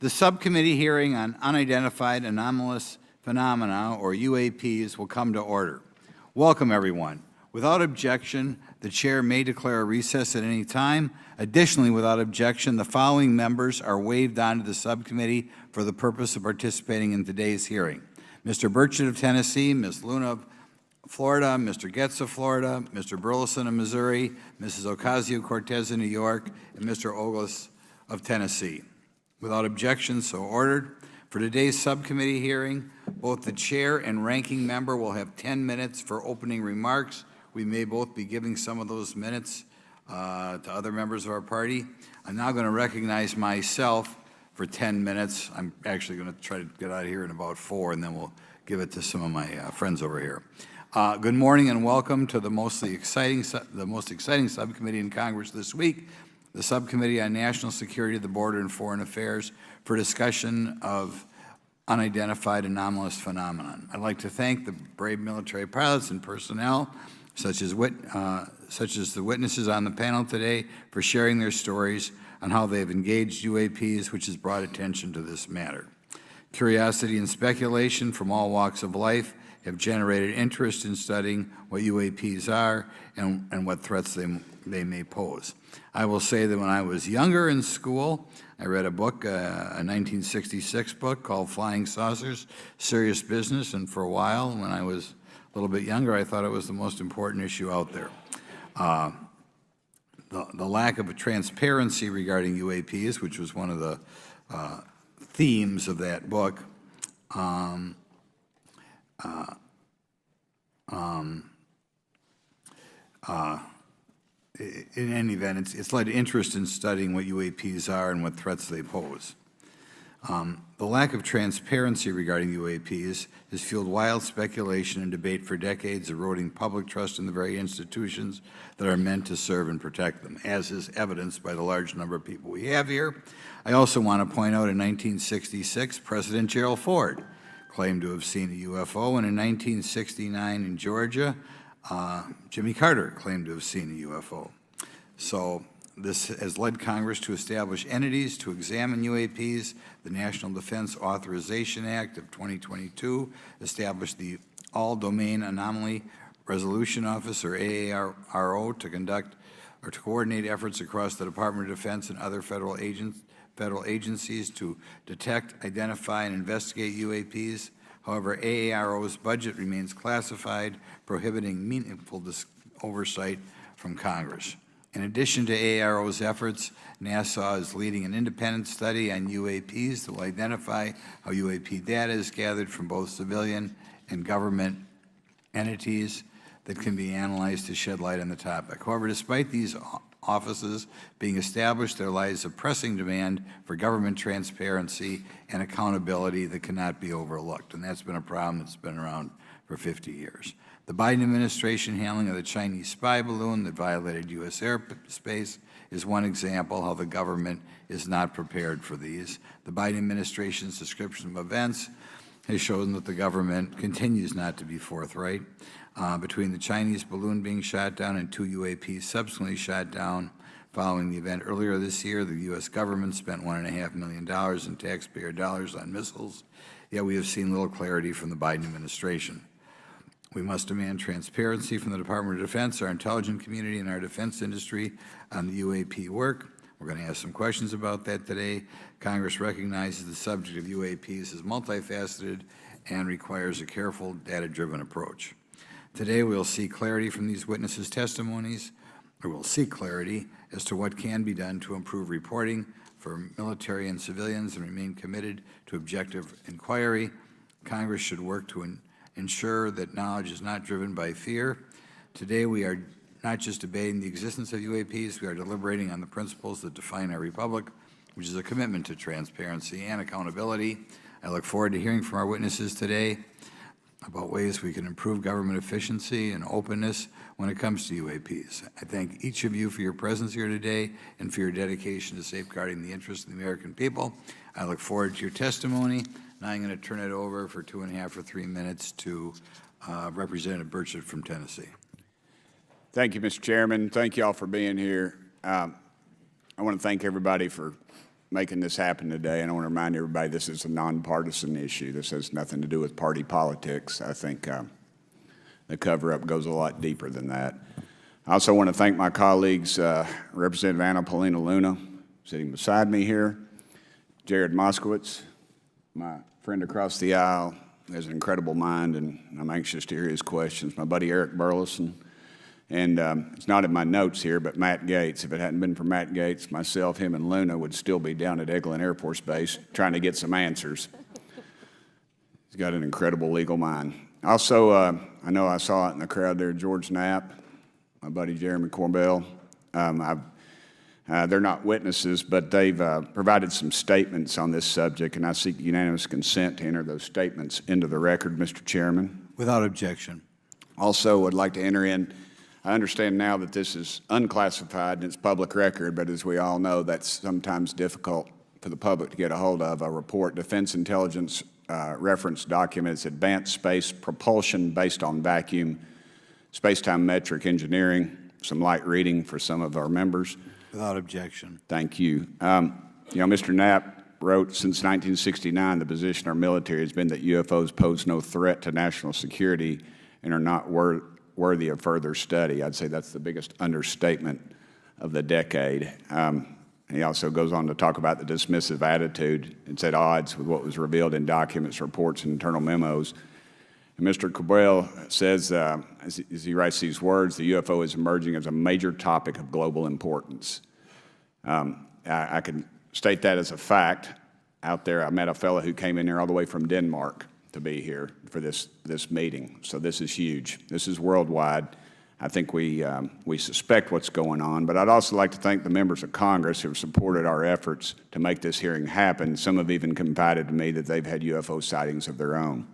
The subcommittee hearing on unidentified anomalous phenomena, or UAPs, will come to order. Welcome, everyone. Without objection, the chair may declare a recess at any time. Additionally, without objection, the following members are waived onto the subcommittee for the purpose of participating in today's hearing: Mr. Burchett of Tennessee, Ms. Luna of Florida, Mr. Getz of Florida, Mr. Burleson of Missouri, Mrs. Ocasio-Cortez of New York, and Mr. Ogles of Tennessee. Without objection, so ordered. For today's subcommittee hearing, both the chair and ranking member will have 10 minutes for opening remarks. We may both be giving some of those minutes to other members of our party. I'm now going to recognize myself for 10 minutes. I'm actually going to try to get out of here in about 4, and then we'll give it to some of my friends over here. Good morning and welcome to the most exciting subcommittee in Congress this week, the Subcommittee on National Security, the Border, and Foreign Affairs, for discussion of unidentified anomalous phenomenon. I'd like to thank the brave military pilots and personnel, such as the witnesses on the panel today, for sharing their stories on how they've engaged UAPs, which has brought attention to this matter. Curiosity and speculation from all walks of life have generated interest in studying what UAPs are and what threats they may pose. I will say that when I was younger in school, I read a book, a 1966 book called Flying Saucers, Serious Business, and for a while, when I was a little bit younger, I thought it was the most important issue out there. The lack of a transparency regarding UAPs, which was one of the themes of that book, in any event, it's led to interest in studying what UAPs are and what threats they pose. The lack of transparency regarding UAPs has fueled wild speculation and debate for decades, eroding public trust in the very institutions that are meant to serve and protect them, as is evidenced by the large number of people we have here. I also want to point out in 1966, President Gerald Ford claimed to have seen a UFO, and in 1969 in Georgia, Jimmy Carter claimed to have seen a UFO. So this has led Congress to establish entities to examine UAPs. The National Defense Authorization Act of 2022 established the All-Domain Anomaly Resolution Office, or AARO, to conduct or to coordinate efforts across the Department of Defense and other federal agencies to detect, identify, and investigate UAPs. However, AARO's budget remains classified, prohibiting meaningful oversight from Congress. In addition to AARO's efforts, NASA is leading an independent study on UAPs that will identify how UAP data is gathered from both civilian and government entities that can be analyzed to shed light on the topic. However, despite these offices being established, there lies a pressing demand for government transparency and accountability that cannot be overlooked, and that's been a problem that's been around for 50 years. The Biden administration handling of the Chinese spy balloon that violated U.S. airspace is one example how the government is not prepared for these. The Biden administration's description of events has shown that the government continues not to be forthright. Between the Chinese balloon being shot down and 2 UAPs subsequently shot down following the event earlier this year, the U.S. government spent $1.5 million in taxpayer dollars on missiles, yet we have seen little clarity from the Biden administration. We must demand transparency from the Department of Defense, our intelligence community, and our defense industry on the UAP work. We're going to ask some questions about that today. Congress recognizes the subject of UAPs is multifaceted and requires a careful, data-driven approach. Today, we'll see clarity from these witnesses' testimonies, or we'll seek clarity as to what can be done to improve reporting for military and civilians and remain committed to objective inquiry. Congress should work to ensure that knowledge is not driven by fear. Today, we are not just debating the existence of UAPs, we are deliberating on the principles that define our republic, which is a commitment to transparency and accountability. I look forward to hearing from our witnesses today about ways we can improve government efficiency and openness when it comes to UAPs. I thank each of you for your presence here today and for your dedication to safeguarding the interests of the American people. I look forward to your testimony. Now I'm going to turn it over for 2.5 or 3 minutes to Representative Burchett from Tennessee. Thank you, Mr. Chairman. Thank you all for being here. I want to thank everybody for making this happen today. And I want to remind everybody this is a nonpartisan issue. This has nothing to do with party politics. I think the cover-up goes a lot deeper than that. I also want to thank my colleagues, Representative Anna Paulina Luna, sitting beside me here, Jared Moskowitz, my friend across the aisle, has an incredible mind, and I'm anxious to hear his questions. My buddy Eric Burleson, and it's not in my notes here, but Matt Gates. If it hadn't been for Matt Gates, myself, him, and Luna would still be down at Eglin Air Force Base trying to get some answers. He's got an incredible legal mind. Also, I know I saw it in the crowd there, George Knapp, my buddy Jeremy Corbell. They're not witnesses, but they've provided some statements on this subject, and I seek unanimous consent to enter those statements into the record, Mr. Chairman. Without objection. Also, would like to enter in, I understand now that this is unclassified and it's public record, but as we all know, that's sometimes difficult for the public to get a hold of. A report, Defense Intelligence reference documents, advanced space propulsion based on vacuum, space-time metric engineering, some light reading for some of our members. Without objection. Thank you. Mr. Knapp wrote, since 1969, the position of our military has been that UFOs pose no threat to national security and are not worthy of further study. I'd say that's the biggest understatement of the decade. He also goes on to talk about the dismissive attitude. It's at odds with what was revealed in documents, reports, and internal memos. And Mr. Cabral says, as he writes these words, the UFO is emerging as a major topic of global importance. I can state that as a fact. Out there, I met a fellow who came in here all the way from Denmark to be here for this meeting. So this is huge. This is worldwide. I think we suspect what's going on, but I'd also like to thank the members of Congress who have supported our efforts to make this hearing happen. Some have even confided to me that they've had UFO sightings of their own.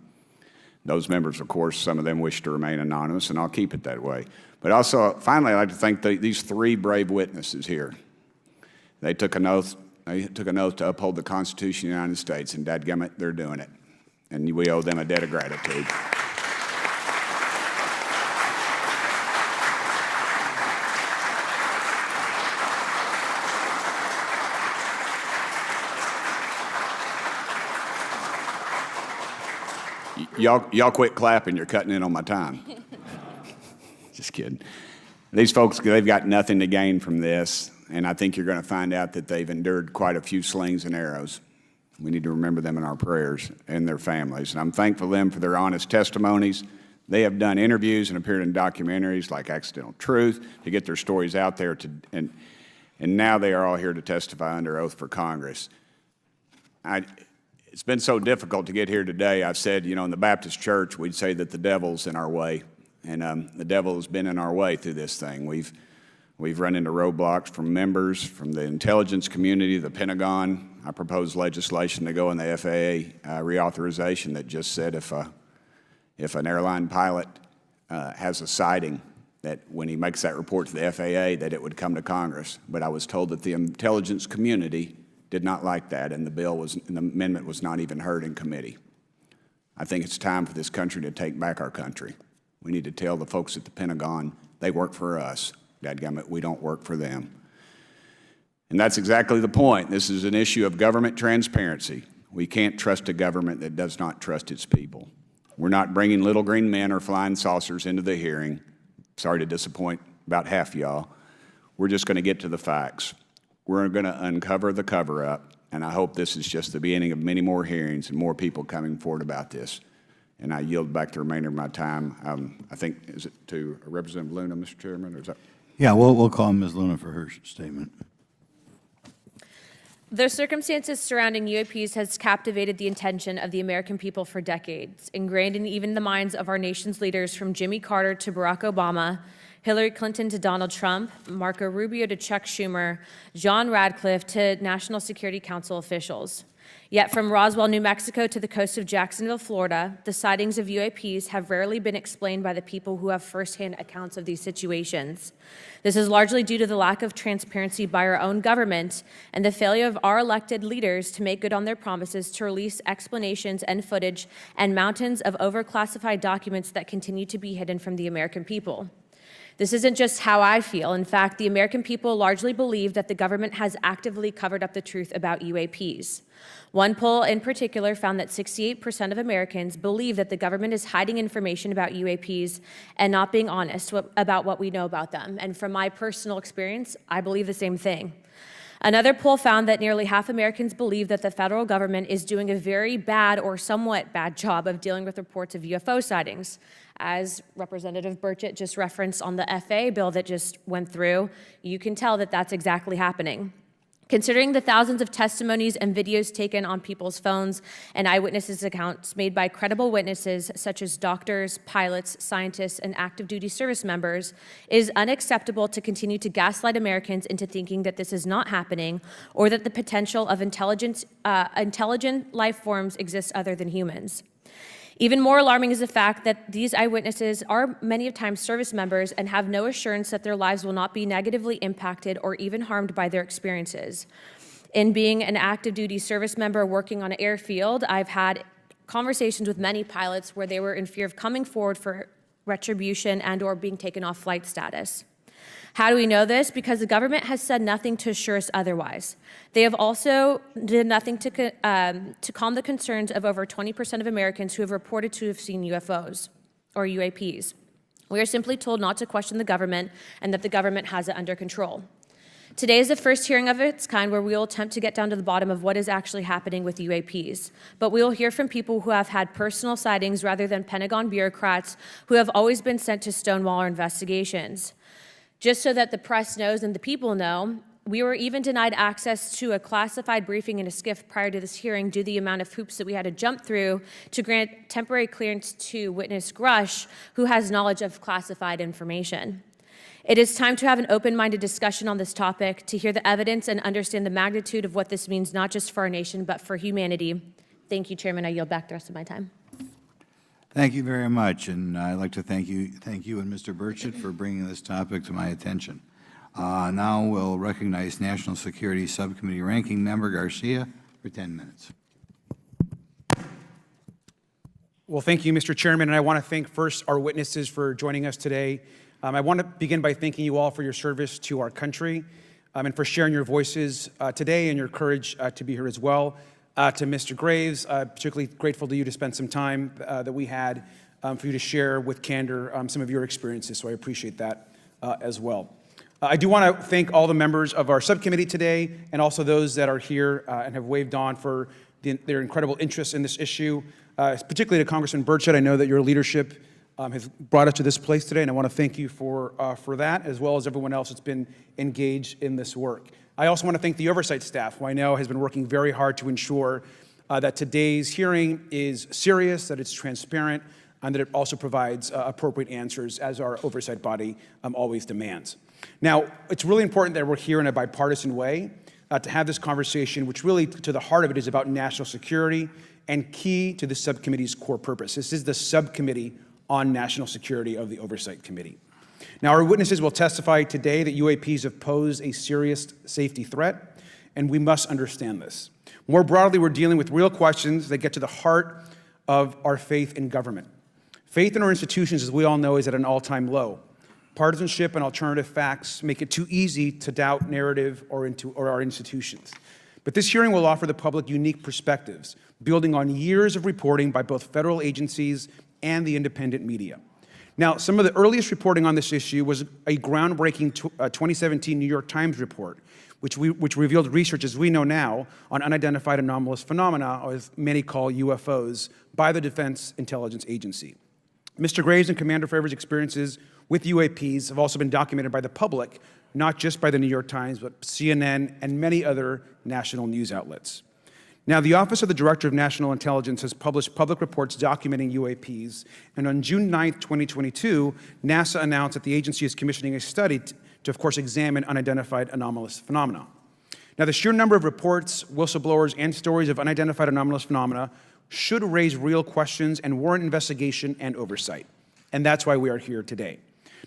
Those members, of course, some of them wish to remain anonymous, and I'll keep it that way. But also, finally, I'd like to thank these three brave witnesses here. They took an oath. They took an oath to uphold the Constitution of the United States, and dadgummit, they're doing it. And we owe them a debt of gratitude. Y'all quit clapping. You're cutting in on my time. Just kidding. These folks, they've got nothing to gain from this, and I think you're going to find out that they've endured quite a few slings and arrows. We need to remember them in our prayers and their families. And I'm thankful to them for their honest testimonies. They have done interviews and appeared in documentaries like Accidental Truth to get their stories out there, and now they are all here to testify under oath for Congress. It's been so difficult to get here today. I've said, in the Baptist church, we'd say that the devil's in our way. And the devil has been in our way through this thing. We've run into roadblocks from members, from the intelligence community, the Pentagon. I proposed legislation to go in the FAA reauthorization that just said if an airline pilot has a sighting, that when he makes that report to the FAA, that it would come to Congress. But I was told that the intelligence community did not like that, and the amendment was not even heard in committee. I think it's time for this country to take back our country. We need to tell the folks at the Pentagon they work for us. Dadgummit, we don't work for them. And that's exactly the point. This is an issue of government transparency. We can't trust a government that does not trust its people. We're not bringing little green men or flying saucers into the hearing. Sorry to disappoint about half y'all. We're just going to get to the facts. We're going to uncover the cover-up, and I hope this is just the beginning of many more hearings and more people coming forward about this. And I yield back the remainder of my time. I think, is it to Representative Luna, Mr. Chairman, or is that? Yeah, we'll call Ms. Luna for her statement. The circumstances surrounding UAPs has captivated the attention of the American people for decades, ingrained in even the minds of our nation's leaders from Jimmy Carter to Barack Obama, Hillary Clinton to Donald Trump, Marco Rubio to Chuck Schumer, John Radcliffe to National Security Council officials. Yet from Roswell, New Mexico to the coast of Jacksonville, Florida, the sightings of UAPs have rarely been explained by the people who have firsthand accounts of these situations. This is largely due to the lack of transparency by our own government and the failure of our elected leaders to make good on their promises to release explanations and footage and mountains of overclassified documents that continue to be hidden from the American people. This isn't just how I feel. In fact, the American people largely believe that the government has actively covered up the truth about UAPs. One poll in particular found that 68% of Americans believe that the government is hiding information about UAPs and not being honest about what we know about them. And from my personal experience, I believe the same thing. Another poll found that nearly half Americans believe that the federal government is doing a very bad or somewhat bad job of dealing with reports of UFO sightings. As Representative Burchett just referenced on the FAA bill that just went through, you can tell that that's exactly happening. Considering the thousands of testimonies and videos taken on people's phones and eyewitnesses' accounts made by credible witnesses such as doctors, pilots, scientists, and active duty service members, it is unacceptable to continue to gaslight Americans into thinking that this is not happening or that the potential of intelligent life forms exists other than humans. Even more alarming is the fact that these eyewitnesses are many times service members and have no assurance that their lives will not be negatively impacted or even harmed by their experiences. In being an active duty service member working on an airfield, I've had conversations with many pilots where they were in fear of coming forward for retribution and or being taken off flight status. How do we know this? Because the government has said nothing to assure us otherwise. They have also did nothing to calm the concerns of over 20% of Americans who have reported to have seen UFOs or UAPs. We are simply told not to question the government and that the government has it under control. Today is the first hearing of its kind where we will attempt to get down to the bottom of what is actually happening with UAPs. But we will hear from people who have had personal sightings rather than Pentagon bureaucrats who have always been sent to stonewall our investigations. Just so that the press knows and the people know, we were even denied access to a classified briefing in a SCIF prior to this hearing due to the amount of hoops that we had to jump through to grant temporary clearance to witness Grush, who has knowledge of classified information. It is time to have an open-minded discussion on this topic, to hear the evidence and understand the magnitude of what this means, not just for our nation, but for humanity. Thank you, Chairman. I yield back the rest of my time. Thank you very much, and I'd like to thank you and Mr. Burchett for bringing this topic to my attention. Now we'll recognize National Security Subcommittee Ranking Member Garcia for 10 minutes. Well, thank you, Mr. Chairman, and I want to thank first our witnesses for joining us today. I want to begin by thanking you all for your service to our country and for sharing your voices today and your courage to be here as well. To Mr. Graves, particularly grateful to you to spend some time that we had for you to share with candor some of your experiences, so I appreciate that as well. I do want to thank all the members of our subcommittee today and also those that are here and have waved on for their incredible interest in this issue, particularly to Congressman Burchett. I know that your leadership has brought us to this place today, and I want to thank you for that, as well as everyone else that's been engaged in this work. I also want to thank the oversight staff, who I know has been working very hard to ensure that today's hearing is serious, that it's transparent, and that it also provides appropriate answers, as our oversight body always demands. Now, it's really important that we're here in a bipartisan way to have this conversation, which really, to the heart of it, is about national security and key to the subcommittee's core purpose. This is the subcommittee on national security of the Oversight Committee. Now, our witnesses will testify today that UAPs have posed a serious safety threat, and we must understand this. More broadly, we're dealing with real questions that get to the heart of our faith in government. Faith in our institutions, as we all know, is at an all-time low. Partisanship and alternative facts make it too easy to doubt narrative or our institutions. But this hearing will offer the public unique perspectives, building on years of reporting by both federal agencies and the independent media. Now, some of the earliest reporting on this issue was a groundbreaking 2017 New York Times report, which revealed research, as we know now, on unidentified anomalous phenomena, or as many call UFOs, by the Defense Intelligence Agency. Mr. Graves and Commander Fravors' experiences with UAPs have also been documented by the public, not just by the New York Times, but CNN and many other national news outlets. Now, the Office of the Director of National Intelligence has published public reports documenting UAPs, and on June 9, 2022, NASA announced that the agency is commissioning a study to, of course, examine unidentified anomalous phenomena. Now, the sheer number of reports, whistleblowers, and stories of unidentified anomalous phenomena should raise real questions and warrant investigation and oversight, and that's why we are here today.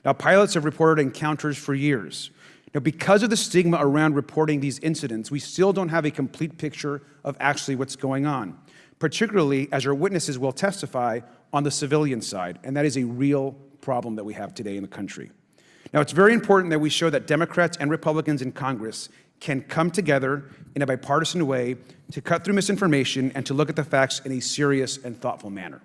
Now, pilots have reported encounters for years. Now, because of the stigma around reporting these incidents, we still don't have a complete picture of actually what's going on, particularly as our witnesses will testify on the civilian side, and that is a real problem that we have today in the country. Now, it's very important that we show that Democrats and Republicans in Congress can come together in a bipartisan way to cut through misinformation and to look at the facts in a serious and thoughtful manner.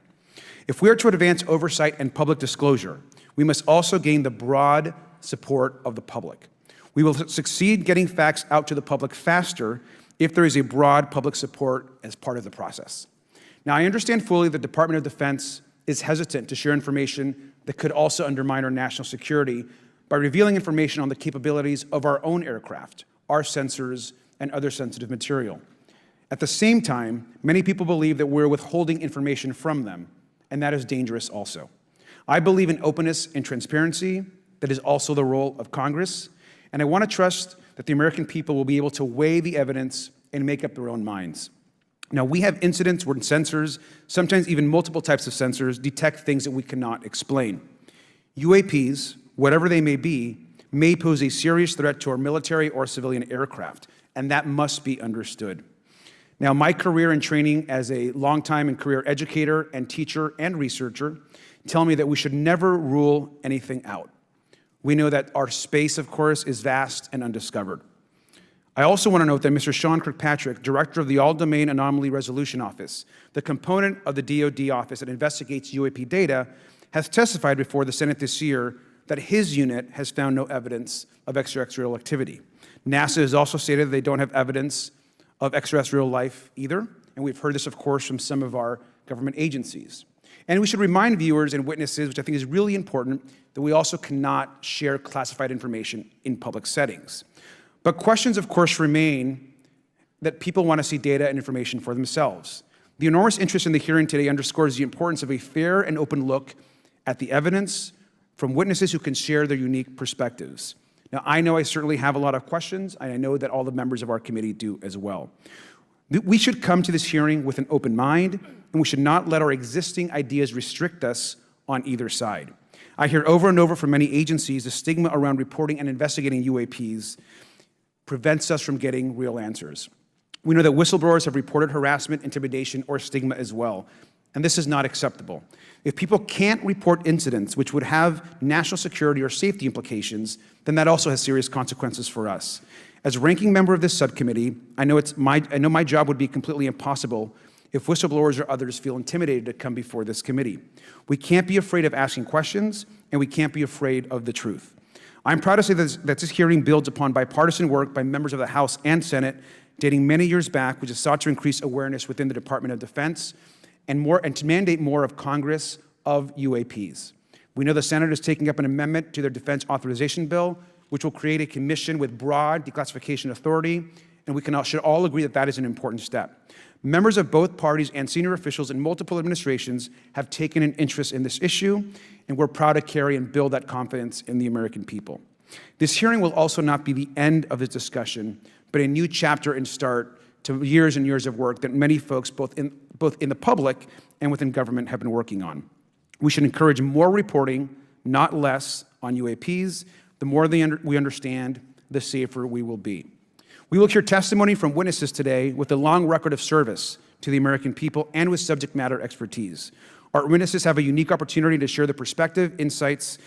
If we are to advance oversight and public disclosure, we must also gain the broad support of the public. We will succeed getting facts out to the public faster if there is a broad public support as part of the process. Now, I understand fully the Department of Defense is hesitant to share information that could also undermine our national security by revealing information on the capabilities of our own aircraft, our sensors, and other sensitive material. At the same time, many people believe that we're withholding information from them, and that is dangerous also. I believe in openness and transparency. That is also the role of Congress, and I want to trust that the American people will be able to weigh the evidence and make up their own minds. Now, we have incidents where sensors, sometimes even multiple types of sensors, detect things that we cannot explain. UAPs, whatever they may be, may pose a serious threat to our military or civilian aircraft, and that must be understood. Now, my career and training as a longtime and career educator and teacher and researcher tell me that we should never rule anything out. We know that our space, of course, is vast and undiscovered. I also want to note that Mr. Sean Kirkpatrick, director of the All-Domain Anomaly Resolution Office, the component of the DoD office that investigates UAP data, has testified before the Senate this year that his unit has found no evidence of extraterrestrial activity. NASA has also stated that they don't have evidence of extraterrestrial life either, and we've heard this, of course, from some of our government agencies. And we should remind viewers and witnesses, which I think is really important, that we also cannot share classified information in public settings. But questions, of course, remain that people want to see data and information for themselves. The enormous interest in the hearing today underscores the importance of a fair and open look at the evidence from witnesses who can share their unique perspectives. Now, I know I certainly have a lot of questions, and I know that all the members of our committee do as well. We should come to this hearing with an open mind, and we should not let our existing ideas restrict us on either side. I hear over and over from many agencies the stigma around reporting and investigating UAPs prevents us from getting real answers. We know that whistleblowers have reported harassment, intimidation, or stigma as well, and this is not acceptable. If people can't report incidents which would have national security or safety implications, then that also has serious consequences for us. As ranking member of this subcommittee, I know my job would be completely impossible if whistleblowers or others feel intimidated to come before this committee. We can't be afraid of asking questions, and we can't be afraid of the truth. I'm proud to say that this hearing builds upon bipartisan work by members of the House and Senate dating many years back, which is sought to increase awareness within the Department of Defense and to mandate more of Congress of UAPs. We know the Senate is taking up an amendment to their defense authorization bill, which will create a commission with broad declassification authority, and we should all agree that that is an important step. Members of both parties and senior officials in multiple administrations have taken an interest in this issue, and we're proud to carry and build that confidence in the American people. This hearing will also not be the end of this discussion, but a new chapter and start to years and years of work that many folks, both in the public and within government, have been working on. We should encourage more reporting, not less, on UAPs. The more we understand, the safer we will be. We will hear testimony from witnesses today with a long record of service to the American people and with subject matter expertise. Our witnesses have a unique opportunity to share their perspective, insights,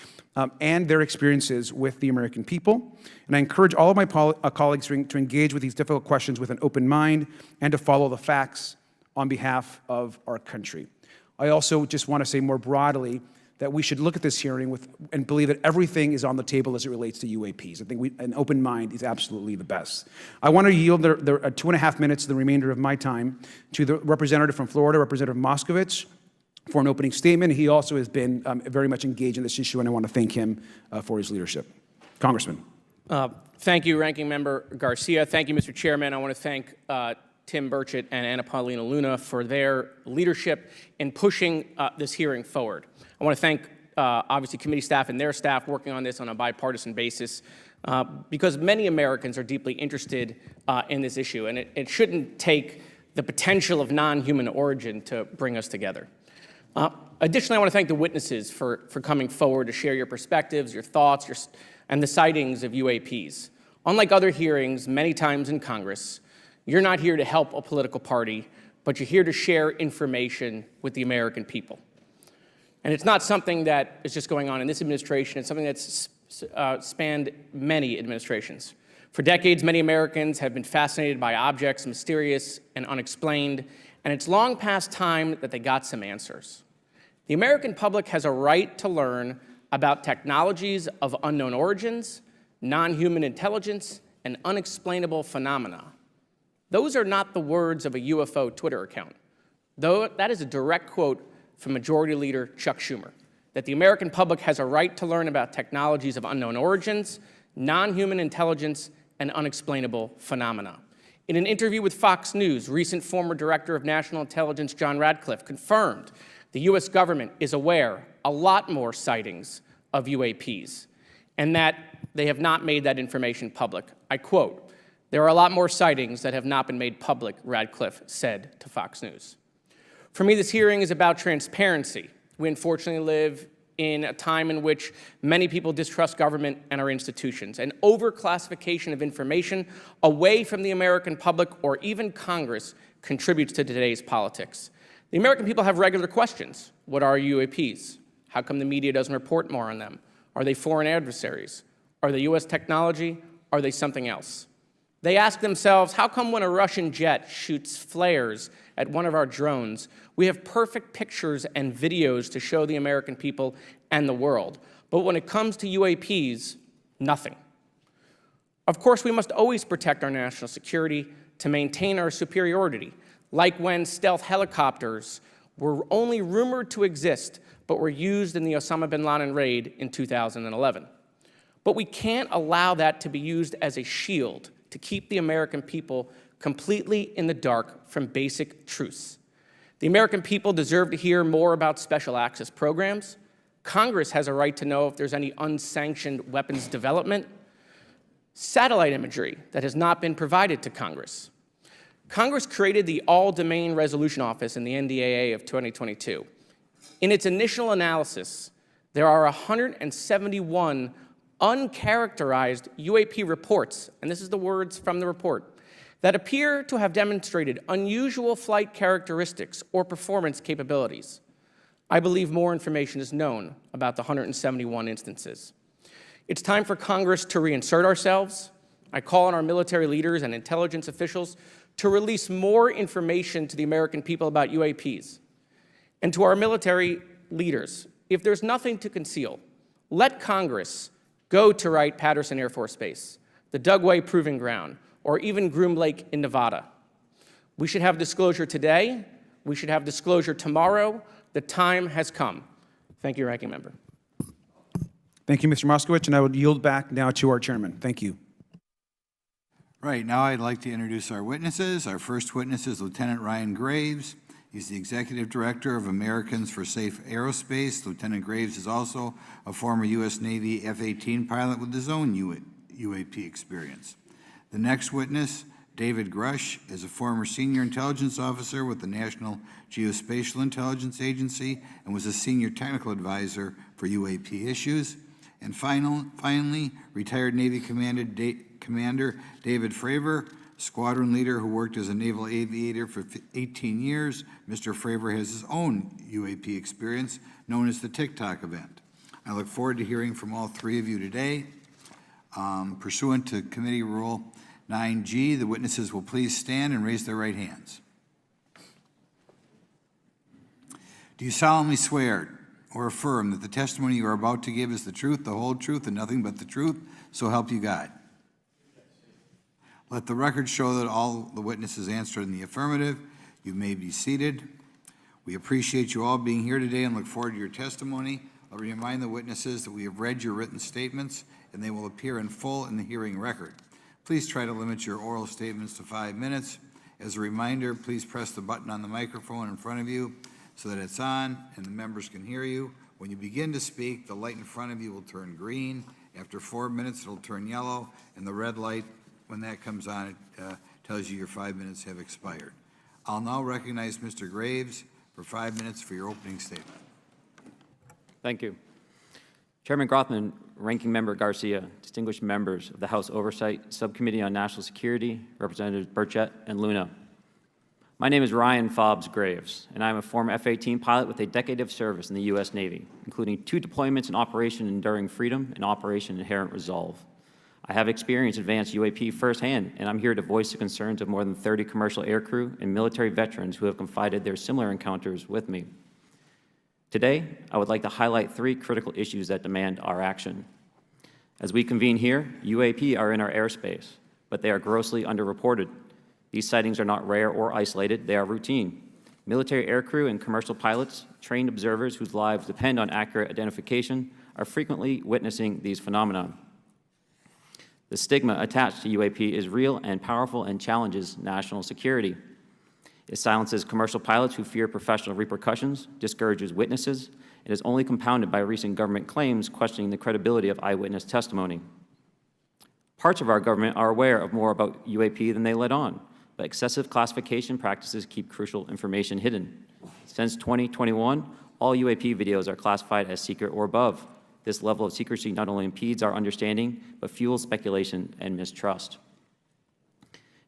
and their experiences with the American people. And I encourage all of my colleagues to engage with these difficult questions with an open mind and to follow the facts on behalf of our country. I also just want to say more broadly that we should look at this hearing and believe that everything is on the table as it relates to UAPs. I think an open mind is absolutely the best. I want to yield the 2.5 minutes, the remainder of my time, to the representative from Florida, Representative Moskowitz, for an opening statement. He also has been very much engaged in this issue, and I want to thank him for his leadership. Congressman. Thank you, Ranking Member Garcia. Thank you, Mr. Chairman. I want to thank Tim Burchett and Anna Paulina Luna for their leadership in pushing this hearing forward. I want to thank, obviously, committee staff and their staff working on this on a bipartisan basis because many Americans are deeply interested in this issue, and it shouldn't take the potential of non-human origin to bring us together. Additionally, I want to thank the witnesses for coming forward to share your perspectives, your thoughts, and the sightings of UAPs. Unlike other hearings many times in Congress, you're not here to help a political party, but you're here to share information with the American people. And it's not something that is just going on in this administration. It's something that's spanned many administrations. For decades, many Americans have been fascinated by objects mysterious and unexplained, and it's long past time that they got some answers. The American public has a right to learn about technologies of unknown origins, non-human intelligence, and unexplainable phenomena. Those are not the words of a UFO Twitter account. Though that is a direct quote from Majority Leader Chuck Schumer, that the American public has a right to learn about technologies of unknown origins, non-human intelligence, and unexplainable phenomena. In an interview with Fox News, recent former Director of National Intelligence John Radcliffe confirmed the U.S. government is aware a lot more sightings of UAPs, and that they have not made that information public. I quote, "There are a lot more sightings that have not been made public," Radcliffe said to Fox News. For me, this hearing is about transparency. We unfortunately live in a time in which many people distrust government and our institutions. An overclassification of information away from the American public or even Congress contributes to today's politics. The American people have regular questions. What are UAPs? How come the media doesn't report more on them? Are they foreign adversaries? Are they U.S. technology? Are they something else? They ask themselves, how come when a Russian jet shoots flares at one of our drones, we have perfect pictures and videos to show the American people and the world, but when it comes to UAPs, nothing? Of course, we must always protect our national security to maintain our superiority, like when stealth helicopters were only rumored to exist, but were used in the Osama bin Laden raid in 2011. But we can't allow that to be used as a shield to keep the American people completely in the dark from basic truths. The American people deserve to hear more about special access programs. Congress has a right to know if there's any unsanctioned weapons development, satellite imagery that has not been provided to Congress. Congress created the All-Domain Resolution Office in the NDAA of 2022. In its initial analysis, there are 171 uncharacterized UAP reports, and this is the words from the report, that appear to have demonstrated unusual flight characteristics or performance capabilities. I believe more information is known about the 171 instances. It's time for Congress to reinsert ourselves. I call on our military leaders and intelligence officials to release more information to the American people about UAPs. And to our military leaders, if there's nothing to conceal, let Congress go to Wright-Patterson Air Force Base, the Dugway Proving Ground, or even Groom Lake in Nevada. We should have disclosure today. We should have disclosure tomorrow. The time has come. Thank you, Ranking Member. Thank you, Mr. Moskowitz, and I would yield back now to our chairman. Thank you. Right, now I'd like to introduce our witnesses. Our first witness is Lieutenant Ryan Graves. He's the Executive Director of Americans for Safe Aerospace. Lieutenant Graves is also a former U.S. Navy F-18 pilot with his own UAP experience. The next witness, David Grush, is a former senior intelligence officer with the National Geospatial Intelligence Agency and was a senior technical advisor for UAP issues. And finally, retired Navy Commander David Fravor, squadron leader who worked as a naval aviator for 18 years. Mr. Fravor has his own UAP experience, known as the TikTok event. I look forward to hearing from all three of you today. Pursuant to Committee Rule 9G, the witnesses will please stand and raise their right hands. Do you solemnly swear or affirm that the testimony you are about to give is the truth, the whole truth, and nothing but the truth, so help you God? Let the record show that all the witnesses answered in the affirmative. You may be seated. We appreciate you all being here today and look forward to your testimony. I'll remind the witnesses that we have read your written statements and they will appear in full in the hearing record. Please try to limit your oral statements to 5 minutes. As a reminder, please press the button on the microphone in front of you so that it's on and the members can hear you. When you begin to speak, the light in front of you will turn green. After 4 minutes, it'll turn yellow, and the red light, when that comes on, it tells you your 5 minutes have expired. I'll now recognize Mr. Graves for 5 minutes for your opening statement. Thank you. Chairman Grothman, Ranking Member Garcia, distinguished members of the House Oversight Subcommittee on National Security, Representatives Burchett and Luna. My name is Ryan Fobbs Graves, and I'm a former F-18 pilot with a decade of service in the U.S. Navy, including 2 deployments in Operation Enduring Freedom and Operation Inherent Resolve. I have experienced advanced UAP firsthand, and I'm here to voice the concerns of more than 30 commercial aircrew and military veterans who have confided their similar encounters with me. Today, I would like to highlight 3 critical issues that demand our action. As we convene here, UAP are in our airspace, but they are grossly underreported. These sightings are not rare or isolated, they are routine. Military aircrew and commercial pilots, trained observers whose lives depend on accurate identification, are frequently witnessing these phenomena. The stigma attached to UAP is real and powerful and challenges national security. It silences commercial pilots who fear professional repercussions, discourages witnesses, and is only compounded by recent government claims questioning the credibility of eyewitness testimony. Parts of our government are aware of more about UAP than they let on, but excessive classification practices keep crucial information hidden. Since 2021, all UAP videos are classified as secret or above. This level of secrecy not only impedes our understanding, but fuels speculation and mistrust.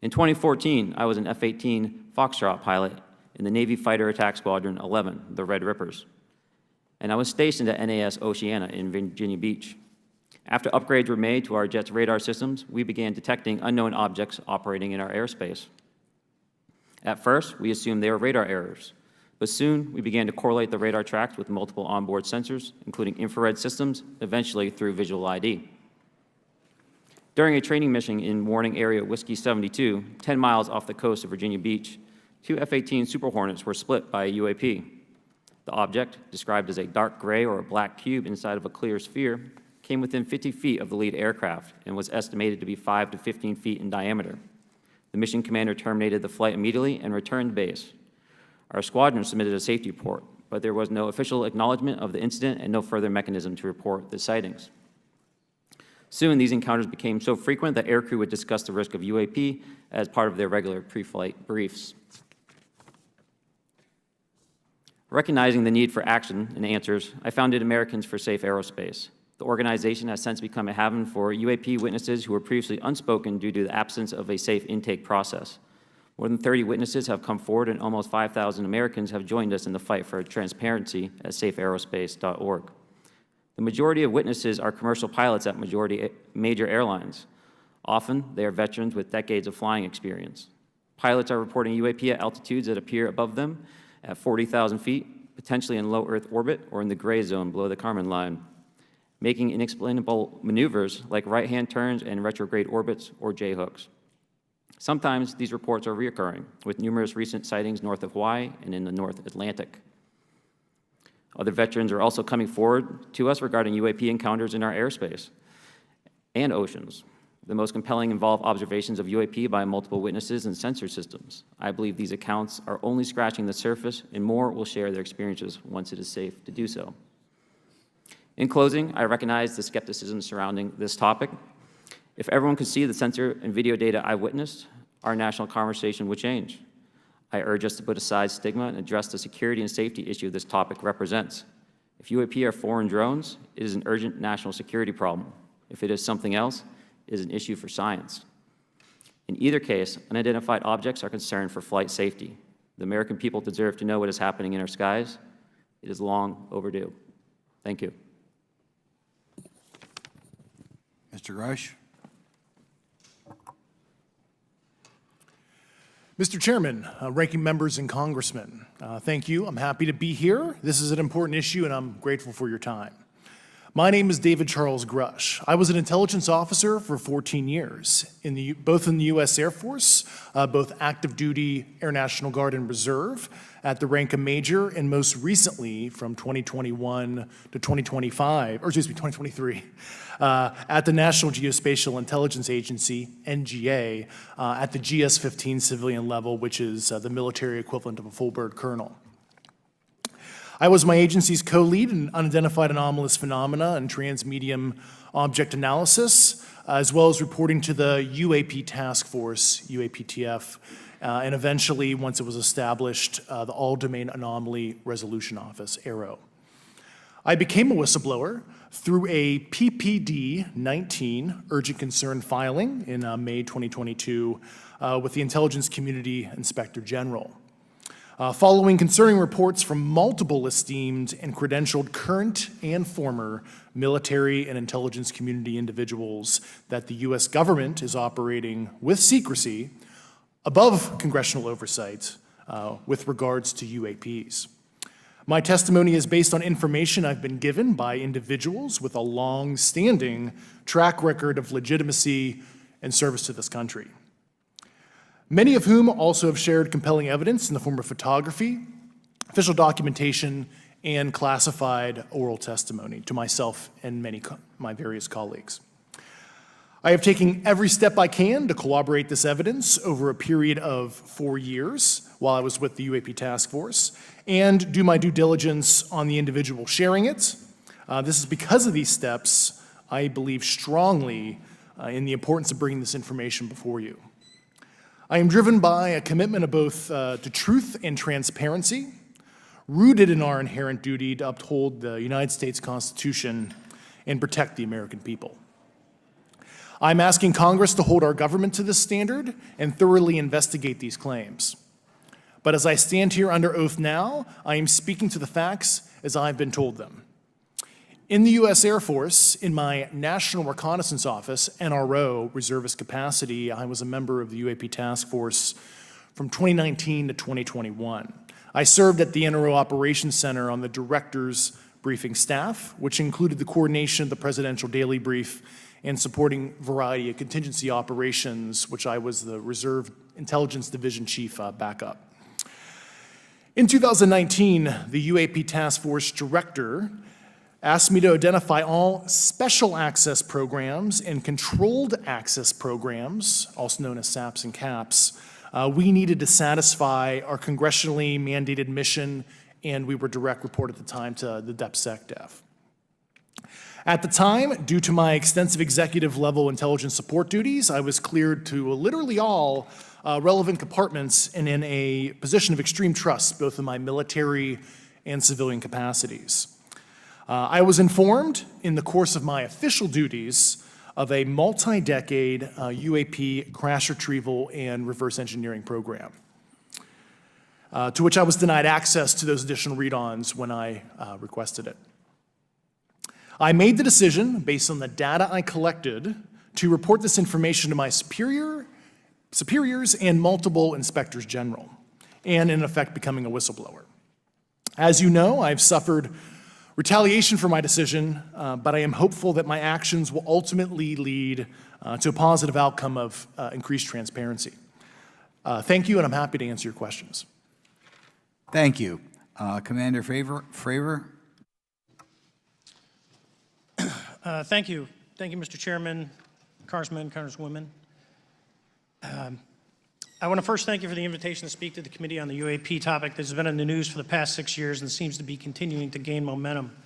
In 2014, I was an F-18 Foxtrot pilot in the Navy Fighter Attack Squadron 11, the Red Rippers, and I was stationed at NAS Oceana in Virginia Beach. After upgrades were made to our jet's radar systems, we began detecting unknown objects operating in our airspace. At first, we assumed they were radar errors, but soon we began to correlate the radar tracks with multiple onboard sensors, including infrared systems, eventually through visual ID. During a training mission in Warning Area Whiskey 72, 10 miles off the coast of Virginia Beach, 2 F-18 Super Hornets were split by a UAP. The object, described as a dark gray or a black cube inside of a clear sphere, came within 50 feet of the lead aircraft and was estimated to be 5 to 15 feet in diameter. The mission commander terminated the flight immediately and returned to base. Our squadron submitted a safety report, but there was no official acknowledgement of the incident and no further mechanism to report the sightings. Soon, these encounters became so frequent that aircrew would discuss the risk of UAP as part of their regular pre-flight briefs. Recognizing the need for action and answers, I founded Americans for Safe Aerospace. The organization has since become a haven for UAP witnesses who were previously unspoken due to the absence of a safe intake process. More than 30 witnesses have come forward, and almost 5,000 Americans have joined us in the fight for transparency at safeaerospace.org. The majority of witnesses are commercial pilots at major airlines. Often, they are veterans with decades of flying experience. Pilots are reporting UAP at altitudes that appear above them at 40,000 feet, potentially in low Earth orbit or in the gray zone below the Kármán line, making inexplainable maneuvers like right-hand turns and retrograde orbits or J-hooks. Sometimes these reports are reoccurring, with numerous recent sightings north of Hawaii and in the North Atlantic. Other veterans are also coming forward to us regarding UAP encounters in our airspace and oceans. The most compelling involve observations of UAP by multiple witnesses and sensor systems. I believe these accounts are only scratching the surface, and more will share their experiences once it is safe to do so. In closing, I recognize the skepticism surrounding this topic. If everyone could see the sensor and video data I witnessed, our national conversation would change. I urge us to put aside stigma and address the security and safety issue this topic represents. If UAP are foreign drones, it is an urgent national security problem. If it is something else, it is an issue for science. In either case, unidentified objects are concerned for flight safety. The American people deserve to know what is happening in our skies. It is long overdue. Thank you. Mr. Grush? Mr. Chairman, ranking members and congressmen, thank you. I'm happy to be here. This is an important issue, and I'm grateful for your time. My name is David Charles Grush. I was an intelligence officer for 14 years, both in the U.S. Air Force, both active duty, Air National Guard, and Reserve, at the rank of major, and most recently from 2021 to 2023, at the National Geospatial Intelligence Agency, NGA, at the GS-15 civilian level, which is the military equivalent of a full bird colonel. I was my agency's co-lead in unidentified anomalous phenomena and transmedium object analysis, as well as reporting to the UAP task force, UAPTF, and eventually, once it was established, the All Domain Anomaly Resolution Office, AARO. I became a whistleblower through a PPD 19 urgent concern filing in May 2022 with the Intelligence Community Inspector General. Following concerning reports from multiple esteemed and credentialed current and former military and intelligence community individuals that the U.S. government is operating with secrecy above congressional oversight with regards to UAPs. My testimony is based on information I've been given by individuals with a long-standing track record of legitimacy and service to this country, many of whom also have shared compelling evidence in the form of photography, official documentation, and classified oral testimony to myself and my various colleagues. I have taken every step I can to corroborate this evidence over a period of 4 years while I was with the UAP Task Force and do my due diligence on the individual sharing it. This is because of these steps, I believe strongly in the importance of bringing this information before you. I am driven by a commitment of both to truth and transparency, rooted in our inherent duty to uphold the United States Constitution and protect the American people. I'm asking Congress to hold our government to this standard and thoroughly investigate these claims. But as I stand here under oath now, I am speaking to the facts as I've been told them. In the U.S. Air Force, in my National Reconnaissance Office, NRO, reservist capacity, I was a member of the UAP Task Force from 2019 to 2021. I served at the NRO Operations Center on the Director's Briefing staff, which included the coordination of the Presidential Daily Brief and supporting variety of contingency operations, which I was the Reserve Intelligence Division Chief backup. In 2019, the UAP Task Force Director asked me to identify all special access programs and controlled access programs, also known as SAPs and CAPs, we needed to satisfy our congressionally mandated mission, and we were direct report at the time to the DepSecDef. At the time, due to my extensive executive level intelligence support duties, I was cleared to literally all relevant compartments and in a position of extreme trust, both in my military and civilian capacities. I was informed in the course of my official duties of a multi-decade UAP crash retrieval and reverse engineering program, to which I was denied access to those additional read-ons when I requested it. I made the decision, based on the data I collected, to report this information to my superiors and multiple inspectors general, and in effect becoming a whistleblower. As you know, I've suffered retaliation for my decision, but I am hopeful that my actions will ultimately lead to a positive outcome of increased transparency. Thank you, and I'm happy to answer your questions. Thank you. Commander Fravor? Thank you. Thank you, Mr. Chairman, Congressmen, Congresswomen. I want to first thank you for the invitation to speak to the committee on the UAP topic that has been in the news for the past 6 years and seems to be continuing to gain momentum.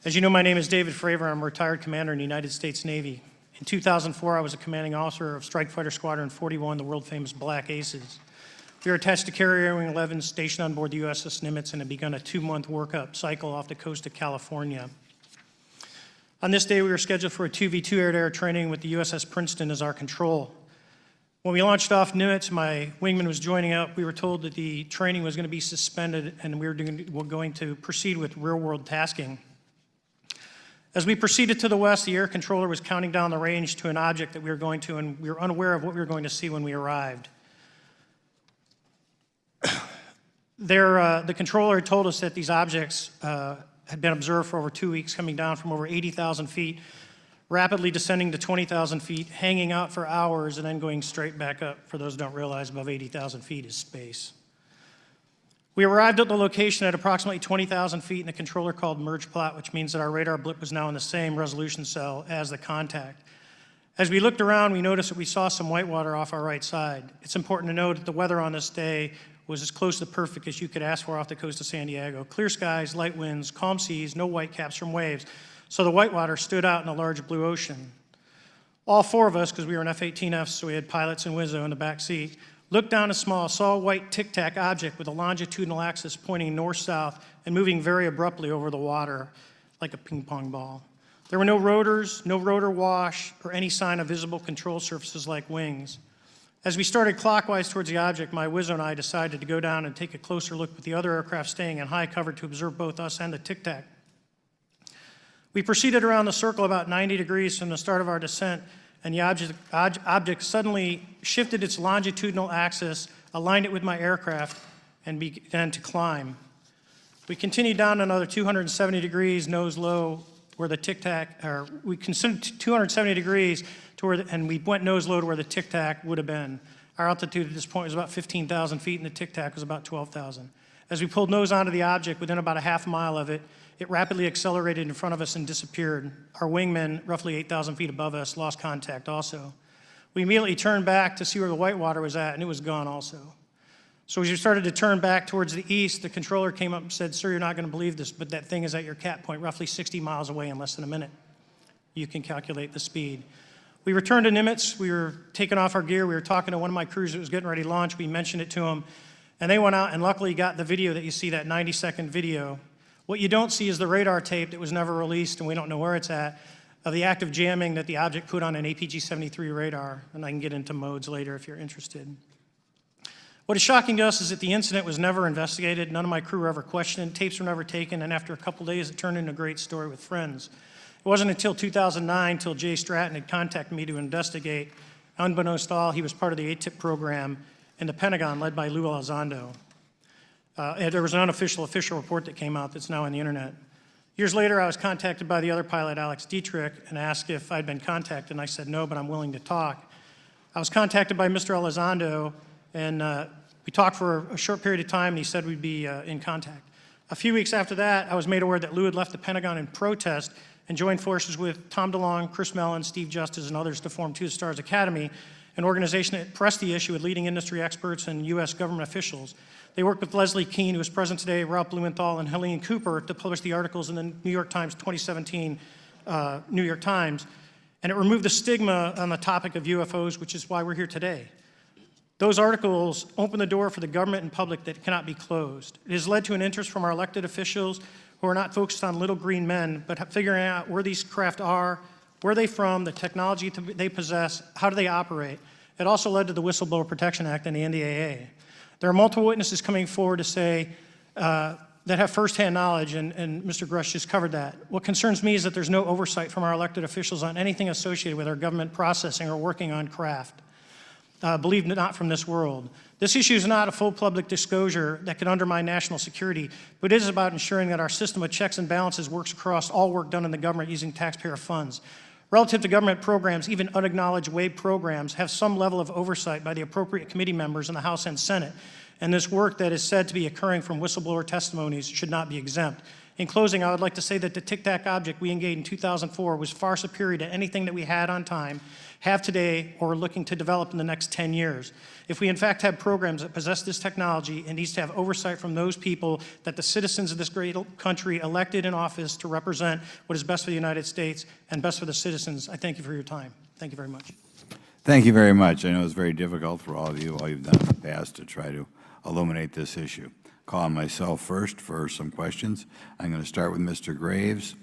As you know, my name is David Fravor. I'm a retired commander in the United States Navy. In 2004, I was a commanding officer of Strike Fighter Squadron 41, the world-famous Black Aces. We were attached to Carrier Wing 11, stationed on board the USS Nimitz, and had begun a 2-month workup cycle off the coast of California. On this day, we were scheduled for a 2v2 air-to-air training with the USS Princeton as our control. When we launched off Nimitz, my wingman was joining up. We were told that the training was going to be suspended and we were going to proceed with real-world tasking. As we proceeded to the west, the air controller was counting down the range to an object that we were going to, and we were unaware of what we were going to see when we arrived. The controller had told us that these objects had been observed for over 2 weeks, coming down from over 80,000 feet, rapidly descending to 20,000 feet, hanging out for hours, and then going straight back up. For those who don't realize, above 80,000 feet is space. We arrived at the location at approximately 20,000 feet, and the controller called merge plot, which means that our radar blip was now in the same resolution cell as the contact. As we looked around, we noticed that we saw some whitewater off our right side. It's important to note that the weather on this day was as close to perfect as you could ask for off the coast of San Diego. Clear skies, light winds, calm seas, no whitecaps from waves. So the whitewater stood out in a large blue ocean. All four of us, because we were in F-18Fs, so we had pilots and Wizzo in the back seat, Looked down a small, saw a white tic-tac object with a longitudinal axis pointing north-south and moving very abruptly over the water like a ping-pong ball. There were no rotors, no rotor wash, or any sign of visible control surfaces like wings. As we started clockwise towards the object, my Wizzo and I decided to go down and take a closer look with the other aircraft staying in high cover to observe both us and the tic-tac. We proceeded around the circle about 90 degrees from the start of our descent, and the object suddenly shifted its longitudinal axis, aligned it with my aircraft, and began to climb. We continued down another 270 degrees, nose low, where the tic-tac, or we considered 270 degrees to where, and we went nose low to where the tic-tac would have been. Our altitude at this point was about 15,000 feet, and the tic-tac was about 12,000. As we pulled nose onto the object, within about a half mile of it, it rapidly accelerated in front of us and disappeared. Our wingmen, roughly 8,000 feet above us, lost contact also. We immediately turned back to see where the white water was at, and it was gone also. So as we started to turn back towards the east, the controller came up and said, "Sir, you're not going to believe this, but that thing is at your cap point, roughly 60 miles away in less than a minute. You can calculate the speed." We returned to Nimitz. We were taking off our gear. We were talking to one of my crews that was getting ready to launch. We mentioned it to them, and they went out and luckily got the video that you see, that 90-second video. What you don't see is the radar tape that was never released, and we don't know where it's at, of the active jamming that the object put on an APG-73 radar, and I can get into modes later if you're interested. What is shocking to us is that the incident was never investigated. None of my crew were ever questioned. Tapes were never taken, and after a couple days, it turned into a great story with friends. It wasn't until 2009 until Jay Stratton had contacted me to investigate. Unbeknownst to all, he was part of the ATIP program in the Pentagon led by Lou Elizondo. There was an unofficial official report that came out that's now on the internet. Years later, I was contacted by the other pilot, Alex Dietrich, and asked if I'd been contacted, and I said no, but I'm willing to talk. I was contacted by Mr. Elizondo, and we talked for a short period of time, and he said we'd be in contact. A few weeks after that, I was made aware that Lou had left the Pentagon in protest and joined forces with Tom DeLonge, Chris Mellon, Steve Justice, and others to form Two Stars Academy, an organization that pressed the issue with leading industry experts and U.S. government officials. They worked with Leslie Kean, who is present today, Ralph Blumenthal, and Helene Cooper to publish the articles in the New York Times 2017 New York Times, and it removed the stigma on the topic of UFOs, which is why we're here today. Those articles open the door for the government and public that cannot be closed. It has led to an interest from our elected officials who are not focused on little green men, but figuring out where these craft are, where they're from, the technology they possess, how do they operate. It also led to the Whistleblower Protection Act and the NDAA. There are multiple witnesses coming forward to say that have firsthand knowledge, and Mr. Grush just covered that. What concerns me is that there's no oversight from our elected officials on anything associated with our government processing or working on craft. Believe it not from this world. This issue is not a full public disclosure that could undermine national security, but it is about ensuring that our system of checks and balances works across all work done in the government using taxpayer funds. Relative to government programs, even unacknowledged WAVE programs have some level of oversight by the appropriate committee members in the House and Senate, and this work that is said to be occurring from whistleblower testimonies should not be exempt. In closing, I would like to say that the tic-tac object we engaged in 2004 was far superior to anything that we had on time, have today, or are looking to develop in the next 10 years. If we in fact have programs that possess this technology, it needs to have oversight from those people that the citizens of this great country elected in office to represent what is best for the United States and best for the citizens. I thank you for your time. Thank you very much. Thank you very much. I know it's very difficult for all of you, all you've done in the past to try to illuminate this issue. Call on myself first for some questions. I'm going to start with Mr. Graves.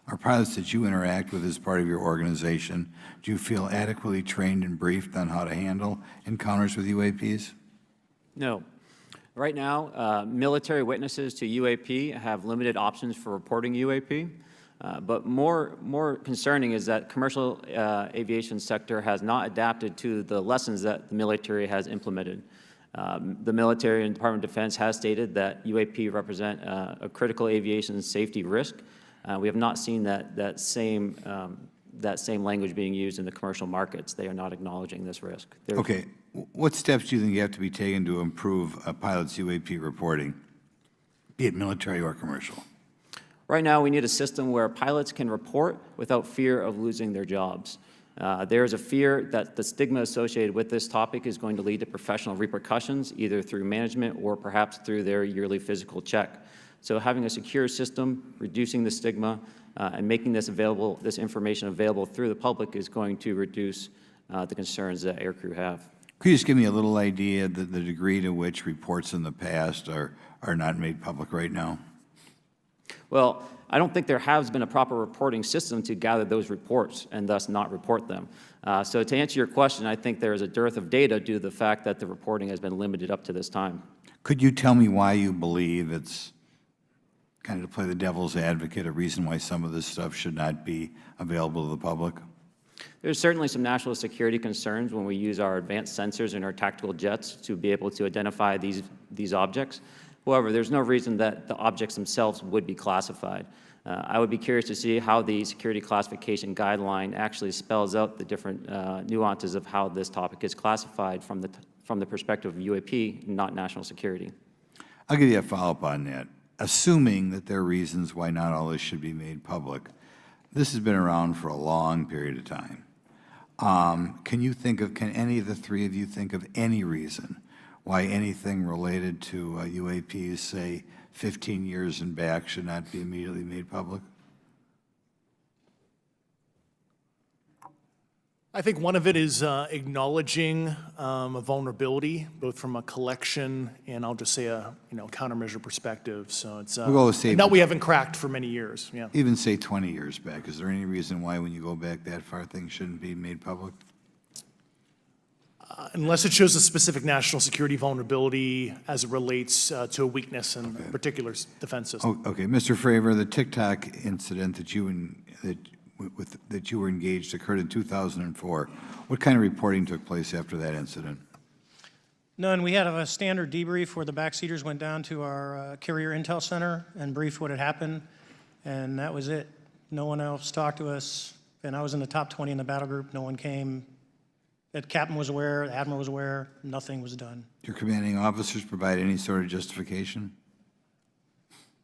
Are pilots that you interact with as part of your organization, do you feel adequately trained and briefed on how to handle encounters with UAPs? No. Right now, military witnesses to UAP have limited options for reporting UAP, but more concerning is that commercial aviation sector has not adapted to the lessons that the military has implemented. The military and Department of Defense has stated that UAP represent a critical aviation safety risk. We have not seen that same language being used in the commercial markets. They are not acknowledging this risk. Okay. What steps do you think you have to be taken to improve a pilot's UAP reporting, be it military or commercial? Right now, we need a system where pilots can report without fear of losing their jobs. There is a fear that the stigma associated with this topic is going to lead to professional repercussions, either through management or perhaps through their yearly physical check. So having a secure system, reducing the stigma, and making this information available through the public is going to reduce the concerns that aircrew have. Could you just give me a little idea of the degree to which reports in the past are not made public right now? Well, I don't think there has been a proper reporting system to gather those reports and thus not report them. So to answer your question, I think there is a dearth of data due to the fact that the reporting has been limited up to this time. Could you tell me why you believe it's, kind of to play the devil's advocate, a reason why some of this stuff should not be available to the public? There's certainly some national security concerns when we use our advanced sensors in our tactical jets to be able to identify these objects. However, there's no reason that the objects themselves would be classified. I would be curious to see how the security classification guideline actually spells out the different nuances of how this topic is classified from the perspective of UAP, not national security. I'll give you a follow-up on that. Assuming that there are reasons why not all this should be made public, this has been around for a long period of time. Can any of the three of you think of any reason why anything related to UAPs, say 15 years and back, should not be immediately made public? I think one of it is acknowledging a vulnerability, both from a collection and I'll just say a countermeasure perspective. So it's We'll go with say, that we haven't cracked for many years. Yeah. even say 20 years back. Is there any reason why, when you go back that far, things shouldn't be made public? Unless it shows a specific national security vulnerability as it relates to a weakness in a particular defense system. Oh, okay, Mr. Fravor, the TikTok incident that you were engaged occurred in 2004. What kind of reporting took place after that incident? None. We had a standard debrief where the backseaters went down to our carrier intel center and briefed what had happened, and that was it. No one else talked to us, and I was in the top 20 in the battle group. No one came. The captain was aware, the admiral was aware, nothing was done. Did your commanding officers provide any sort of justification?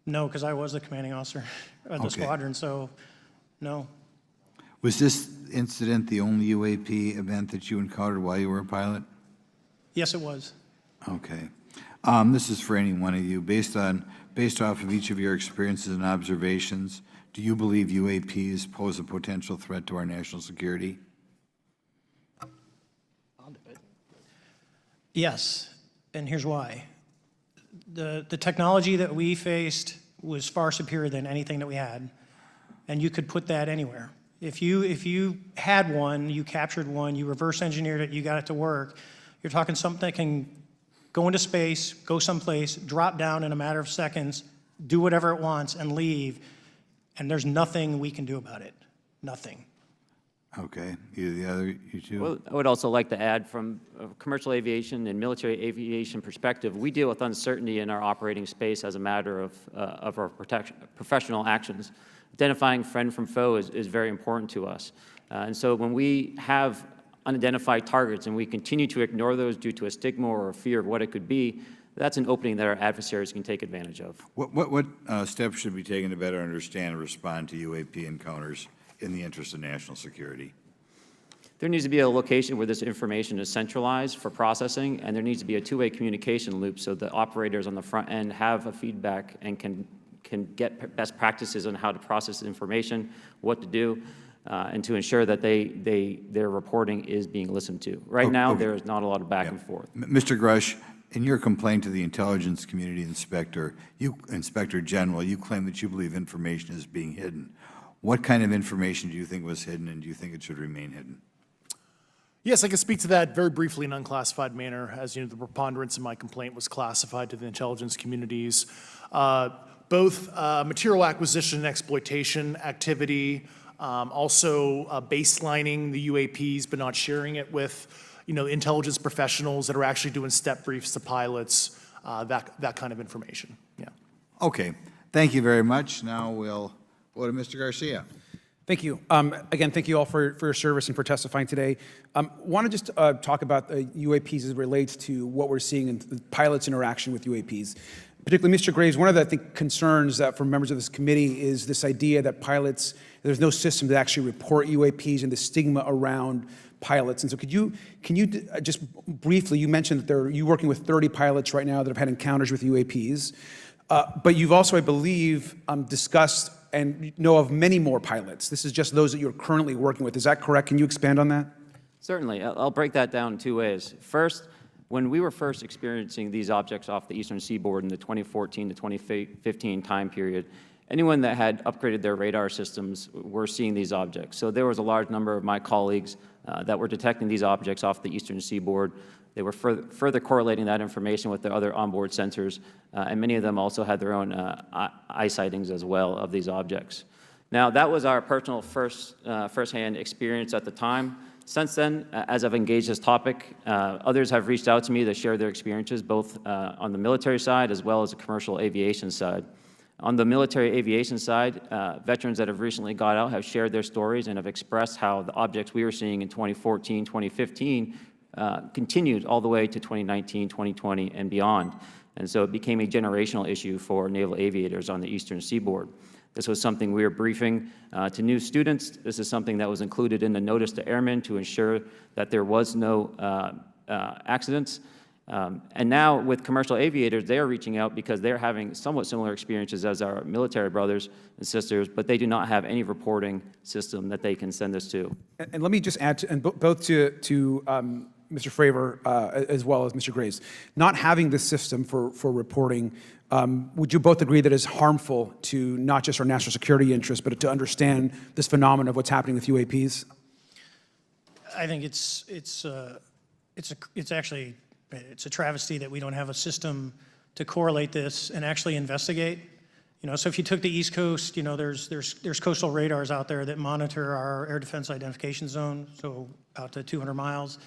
No, because I was the commanding officer of the Okay. squadron, so no. Was this incident the only UAP event that you encountered while you were a pilot? Yes, it was. Okay. This is for any one of you. Based off of each of your experiences and observations, do you believe UAPs pose a potential threat to our national security? Yes, and here's why. The technology that we faced was far superior than anything that we had, and you could put that anywhere. If you had one, you captured one, you reverse engineered it, you got it to work, you're talking something that can go into space, go someplace, drop down in a matter of seconds, do whatever it wants, and leave, and there's nothing we can do about it. Nothing. Okay. You two? Well, I would also like to add, from a commercial aviation and military aviation perspective, we deal with uncertainty in our operating space as a matter of our professional actions. Identifying friend from foe is very important to us. And so when we have unidentified targets and we continue to ignore those due to a stigma or a fear of what it could be, that's an opening that our adversaries can take advantage of. What steps should be taken to better understand and respond to UAP encounters in the interest of national security? There needs to be a location where this information is centralized for processing, and there needs to be a two-way communication loop so the operators on the front end have a feedback and can get best practices on how to process information, what to do, and to ensure that their reporting is being listened to. Right now, okay. there is not a lot of back and forth. Mr. Grush, in your complaint to the Intelligence Community Inspector General, you claim that you believe information is being hidden. What kind of information do you think was hidden, and do you think it should remain hidden? Yes, I can speak to that very briefly in unclassified manner. As you know, the preponderance of my complaint was classified to the intelligence communities. Both material acquisition and exploitation activity, also baselining the UAPs but not sharing it with intelligence professionals that are actually doing step briefs to pilots, that kind of information. Yeah. Okay. Thank you very much. Now we'll go to Mr. Garcia. Thank you. Again, thank you all for your service and for testifying today. Want to just talk about the UAPs as it relates to what we're seeing in the pilots' interaction with UAPs. Particularly, Mr. Graves, one of the, I think, concerns that for members of this committee is this idea that pilots, there's no system to actually report UAPs and the stigma around pilots. And so can you just briefly, you mentioned that you're working with 30 pilots right now that have had encounters with UAPs, but you've also, I believe, discussed and know of many more pilots. This is just those that you're currently working with. Is that correct? Can you expand on that? Certainly. I'll break that down in two ways. First, when we were first experiencing these objects off the eastern seaboard in the 2014 to 2015 time period, anyone that had upgraded their radar systems were seeing these objects. So there was a large number of my colleagues that were detecting these objects off the eastern seaboard. They were further correlating that information with their other onboard sensors, and many of them also had their own eye sightings as well of these objects. Now, that was our personal firsthand experience at the time. Since then, as I've engaged this topic, others have reached out to me to share their experiences, both on the military side as well as the commercial aviation side. On the military aviation side, veterans that have recently got out have shared their stories and have expressed how the objects we were seeing in 2014, 2015 continued all the way to 2019, 2020, and beyond. And so it became a generational issue for naval aviators on the eastern seaboard. This was something we were briefing to new students. This is something that was included in the notice to airmen to ensure that there was no accidents. And now with commercial aviators, they are reaching out because they're having somewhat similar experiences as our military brothers and sisters, but they do not have any reporting system that they can send us to. And let me just add, both to Mr. Fravor as well as Mr. Graves, not having this system for reporting, would you both agree that it's harmful to not just our national security interests, but to understand this phenomenon of what's happening with UAPs? I think it's actually a travesty that we don't have a system to correlate this and actually investigate. You know, so if you took the East Coast, you know, there's coastal radars out there that monitor our air defense identification zone, so out to 200 miles.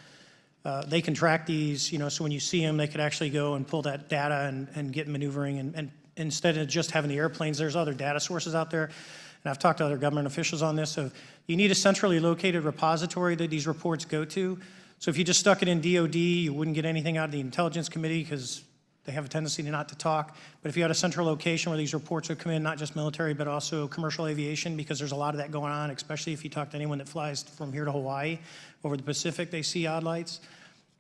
They can track these, you know, so when you see them, they could actually go and pull that data and get maneuvering. And instead of just having the airplanes, there's other data sources out there. And I've talked to other government officials on this. So you need a centrally located repository that these reports go to. So if you just stuck it in DOD, you wouldn't get anything out of the Intelligence Committee because they have a tendency not to talk. But if you had a central location where these reports would come in, not just military, but also commercial aviation, because there's a lot of that going on, especially if you talk to anyone that flies from here to Hawaii, over the Pacific, they see odd lights.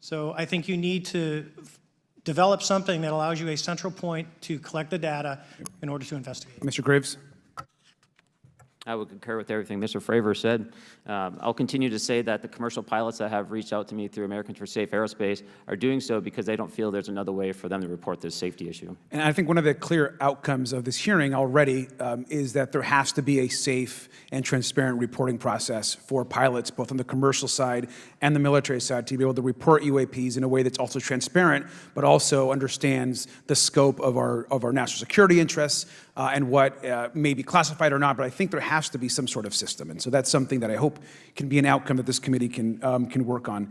So I think you need to develop something that allows you a central point to collect the data in order to investigate. Mr. Graves? I would concur with everything Mr. Fravor said. I'll continue to say that the commercial pilots that have reached out to me through Americans for Safe Aerospace are doing so because they don't feel there's another way for them to report this safety issue. And I think one of the clear outcomes of this hearing already is that there has to be a safe and transparent reporting process for pilots, both on the commercial side and the military side, to be able to report UAPs in a way that's also transparent, but also understands the scope of our national security interests and what may be classified or not. But I think there has to be some sort of system, and so that's something that I hope can be an outcome that this committee can work on.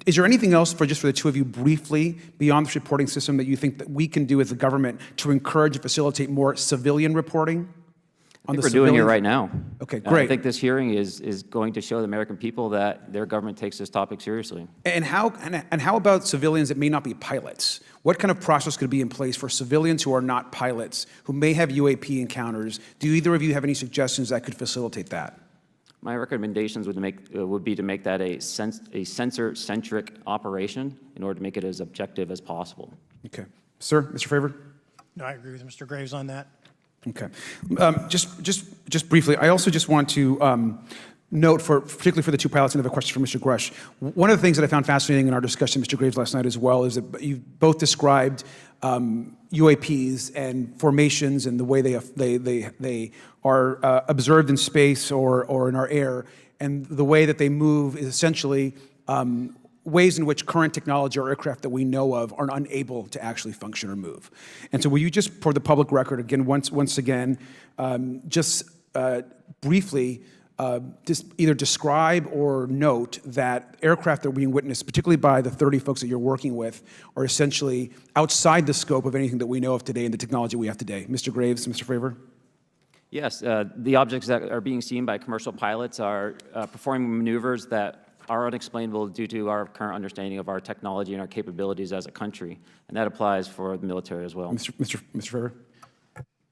Is there anything else for the two of you briefly beyond this reporting system that you think that we can do as a government to encourage and facilitate more civilian reporting? I think we're doing it right now. Okay, great. I think this hearing is going to show the American people that their government takes this topic seriously. And how about civilians that may not be pilots? What kind of process could be in place for civilians who are not pilots, who may have UAP encounters? Do either of you have any suggestions that could facilitate that? My recommendations would be to make that a sensor-centric operation in order to make it as objective as possible. Okay. Sir, Mr. Fravor? No, I agree with Mr. Graves on that. Okay. Just briefly, I also just want to note, particularly for the two pilots, and I have a question for Mr. Grush. One of the things that I found fascinating in our discussion, Mr. Graves, last night as well, is that you both described UAPs and formations and the way they are observed in space or in our air, and the way that they move is essentially ways in which current technology or aircraft that we know of are unable to actually function or move. And so will you just, for the public record, again, once again, briefly, just either describe or note that aircraft that are being witnessed, particularly by the 30 folks that you're working with, are essentially outside the scope of anything that we know of today and the technology we have today. Mr. Graves, Mr. Fravor? Yes, the objects that are being seen by commercial pilots are performing maneuvers that are unexplainable due to our current understanding of our technology and our capabilities as a country, and that applies for the military as well. Mr. Fravor?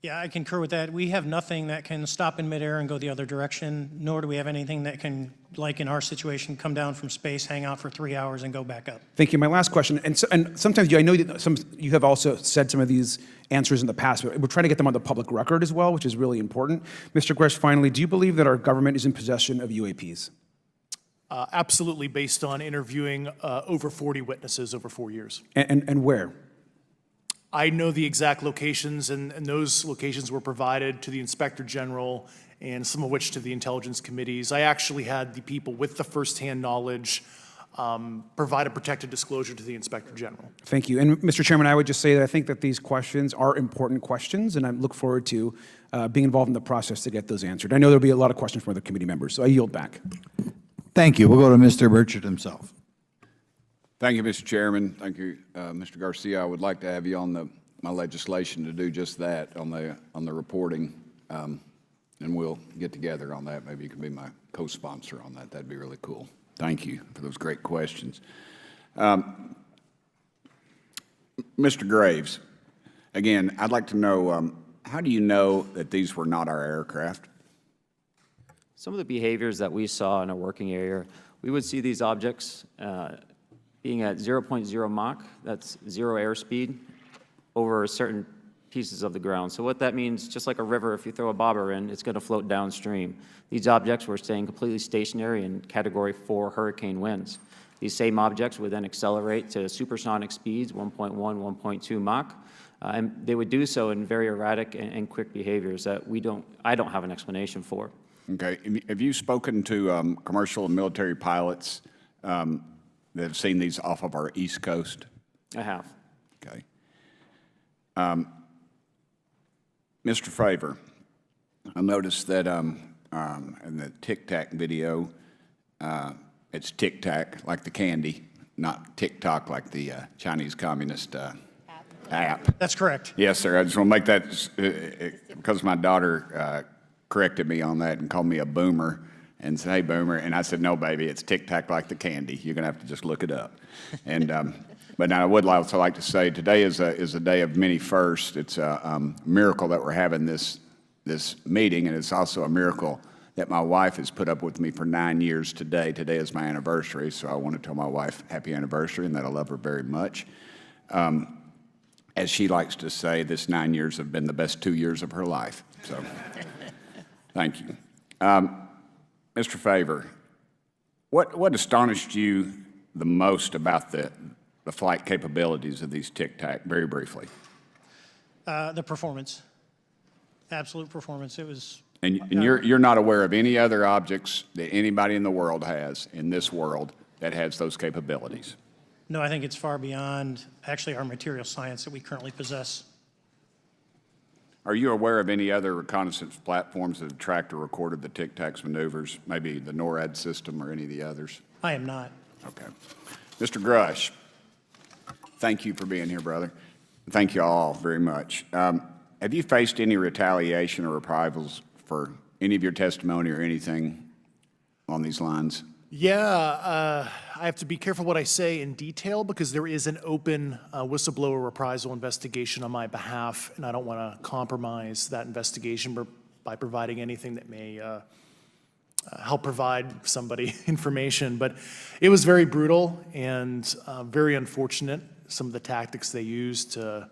Yeah, I concur with that. We have nothing that can stop in midair and go the other direction, nor do we have anything that can, like in our situation, come down from space, hang out for 3 hours, and go back up. Thank you. My last question, and sometimes I know that you have also said some of these answers in the past, but we're trying to get them on the public record as well, which is really important. Mr. Grush, finally, do you believe that our government is in possession of UAPs? Absolutely, based on interviewing over 40 witnesses over 4 years. And where? I know the exact locations, and those locations were provided to the Inspector General and some of which to the intelligence committees. I actually had the people with the firsthand knowledge provide a protected disclosure to the Inspector General. Thank you. And Mr. Chairman, I would just say that I think that these questions are important questions, and I look forward to being involved in the process to get those answered. I know there'll be a lot of questions from other committee members, so I yield back. Thank you. We'll go to Mr. Burchett himself. Thank you, Mr. Chairman. Thank you, Mr. Garcia. I would like to have you on my legislation to do just that, on the reporting, and we'll get together on that. Maybe you can be my co-sponsor on that. That'd be really cool. Thank you for those great questions. Mr. Graves, again, I'd like to know, how do you know that these were not our aircraft? Some of the behaviors that we saw in a working area, we would see these objects being at 0.0 Mach, that's 0 airspeed, over certain pieces of the ground. So what that means, just like a river, if you throw a bobber in, it's going to float downstream. These objects were staying completely stationary in Category 4 hurricane winds. These same objects would then accelerate to supersonic speeds, 1.1, 1.2 Mach, and they would do so in very erratic and quick behaviors that I don't have an explanation for. Okay. Have you spoken to commercial and military pilots that have seen these off of our East Coast? I have. Okay. Mr. Favor, I noticed that in the Tic Tac video, it's Tic Tac like the candy, not TikTok like the Chinese Communist app. That's correct. Yes, sir. I just want to make that, because my daughter corrected me on that and called me a boomer and said, "Hey, boomer," and I said, "No, baby, it's Tic Tac like the candy. You're going to have to just look it up." And but now I would also like to say today is a day of many firsts. It's a miracle that we're having this meeting, and it's also a miracle that my wife has put up with me for 9 years today. Today is my anniversary, so I want to tell my wife happy anniversary and that I love her very much. As she likes to say, this 9 years have been the best 2 years of her life. So, thank you. Mr. Favor, what astonished you the most about the flight capabilities of these Tic Tac, very briefly? The performance, absolute performance. It was. And you're not aware of any other objects that anybody in the world has, in this world, that has those capabilities? No, I think it's far beyond actually our material science that we currently possess. Are you aware of any other reconnaissance platforms that have tracked or recorded the Tic Tac's maneuvers, maybe the NORAD system or any of the others? I am not. Okay. Mr. Grush, thank you for being here, brother. Thank you all very much. Have you faced any retaliation or reprisals for any of your testimony or anything on these lines? Yeah, I have to be careful what I say in detail because there is an open whistleblower reprisal investigation on my behalf, and I don't want to compromise that investigation by providing anything that may help provide somebody information. But it was very brutal and very unfortunate, some of the tactics they used to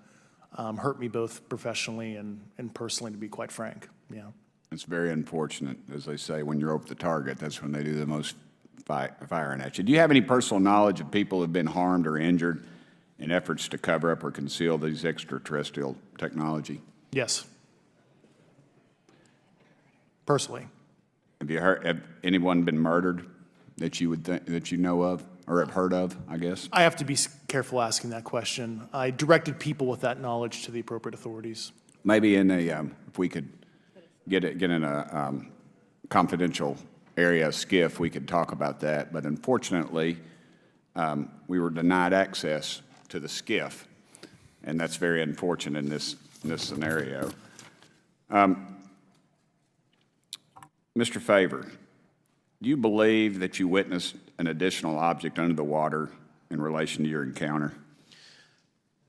hurt me both professionally and personally, to be quite frank. Yeah. It's very unfortunate. As they say, when you're over the target, that's when they do the most firing at you. Do you have any personal knowledge of people who have been harmed or injured in efforts to cover up or conceal these extraterrestrial technology? Yes. Personally. Have anyone been murdered that you would that you know of or have heard of, I guess? I have to be careful asking that question. I directed people with that knowledge to the appropriate authorities. Maybe in a, if we could get in a confidential area, SCIF, we could talk about that. But unfortunately, we were denied access to the SCIF, and that's very unfortunate in this scenario. Mr. Favor, do you believe that you witnessed an additional object under the water in relation to your encounter?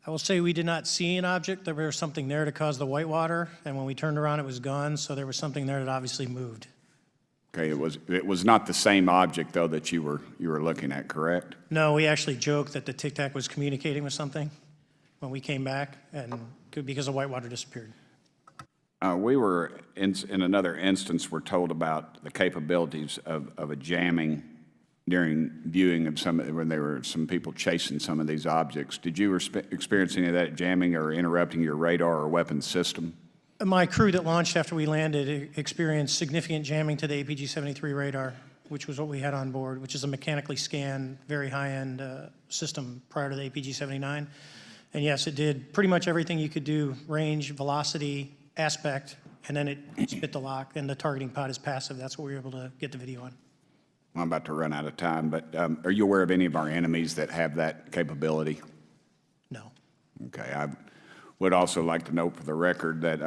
I will say we did not see an object. There was something there to cause the whitewater, and when we turned around, it was gone. So there was something there that obviously moved. Okay, it was not the same object though that you were looking at, correct? No, we actually joked that the Tic Tac was communicating with something when we came back, and because the whitewater disappeared. We were in another instance. We're told about the capabilities of a jamming during viewing of when there were some people chasing some of these objects. Did you experience any of that jamming or interrupting your radar or weapons system? My crew that launched after we landed experienced significant jamming to the APG-73 radar, which was what we had on board, which is a mechanically scanned, very high-end system prior to the APG-79. And yes, it did pretty much everything you could do: range, velocity, aspect, and then it spit the lock, and the targeting pod is passive. That's what we were able to get the video on. I'm about to run out of time, but are you aware of any of our enemies that have that capability? No. Okay, I would also like to note for the record that,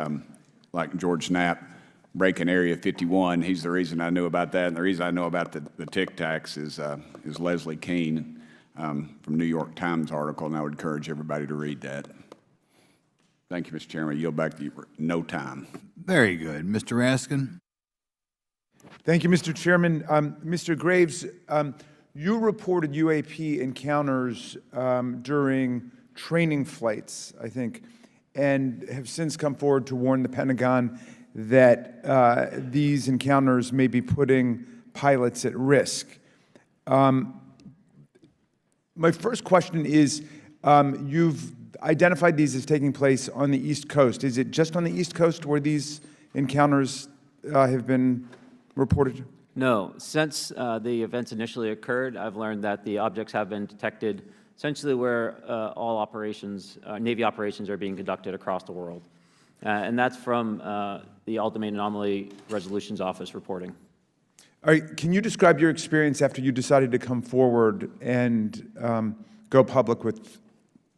like George Knapp, breaking Area 51, he's the reason I knew about that, and the reason I know about the Tic Tacs is Leslie Keene from New York Times article, and I would encourage everybody to read that. Thank you, Mr. Chairman. I yield back to you for no time. Very good. Mr. Raskin? Thank you, Mr. Chairman. Mr. Graves, you reported UAP encounters during training flights, I think, and have since come forward to warn the Pentagon that these encounters may be putting pilots at risk. My first question is, you've identified these as taking place on the East Coast. Is it just on the East Coast where these encounters have been reported? No. Since the events initially occurred, I've learned that the objects have been detected essentially where all operations, Navy operations, are being conducted across the world. And that's from the All-Domain Anomaly Resolutions Office reporting. All right, can you describe your experience after you decided to come forward and go public with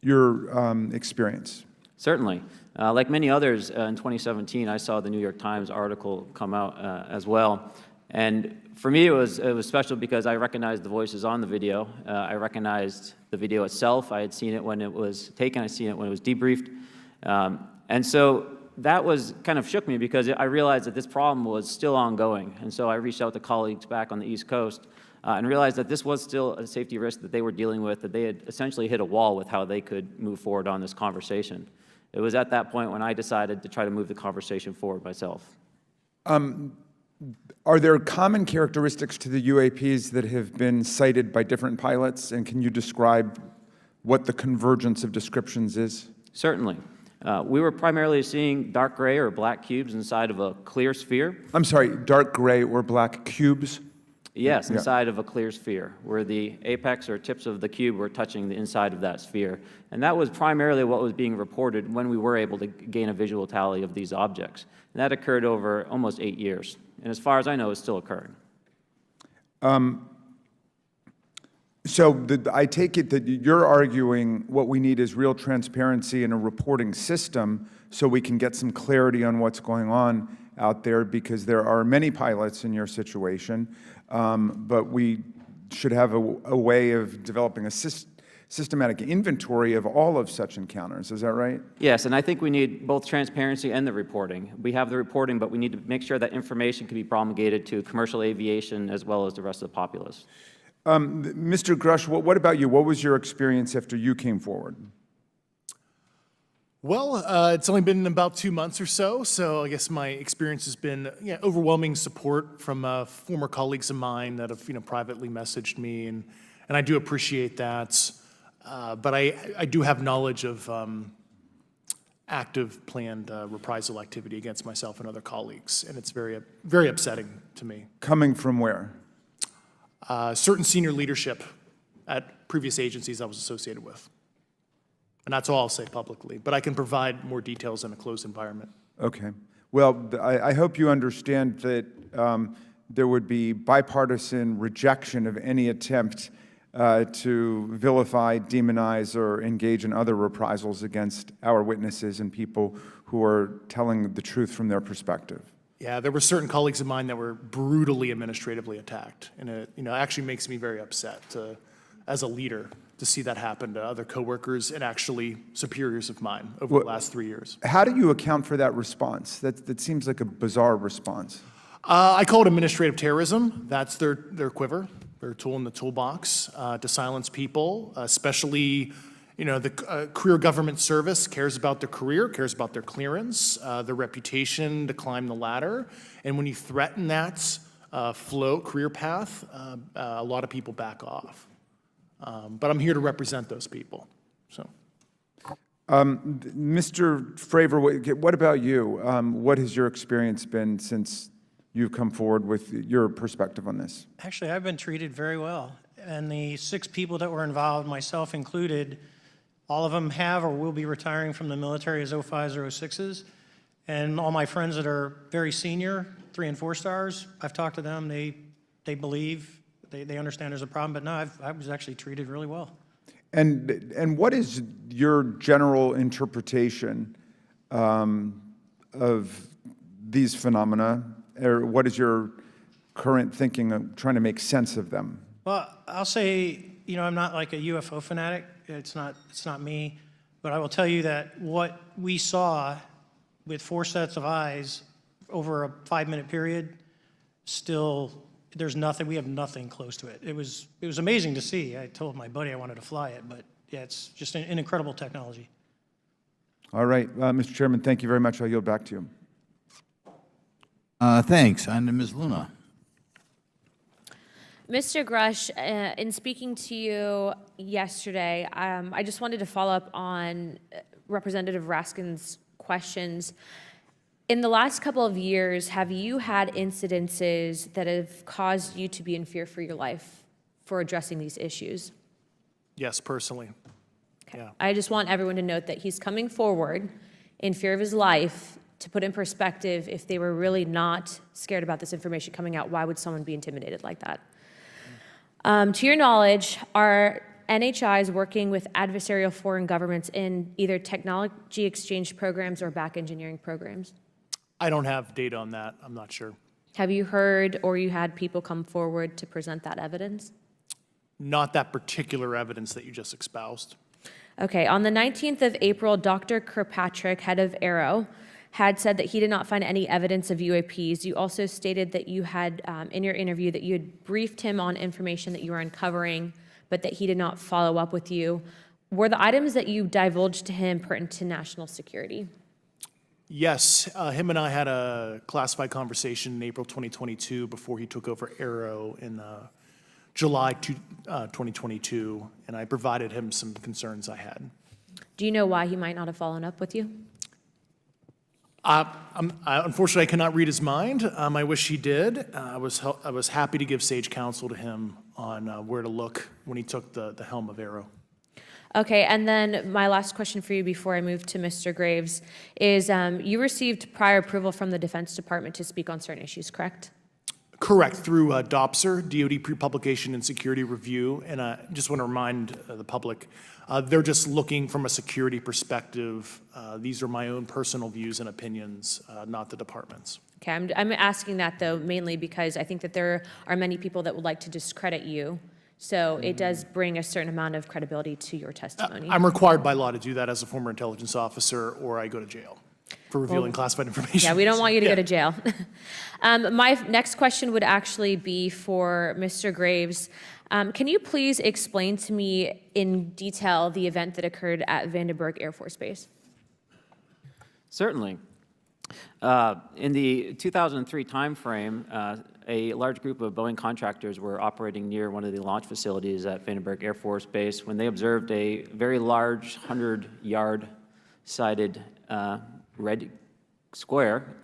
your experience? Certainly. Like many others, in 2017, I saw the New York Times article come out as well. And for me, it was special because I recognized the voices on the video. I recognized the video itself. I had seen it when it was taken. I seen it when it was debriefed. And so that was kind of shook me because I realized that this problem was still ongoing. And so I reached out to colleagues back on the East Coast and realized that this was still a safety risk that they were dealing with, that they had essentially hit a wall with how they could move forward on this conversation. It was at that point when I decided to try to move the conversation forward myself. Are there common characteristics to the UAPs that have been cited by different pilots, and can you describe what the convergence of descriptions is? Certainly. We were primarily seeing dark gray or black cubes inside of a clear sphere. I'm sorry, dark gray or black cubes? Yes, inside of a clear sphere, where the apex or tips of the cube were touching the inside of that sphere. And that was primarily what was being reported when we were able to gain a visual tally of these objects. And that occurred over almost 8 years. And as far as I know, it's still occurring. I take it that you're arguing what we need is real transparency in a reporting system so we can get some clarity on what's going on out there, because there are many pilots in your situation, but we should have a way of developing a systematic inventory of all of such encounters. Is that right? Yes, and I think we need both transparency and the reporting. We have the reporting, but we need to make sure that information can be promulgated to commercial aviation as well as the rest of the populace. Mr. Grush, what about you? What was your experience after you came forward? Well, it's only been about 2 months or so, so I guess my experience has been overwhelming support from former colleagues of mine that have privately messaged me, and I do appreciate that. But I do have knowledge of active planned reprisal activity against myself and other colleagues, and it's very, very upsetting to me. Coming from where? Certain senior leadership at previous agencies I was associated with. And that's all I'll say publicly, but I can provide more details in a closed environment. Okay. Well, I hope you understand that there would be bipartisan rejection of any attempt to vilify, demonize, or engage in other reprisals against our witnesses and people who are telling the truth from their perspective. Yeah, there were certain colleagues of mine that were brutally administratively attacked, and it actually makes me very upset as a leader to see that happen to other coworkers and actually superiors of mine over the last 3 years. How do you account for that response? That seems like a bizarre response. I call it administrative terrorism. That's their quiver, their tool in the toolbox to silence people, especially the career government service cares about their career, cares about their clearance, their reputation to climb the ladder. And when you threaten that float, career path, a lot of people back off. But I'm here to represent those people, so. Mr. Fravor, what about you? What has your experience been since you've come forward with your perspective on this? Actually, I've been treated very well. And the 6 people that were involved, myself included, all of them have or will be retiring from the military as 05s or 06s. And all my friends that are very senior, 3 and 4 stars, I've talked to them. They believe, they understand there's a problem. But no, I was actually treated really well. And what is your general interpretation of these phenomena, or what is your current thinking of trying to make sense of them? Well, I'll say, I'm not like a UFO fanatic. It's not me. But I will tell you that what we saw with 4 sets of eyes over a 5-minute period, still, there's nothing, we have nothing close to it. It was amazing to see. I told my buddy I wanted to fly it, but yeah, it's just an incredible technology. All right, Mr. Chairman, thank you very much. I'll yield back to you. Thanks. On to Ms. Luna. Mr. Grush, in speaking to you yesterday, I just wanted to follow up on Representative Raskin's questions. In the last couple of years, have you had incidences that have caused you to be in fear for your life for addressing these issues? Yes, personally. Okay. Yeah. I just want everyone to note that he's coming forward in fear of his life. To put in perspective, if they were really not scared about this information coming out, why would someone be intimidated like that? To your knowledge, are NHIs working with adversarial foreign governments in either technology exchange programs or back engineering programs? I don't have data on that. I'm not sure. Have you heard or you had people come forward to present that evidence? Not that particular evidence that you just espoused. Okay, on the 19th of April, Dr. Kirkpatrick, head of AARO, had said that he did not find any evidence of UAPs. You also stated that you had, in your interview, that you had briefed him on information that you were uncovering, but that he did not follow up with you. Were the items that you divulged to him pertinent to national security? Yes, him and I had a classified conversation in April 2022 before he took over AARO in July 2022, and I provided him some concerns I had. Do you know why he might not have followed up with you? Unfortunately, I cannot read his mind. I wish he did. I was happy to give sage counsel to him on where to look when he took the helm of AARO. Okay, and then my last question for you before I move to Mr. Graves is you received prior approval from the Defense Department to speak on certain issues, correct? Correct, through DOPSR, DoD Pre-Publication and Security Review, and I just want to remind the public, they're just looking from a security perspective. These are my own personal views and opinions, not the department's. Okay, I'm asking that though mainly because I think that there are many people that would like to discredit you, so it does bring a certain amount of credibility to your testimony. I'm required by law to do that as a former intelligence officer, or I go to jail for revealing classified information. Yeah, we don't want you to Yeah. go to jail. My next question would actually be for Mr. Graves. Can you please explain to me in detail the event that occurred at Vandenberg Air Force Base? Certainly. In the 2003 timeframe, a large group of Boeing contractors were operating near one of the launch facilities at Vandenberg Air Force Base when they observed a very large 100-yard sided red square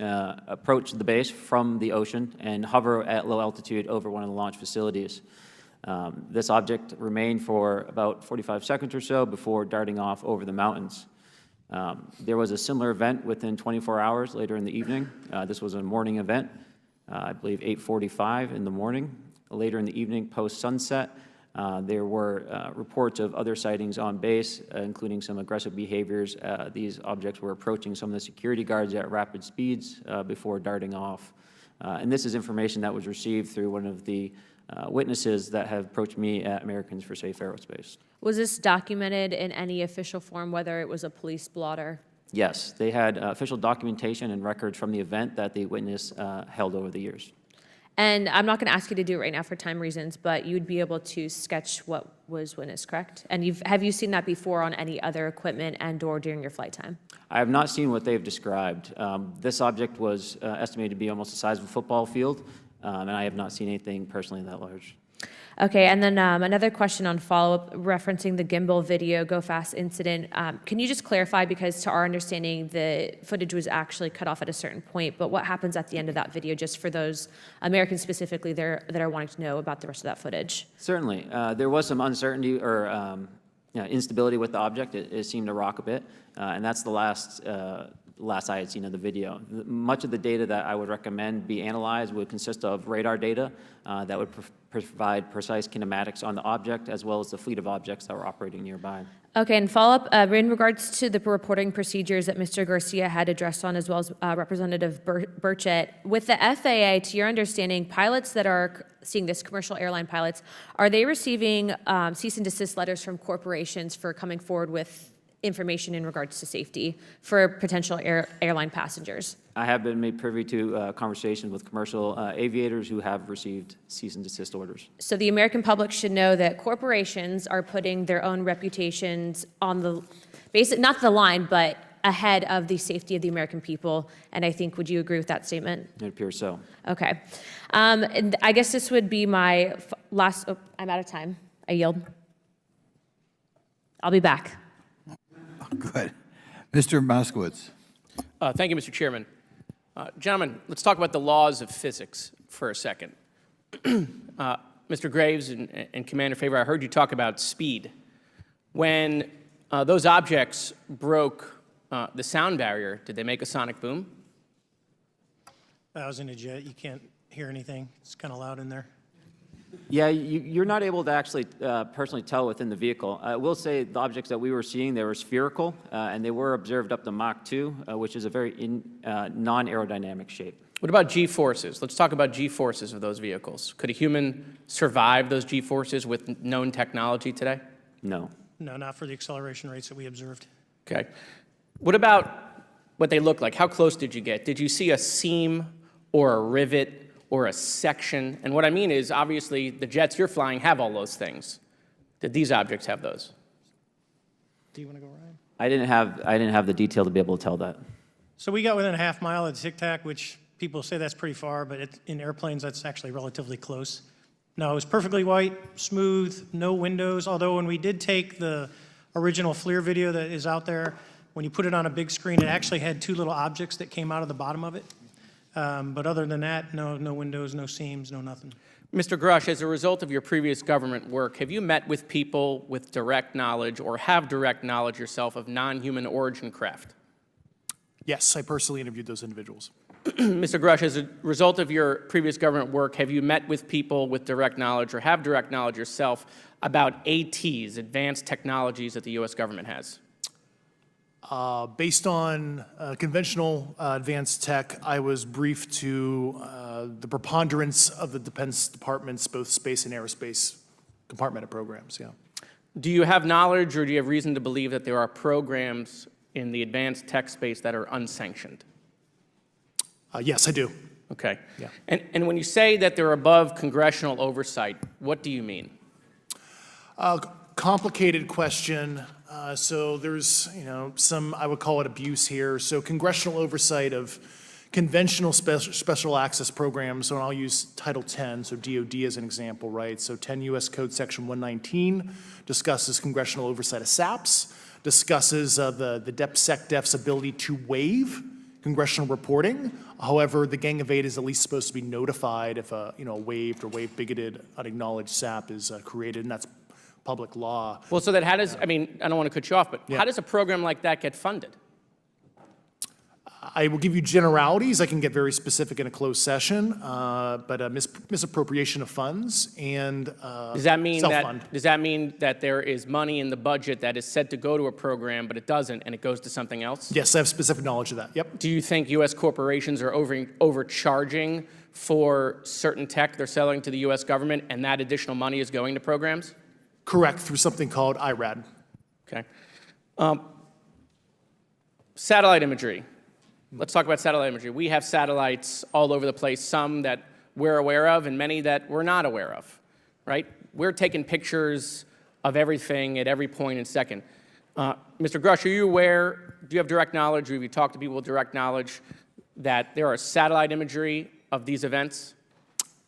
approach the base from the ocean and hover at low altitude over one of the launch facilities. This object remained for about 45 seconds or so before darting off over the mountains. There was a similar event within 24 hours later in the evening. This was a morning event, I believe 8:45 in the morning. Later in the evening, post-sunset, there were reports of other sightings on base, including some aggressive behaviors. These objects were approaching some of the security guards at rapid speeds before darting off. And this is information that was received through one of the witnesses that have approached me at Americans for Safe Aerospace. Was this documented in any official form, whether it was a police blotter? Yes, they had official documentation and records from the event that the witness held over the years. And I'm not going to ask you to do it right now for time reasons, but you would be able to sketch what was witnessed, correct? And have you seen that before on any other equipment and/or during your flight time? I have not seen what they've described. This object was estimated to be almost the size of a football field. and I have not seen anything personally that large. Okay, and then another question on follow-up referencing the gimbal video Go Fast incident. Can you just clarify, because to our understanding, the footage was actually cut off at a certain point, but what happens at the end of that video, just for those Americans specifically that are wanting to know about the rest of that footage? Certainly. There was some uncertainty or instability with the object. It seemed to rock a bit, and that's the last I had seen of the video. Much of the data that I would recommend be analyzed would consist of radar data that would provide precise kinematics on the object, as well as the fleet of objects that were operating nearby. Okay, and follow-up, in regards to the reporting procedures that Mr. Garcia had addressed on, as well as Representative Burchett, with the FAA, to your understanding, pilots that are seeing this, commercial airline pilots, are they receiving cease and desist letters from corporations for coming forward with information in regards to safety for potential airline passengers? I have been made privy to conversations with commercial aviators who have received cease and desist orders. So the American public should know that corporations are putting their own reputations on the basic, not the line, but ahead of the safety of the American people. And I think, would you agree with that statement? It appears so. Okay. And I guess this would be my last, I'm out of time. I yield. I'll be back. Good. Mr. Moskowitz. Thank you, Mr. Chairman. Gentlemen, let's talk about the laws of physics for a second. Mr. Graves and Commander Favor, I heard you talk about speed. When those objects broke the sound barrier, did they make a sonic boom? I was in a jet. You can't hear anything. It's kind of loud in there. Yeah, you're not able to actually personally tell within the vehicle. I will say the objects that we were seeing, they were spherical, and they were observed up to Mach 2, which is a very non-aerodynamic shape. What about G-forces? Let's talk about G-forces of those vehicles. Could a human survive those G-forces with known technology today? No. No, not for the acceleration rates that we observed. Okay. What about what they look like? How close did you get? Did you see a seam or a rivet or a section? And what I mean is, obviously, the jets you're flying have all those things. Did these objects have those? Do you want to go, Ryan? I didn't have the detail to be able to tell that. So we got within a half mile of Tic Tac, which people say that's pretty far, but in airplanes, that's actually relatively close. No, it was perfectly white, smooth, no windows, although when we did take the original FLIR video that is out there, when you put it on a big screen, it actually had two little objects that came out of the bottom of it. But other than that, no windows, no seams, no nothing. Mr. Grush, as a result of your previous government work, have you met with people with direct knowledge or have direct knowledge yourself of non-human origin craft? Yes, I personally interviewed those individuals. Mr. Grush, as a result of your previous government work, have you met with people with direct knowledge or have direct knowledge yourself about ATs, advanced technologies that the U.S. government has? Based on conventional advanced tech, I was briefed to the preponderance of the Defense Department's both space and aerospace compartmented programs, yeah. Do you have knowledge or do you have reason to believe that there are programs in the advanced tech space that are unsanctioned? Yes, I do. Okay. Yeah. And when you say that they're above congressional oversight, what do you mean? Complicated question. So there's, some, I would call it abuse here. So congressional oversight of conventional special access programs, so I'll use Title 10, so DOD as an example, right? So 10 U.S. Code Section 119 discusses congressional oversight of SAPs, discusses the DepSecDef's ability to waive congressional reporting. However, the Gang of Eight is at least supposed to be notified if a waived or waive-bigoted unacknowledged SAP is created, and that's public law. Well, so that how does, I don't want to cut you off, but Yeah. how does a program like that get funded? I will give you generalities. I can get very specific in a closed session, but misappropriation of funds and Does that mean self-fund. that there is money in the budget that is said to go to a program, but it doesn't, and it goes to something else? Yes, I have specific knowledge of that. Yep. Do you think U.S. corporations are overcharging for certain tech they're selling to the U.S. government, and that additional money is going to programs? Correct, through something called IRAD. Okay. Satellite imagery. Let's talk about satellite imagery. We have satellites all over the place, some that we're aware of and many that we're not aware of, right? We're taking pictures of everything at every point and second. Mr. Grush, are you aware, do you have direct knowledge, or have you talked to people with direct knowledge that there are satellite imagery of these events?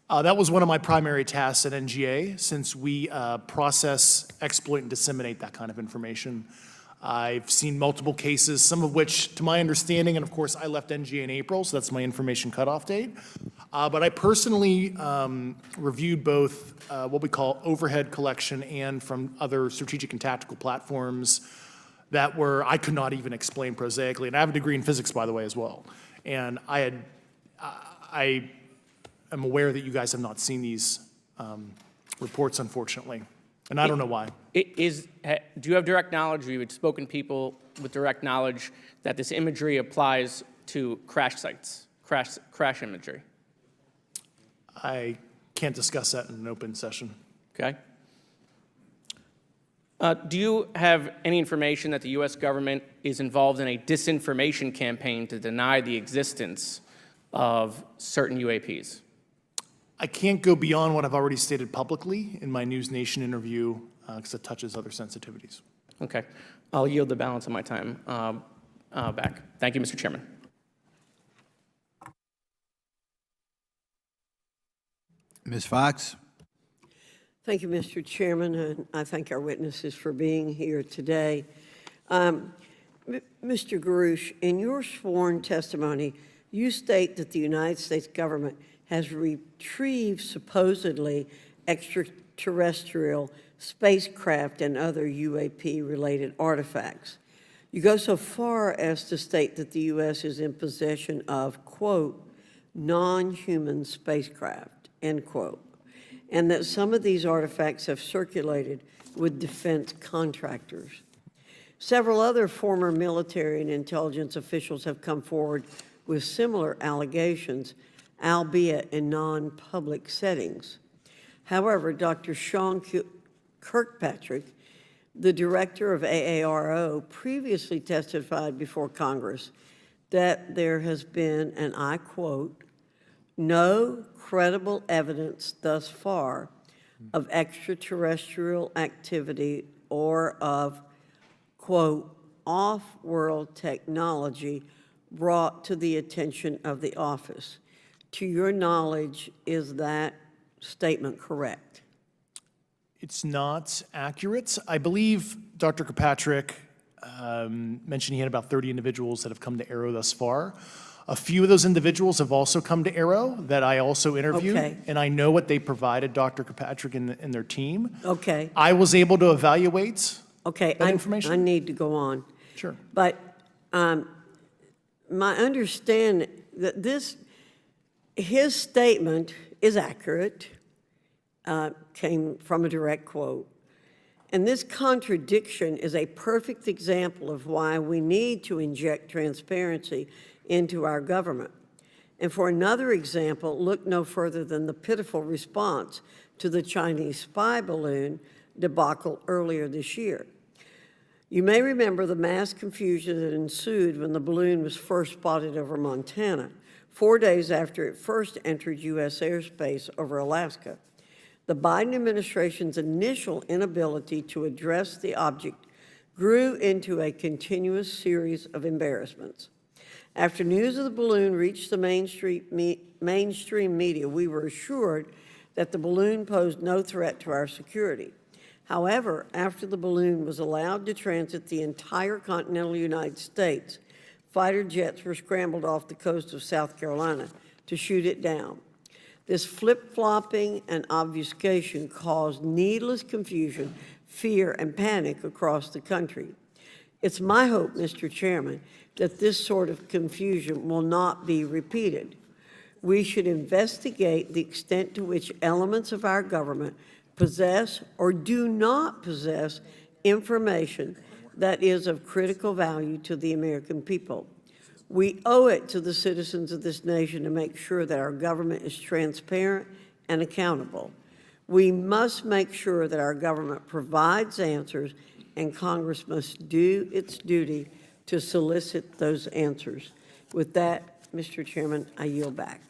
That was one of my primary tasks at NGA, since we process, exploit, and disseminate that kind of information. I've seen multiple cases, some of which, to my understanding, and of course, I left NGA in April, so that's my information cutoff date. But I personally reviewed both what we call overhead collection and from other strategic and tactical platforms that I could not even explain prosaically. And I have a degree in physics, by the way, as well. And I am aware that you guys have not seen these reports, unfortunately, and I don't know why. Do you have direct knowledge, or you had spoken to people with direct knowledge that this imagery applies to crash sites, crash imagery? I can't discuss that in an open session. Okay. Do you have any information that the U.S. government is involved in a disinformation campaign to deny the existence of certain UAPs? I can't go beyond what I've already stated publicly in my News Nation interview because it touches other sensitivities. Okay. I'll yield the balance of my time back. Thank you, Mr. Chairman. Ms. Fox? Thank you, Mr. Chairman, and I thank our witnesses for being here today. Mr. Garouche, in your sworn testimony, you state that the United States government has retrieved supposedly extraterrestrial spacecraft and other UAP-related artifacts. You go so far as to state that the U.S. is in possession of, quote, non-human spacecraft, end quote, and that some of these artifacts have circulated with defense contractors. Several other former military and intelligence officials have come forward with similar allegations, albeit in non-public settings. However, Dr. Sean Kirkpatrick, the director of AARO, previously testified before Congress that there has been, and I quote, no credible evidence thus far of extraterrestrial activity or of, quote, off-world technology brought to the attention of the office. To your knowledge, is that statement correct? It's not accurate. I believe Dr. Kirkpatrick mentioned he had about 30 individuals that have come to AARO thus far. A few of those individuals have also come to AARO that I also interviewed, Okay. and I know what they provided Dr. Kirkpatrick and their team. Okay. I was able to evaluate Okay, that information. I need to go on. Sure. But my understanding that his statement is accurate, came from a direct quote. And this contradiction is a perfect example of why we need to inject transparency into our government. And for another example, look no further than the pitiful response to the Chinese spy balloon debacle earlier this year. You may remember the mass confusion that ensued when the balloon was first spotted over Montana, 4 days after it first entered U.S. airspace over Alaska. The Biden administration's initial inability to address the object grew into a continuous series of embarrassments. After news of the balloon reached the mainstream media, we were assured that the balloon posed no threat to our security. However, after the balloon was allowed to transit the entire continental United States, fighter jets were scrambled off the coast of South Carolina to shoot it down. This flip-flopping and obfuscation caused needless confusion, fear, and panic across the country. It's my hope, Mr. Chairman, that this sort of confusion will not be repeated. We should investigate the extent to which elements of our government possess or do not possess information that is of critical value to the American people. We owe it to the citizens of this nation to make sure that our government is transparent and accountable. We must make sure that our government provides answers, and Congress must do its duty to solicit those answers. With that, Mr. Chairman, I yield back.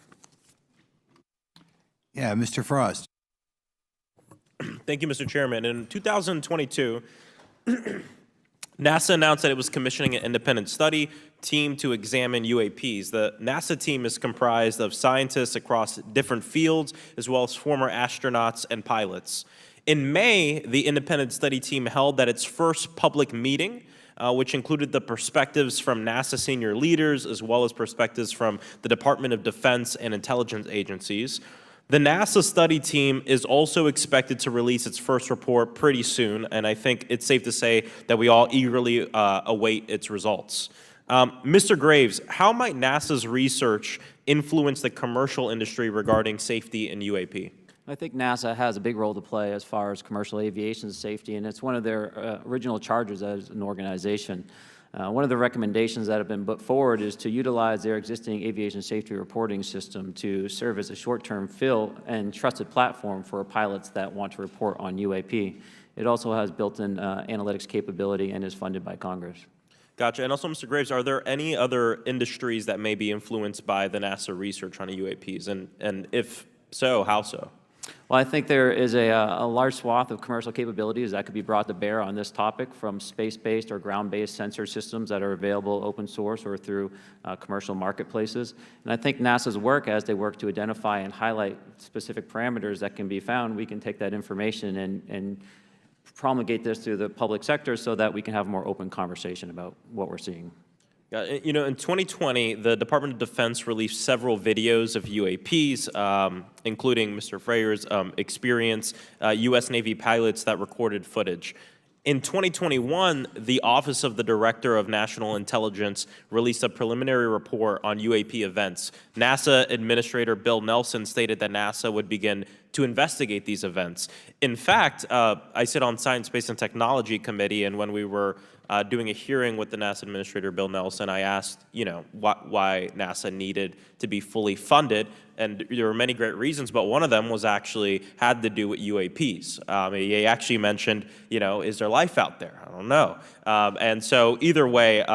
Yeah, Mr. Frost. Thank you, Mr. Chairman. In 2022, NASA announced that it was commissioning an independent study team to examine UAPs. The NASA team is comprised of scientists across different fields, as well as former astronauts and pilots. In May, the independent study team held its first public meeting, which included the perspectives from NASA senior leaders, as well as perspectives from the Department of Defense and intelligence agencies. The NASA study team is also expected to release its first report pretty soon, and I think it's safe to say that we all eagerly await its results. Mr. Graves, how might NASA's research influence the commercial industry regarding safety in UAP? I think NASA has a big role to play as far as commercial aviation safety, and it's one of their original charges as an organization. One of the recommendations that have been put forward is to utilize their existing aviation safety reporting system to serve as a short-term fill and trusted platform for pilots that want to report on UAP. It also has built-in analytics capability and is funded by Congress. Gotcha. And also, Mr. Graves, are there any other industries that may be influenced by the NASA research on UAPs? And if so, how so? Well, I think there is a large swath of commercial capabilities that could be brought to bear on this topic, from space-based or ground-based sensor systems that are available open source or through commercial marketplaces. And I think NASA's work, as they work to identify and highlight specific parameters that can be found, we can take that information and promulgate this through the public sector so that we can have a more open conversation about what we're seeing. You know, in 2020, the Department of Defense released several videos of UAPs, including Mr. Freier's experience, U.S. Navy pilots that recorded footage. In 2021, the Office of the Director of National Intelligence released a preliminary report on UAP events. NASA Administrator Bill Nelson stated that NASA would begin to investigate these events. In fact, I sit on Science, Space, and Technology Committee, and when we were doing a hearing with the NASA Administrator Bill Nelson, I asked, why NASA needed to be fully funded, and there were many great reasons, but one of them was actually had to do with UAPs. He actually mentioned, is there life out there? I don't know. And so either way,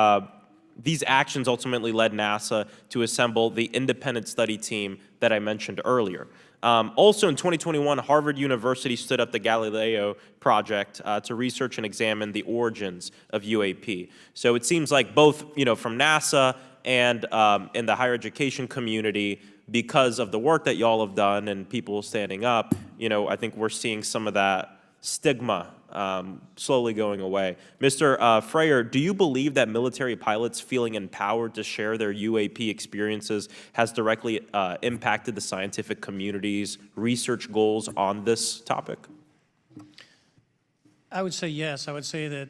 these actions ultimately led NASA to assemble the independent study team that I mentioned earlier. Also in 2021, Harvard University stood up the Galileo project to research and examine the origins of UAP. So it seems like both, from NASA and in the higher education community, because of the work that y'all have done and people standing up, I think we're seeing some of that stigma slowly going away. Mr. Freier, do you believe that military pilots feeling empowered to share their UAP experiences has directly impacted the scientific community's research goals on this topic? I would say yes. I would say that,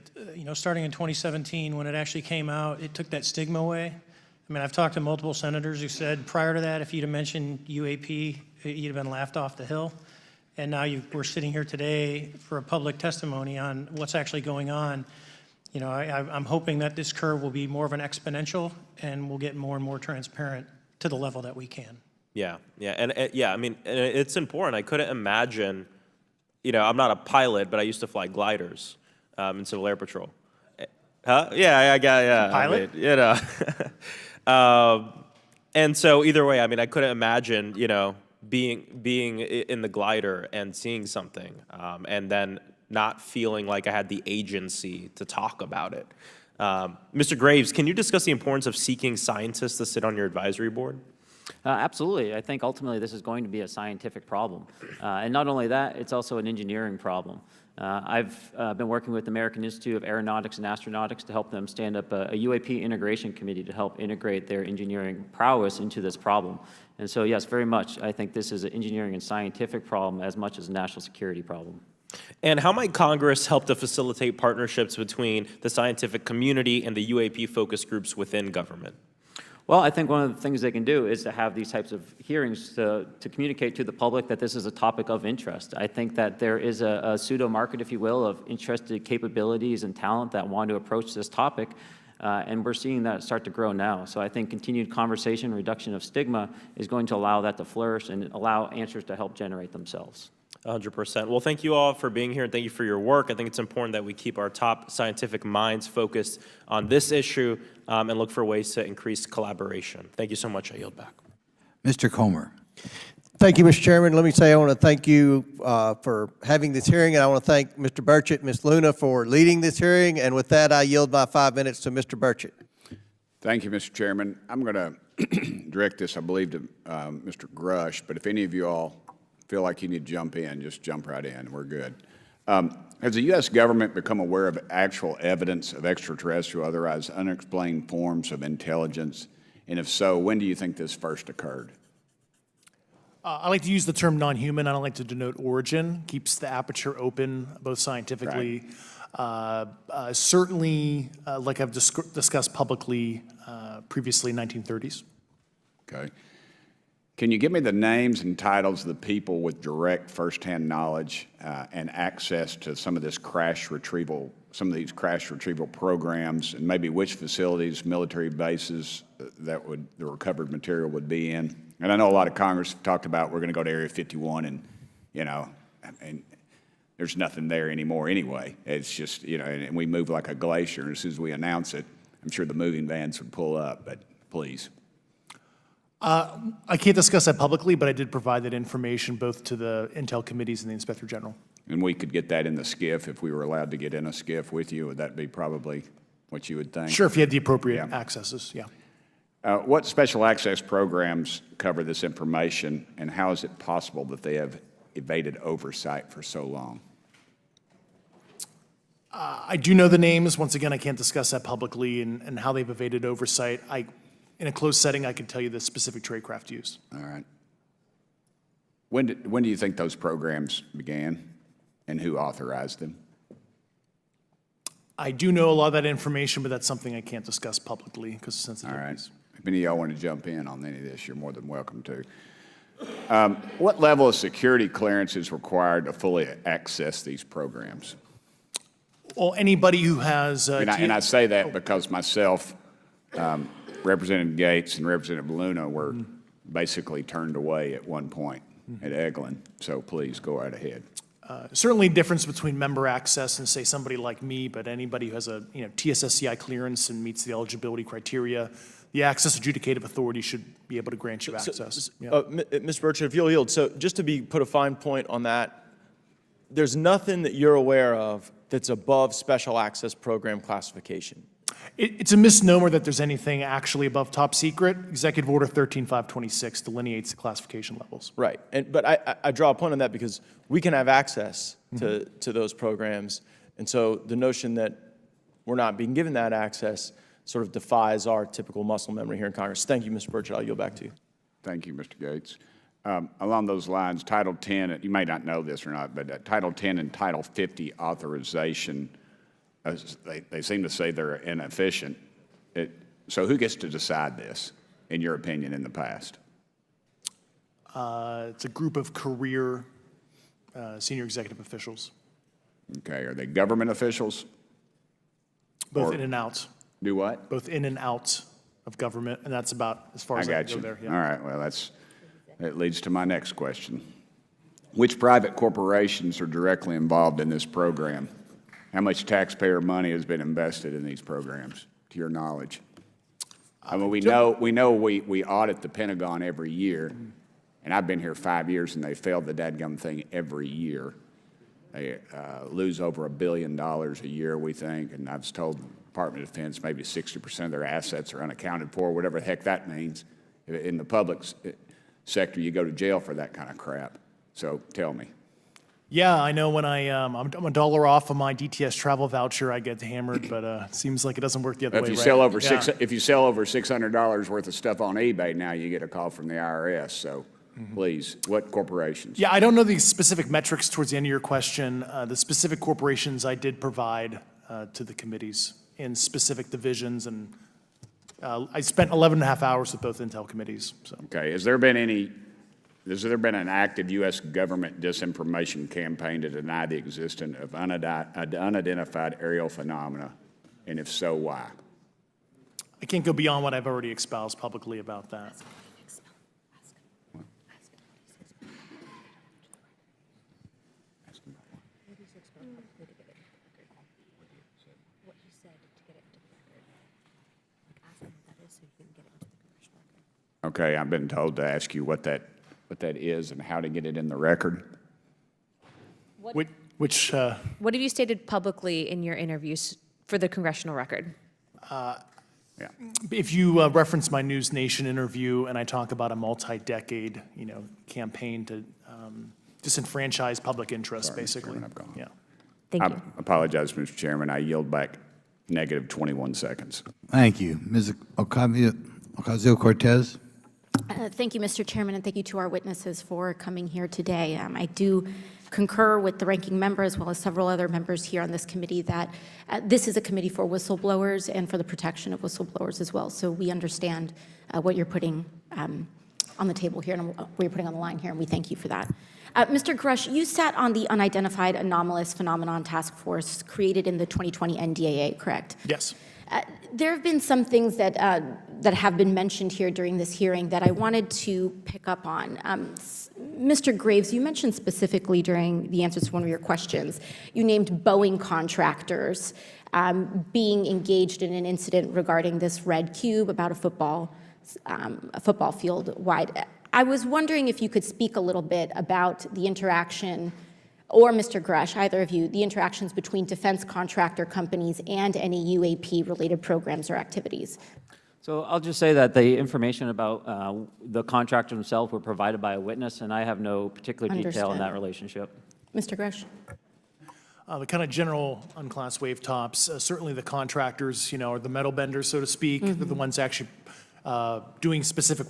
starting in 2017, when it actually came out, it took that stigma away. I mean, I've talked to multiple senators who said prior to that, if you'd have mentioned UAP, you'd have been laughed off the hill. And now we're sitting here today for a public testimony on what's actually going on. I'm hoping that this curve will be more of an exponential, and we'll get more and more transparent to the level that we can. Yeah, and I mean, it's important. I couldn't imagine, I'm not a pilot, but I used to fly gliders in Civil Air Patrol. Huh? Yeah, Pilot? I mean, and so either way, I mean, I couldn't imagine, being in the glider and seeing something, and then not feeling like I had the agency to talk about it. Mr. Graves, can you discuss the importance of seeking scientists to sit on your advisory board? Absolutely. I think ultimately this is going to be a scientific problem. And not only that, it's also an engineering problem. I've been working with the American Institute of Aeronautics and Astronautics to help them stand up a UAP integration committee to help integrate their engineering prowess into this problem. And so, yes, very much, I think this is an engineering and scientific problem as much as a national security problem. And how might Congress help to facilitate partnerships between the scientific community and the UAP focus groups within government? Well, I think one of the things they can do is to have these types of hearings to communicate to the public that this is a topic of interest. I think that there is a pseudo-market, if you will, of interested capabilities and talent that want to approach this topic, and we're seeing that start to grow now. So I think continued conversation, reduction of stigma is going to allow that to flourish and allow answers to help generate themselves. 100%. Well, thank you all for being here, and thank you for your work. I think it's important that we keep our top scientific minds focused on this issue and look for ways to increase collaboration. Thank you so much. I yield back. Mr. Comer. Thank you, Mr. Chairman. Let me say I want to thank you for having this hearing, and I want to thank Mr. Burchett and Ms. Luna for leading this hearing. And with that, I yield my 5 minutes to Mr. Burchett. Thank you, Mr. Chairman. I'm going to direct this, I believe, to Mr. Grush, but if any of you all feel like you need to jump in, just jump right in. We're good. Has the U.S. government become aware of actual evidence of extraterrestrial, otherwise unexplained forms of intelligence? And if so, when do you think this first occurred? I like to use the term non-human. I don't like to denote origin. Keeps the aperture open, both scientifically. Certainly, like I've discussed publicly previously, 1930s. Okay. Can you give me the names and titles of the people with direct firsthand knowledge and access to some of this crash retrieval, some of these crash retrieval programs, and maybe which facilities, military bases that the recovered material would be in? And I know a lot of Congress have talked about we're going to go to Area 51, and and there's nothing there anymore anyway. It's just and we move like a glacier. And as soon as we announce it, I'm sure the moving vans would pull up. But please. I can't discuss that publicly, but I did provide that information both to the Intel committees and the Inspector General. And we could get that in the SCIF if we were allowed to get in a SCIF with you. Would that be probably what you would think? Sure, if you had the appropriate accesses, yeah. What special access programs cover this information, and how is it possible that they have evaded oversight for so long? I do know the names. Once again, I can't discuss that publicly and how they've evaded oversight. In a closed setting, I can tell you the specific tradecraft used. All right. When do you think those programs began, and who authorized them? I do know a lot of that information, but that's something I can't discuss publicly because of sensitivities. All right. If any of y'all want to jump in on any of this, you're more than welcome to. What level of security clearance is required to fully access these programs? Well, anybody who has... and I say that because myself, Representative Gates and Representative Luna were basically turned away at one point at Eglin. So please go right ahead. Certainly difference between member access and, say, somebody like me, but anybody who has a TSSCI clearance and meets the eligibility criteria, the access adjudicative authority should be able to grant you access. Mr. Burchett, if you'll yield, so just to put a fine point on that, there's nothing that you're aware of that's above special access program classification. It's a misnomer that there's anything actually above top secret. Executive Order 13526 delineates the classification levels. Right, but I draw a point on that because we can have access to those programs, and so the notion that we're not being given that access sort of defies our typical muscle memory here in Congress. Thank you, Mr. Burchett. I'll yield back to you. Thank you, Mr. Gates. Along those lines, Title 10, you may not know this or not, but Title 10 and Title 50 authorization, they seem to say they're inefficient. So who gets to decide this, in your opinion, in the past? It's a group of career senior executive officials. Okay, are they government officials? Both in and out. Do what? Both in and out of government, and that's about as far as I can go there. Yeah. All right, well, that leads to my next question. Which private corporations are directly involved in this program? How much taxpayer money has been invested in these programs, to your knowledge? I mean, we know we audit the Pentagon every year, and I've been here 5 years, and they failed the dadgum thing every year. They lose over $1 billion a year, we think, and I was told the Department of Defense maybe 60% of their assets are unaccounted for, whatever the heck that means. In the public sector, you go to jail for that kind of crap. So tell me. Yeah, I know when I'm $1 off of my DTS travel voucher, I get hammered, but it seems like it doesn't work the other way, If you right? sell over if you sell over $600 worth of stuff on eBay, now you get a call from the IRS. So please, what corporations? Yeah, I don't know the specific metrics towards the end of your question. The specific corporations I did provide to the committees in specific divisions, and I spent 11 and a half hours with both Intel committees. So. Okay, has there been an active U.S. government disinformation campaign to deny the existence of unidentified aerial phenomena? And if so, why? I can't go beyond what I've already espoused publicly about that. Okay, I've been told to ask you what that what that is and how to get it in the record. What have you stated publicly in your interviews for the congressional record? If you reference my News Nation interview and I talk about a multi-decade, campaign to disenfranchise public interest, basically. Chairman, I've gone. Yeah. Thank I you. apologize, Mr. Chairman. I yield back negative 21 seconds. Thank you. Ms. Ocasio-Cortez? Thank you, Mr. Chairman, and thank you to our witnesses for coming here today. I do concur with the ranking member as well as several other members here on this committee that this is a committee for whistleblowers and for the protection of whistleblowers as well. So we understand what you're putting on the table here and what you're putting on the line here, and we thank you for that. Mr. Grush, you sat on the Unidentified Anomalous Phenomenon Task Force created in the 2020 NDAA, correct? Yes. There have been some things that have been mentioned here during this hearing that I wanted to pick up on. Mr. Graves, you mentioned specifically during the answers to one of your questions, you named Boeing contractors being engaged in an incident regarding this red cube about a football field wide. I was wondering if you could speak a little bit about the interaction, or Mr. Grush, either of you, the interactions between defense contractor companies and any UAP-related programs or activities. So I'll just say that the information about the contractor themselves were provided by a witness, and I have no particular detail in that relationship. Mr. Grush. The kind of general unclassed wave tops, certainly the contractors, are the metal benders, so to speak. They're the ones actually doing specific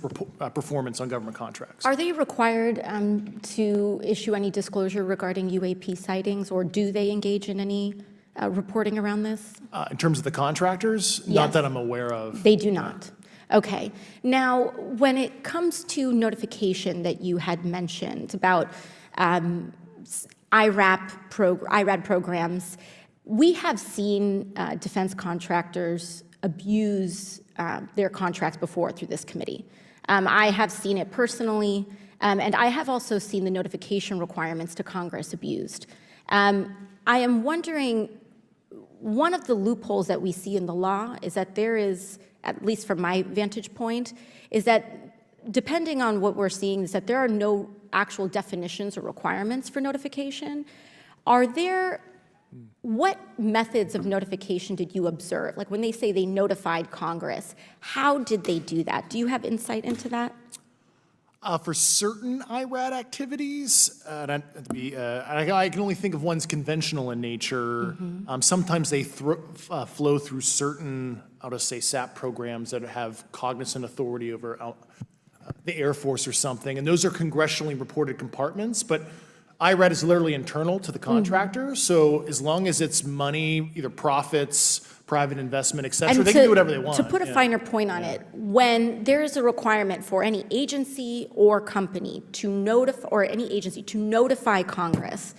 performance on government contracts. Are they required to issue any disclosure regarding UAP sightings, or do they engage in any reporting around this? In terms of the contractors, Yes. not that I'm aware of. They do not. Okay. Now, when it comes to notification that you had mentioned about IRAD programs, we have seen defense contractors abuse their contracts before through this committee. I have seen it personally, and I have also seen the notification requirements to Congress abused. I am wondering, one of the loopholes that we see in the law is that there is, at least from my vantage point, is that depending on what we're seeing, is that there are no actual definitions or requirements for notification. What methods of notification did you observe? Like when they say they notified Congress, how did they do that? Do you have insight into that? For certain IRAD activities, I can only think of ones conventional in nature. Sometimes they flow through certain, I'll just say, SAP programs that have cognizant authority over the Air Force or something, and those are congressionally reported compartments, but IRAD is literally internal to the contractor, so as long as it's money, either profits, private investment, et cetera, they can do whatever they want. To put a finer point on it, when there is a requirement for any agency or company to notify, or any agency to notify Congress,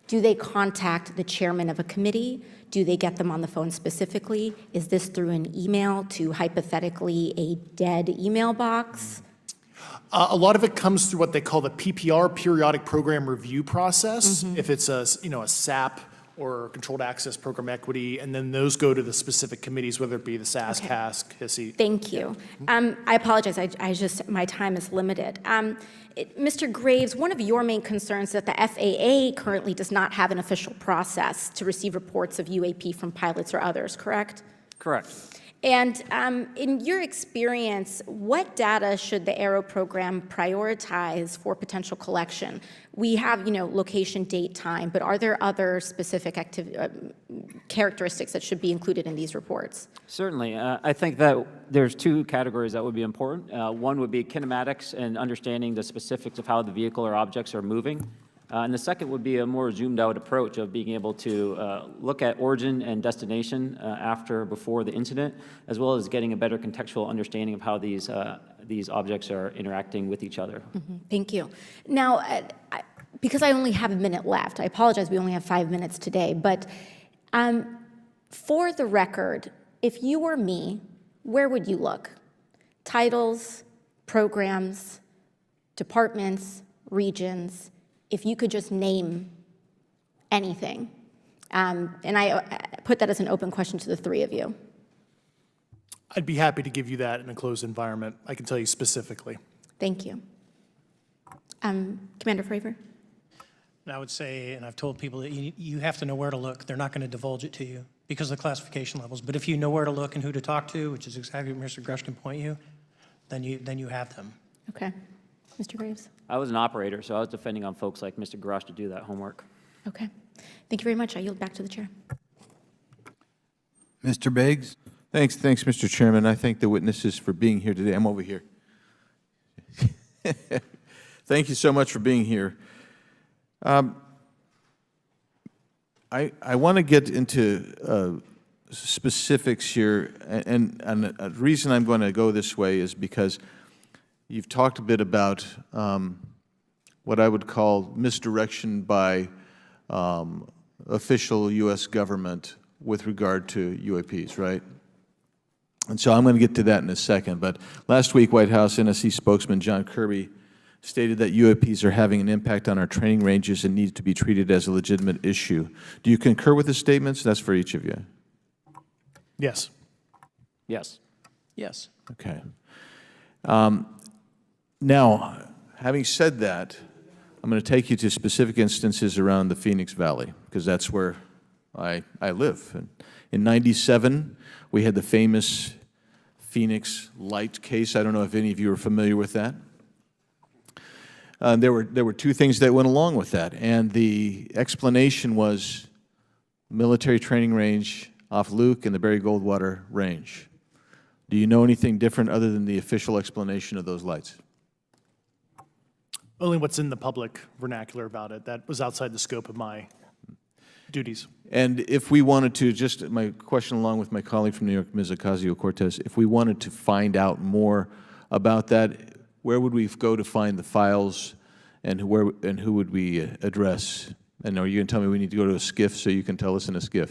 do they contact the chairman of a committee? Do they get them on the phone specifically? Is this through an email to hypothetically a dead email box? A lot of it comes through what they call the PPR, Periodic Program Review Process, if it's a SAP or Controlled Access Program Equity, and then those go to the specific committees, whether it be the SAS, CASC, HISI. Thank you. I apologize, my time is limited. Mr. Graves, one of your main concerns is that the FAA currently does not have an official process to receive reports of UAP from pilots or others, correct? Correct. And in your experience, what data should the AERO program prioritize for potential collection? We have, location, date, time, but are there other specific characteristics that should be included in these reports? Certainly. I think that there's two categories that would be important. One would be kinematics and understanding the specifics of how the vehicle or objects are moving. And the second would be a more zoomed out approach of being able to look at origin and destination before the incident, as well as getting a better contextual understanding of how these objects are interacting with each other. Thank you. Now, because I only have a minute left, I apologize, we only have 5 minutes today, but for the record, if you were me, where would you look? Titles, programs, departments, regions, if you could just name anything. And I put that as an open question to the three of you. I'd be happy to give you that in a closed environment. I can tell you specifically. Thank you. Commander Fravor? And I would say, and I've told people that you have to know where to look. They're not going to divulge it to you because of the classification levels. But if you know where to look and who to talk to, which is exactly what Mr. Grush can point you, then you have them. Okay. Mr. Graves? I was an operator, so I was depending on folks like Mr. Grosh to do that homework. Okay. Thank you very much. I yield back to the chair. Mr. Biggs? Thanks, Mr. Chairman. I thank the witnesses for being here today. I'm over here. Thank you so much for being here. I want to get into specifics here, and the reason I'm going to go this way is because you've talked a bit about what I would call misdirection by official U.S. government with regard to UAPs, right? And so I'm going to get to that in a second. But last week, White House NSC spokesman John Kirby stated that UAPs are having an impact on our training ranges and need to be treated as a legitimate issue. Do you concur with the statements? That's for each of you. Yes. Yes. Yes. Okay. Now, having said that, I'm going to take you to specific instances around the Phoenix Valley, because that's where I live. And in '97, we had the famous Phoenix Light case. I don't know if any of you are familiar with that. There were two things that went along with that, and the explanation was military training range off Luke and the Barry Goldwater Range. Do you know anything different other than the official explanation of those lights? Only what's in the public vernacular about it. That was outside the scope of my duties. And if we wanted to, just my question along with my colleague from New York, Ms. Ocasio-Cortez, if we wanted to find out more about that, where would we go to find the files, and who would we address? And are you going to tell me we need to go to a SCIF so you can tell us in a SCIF?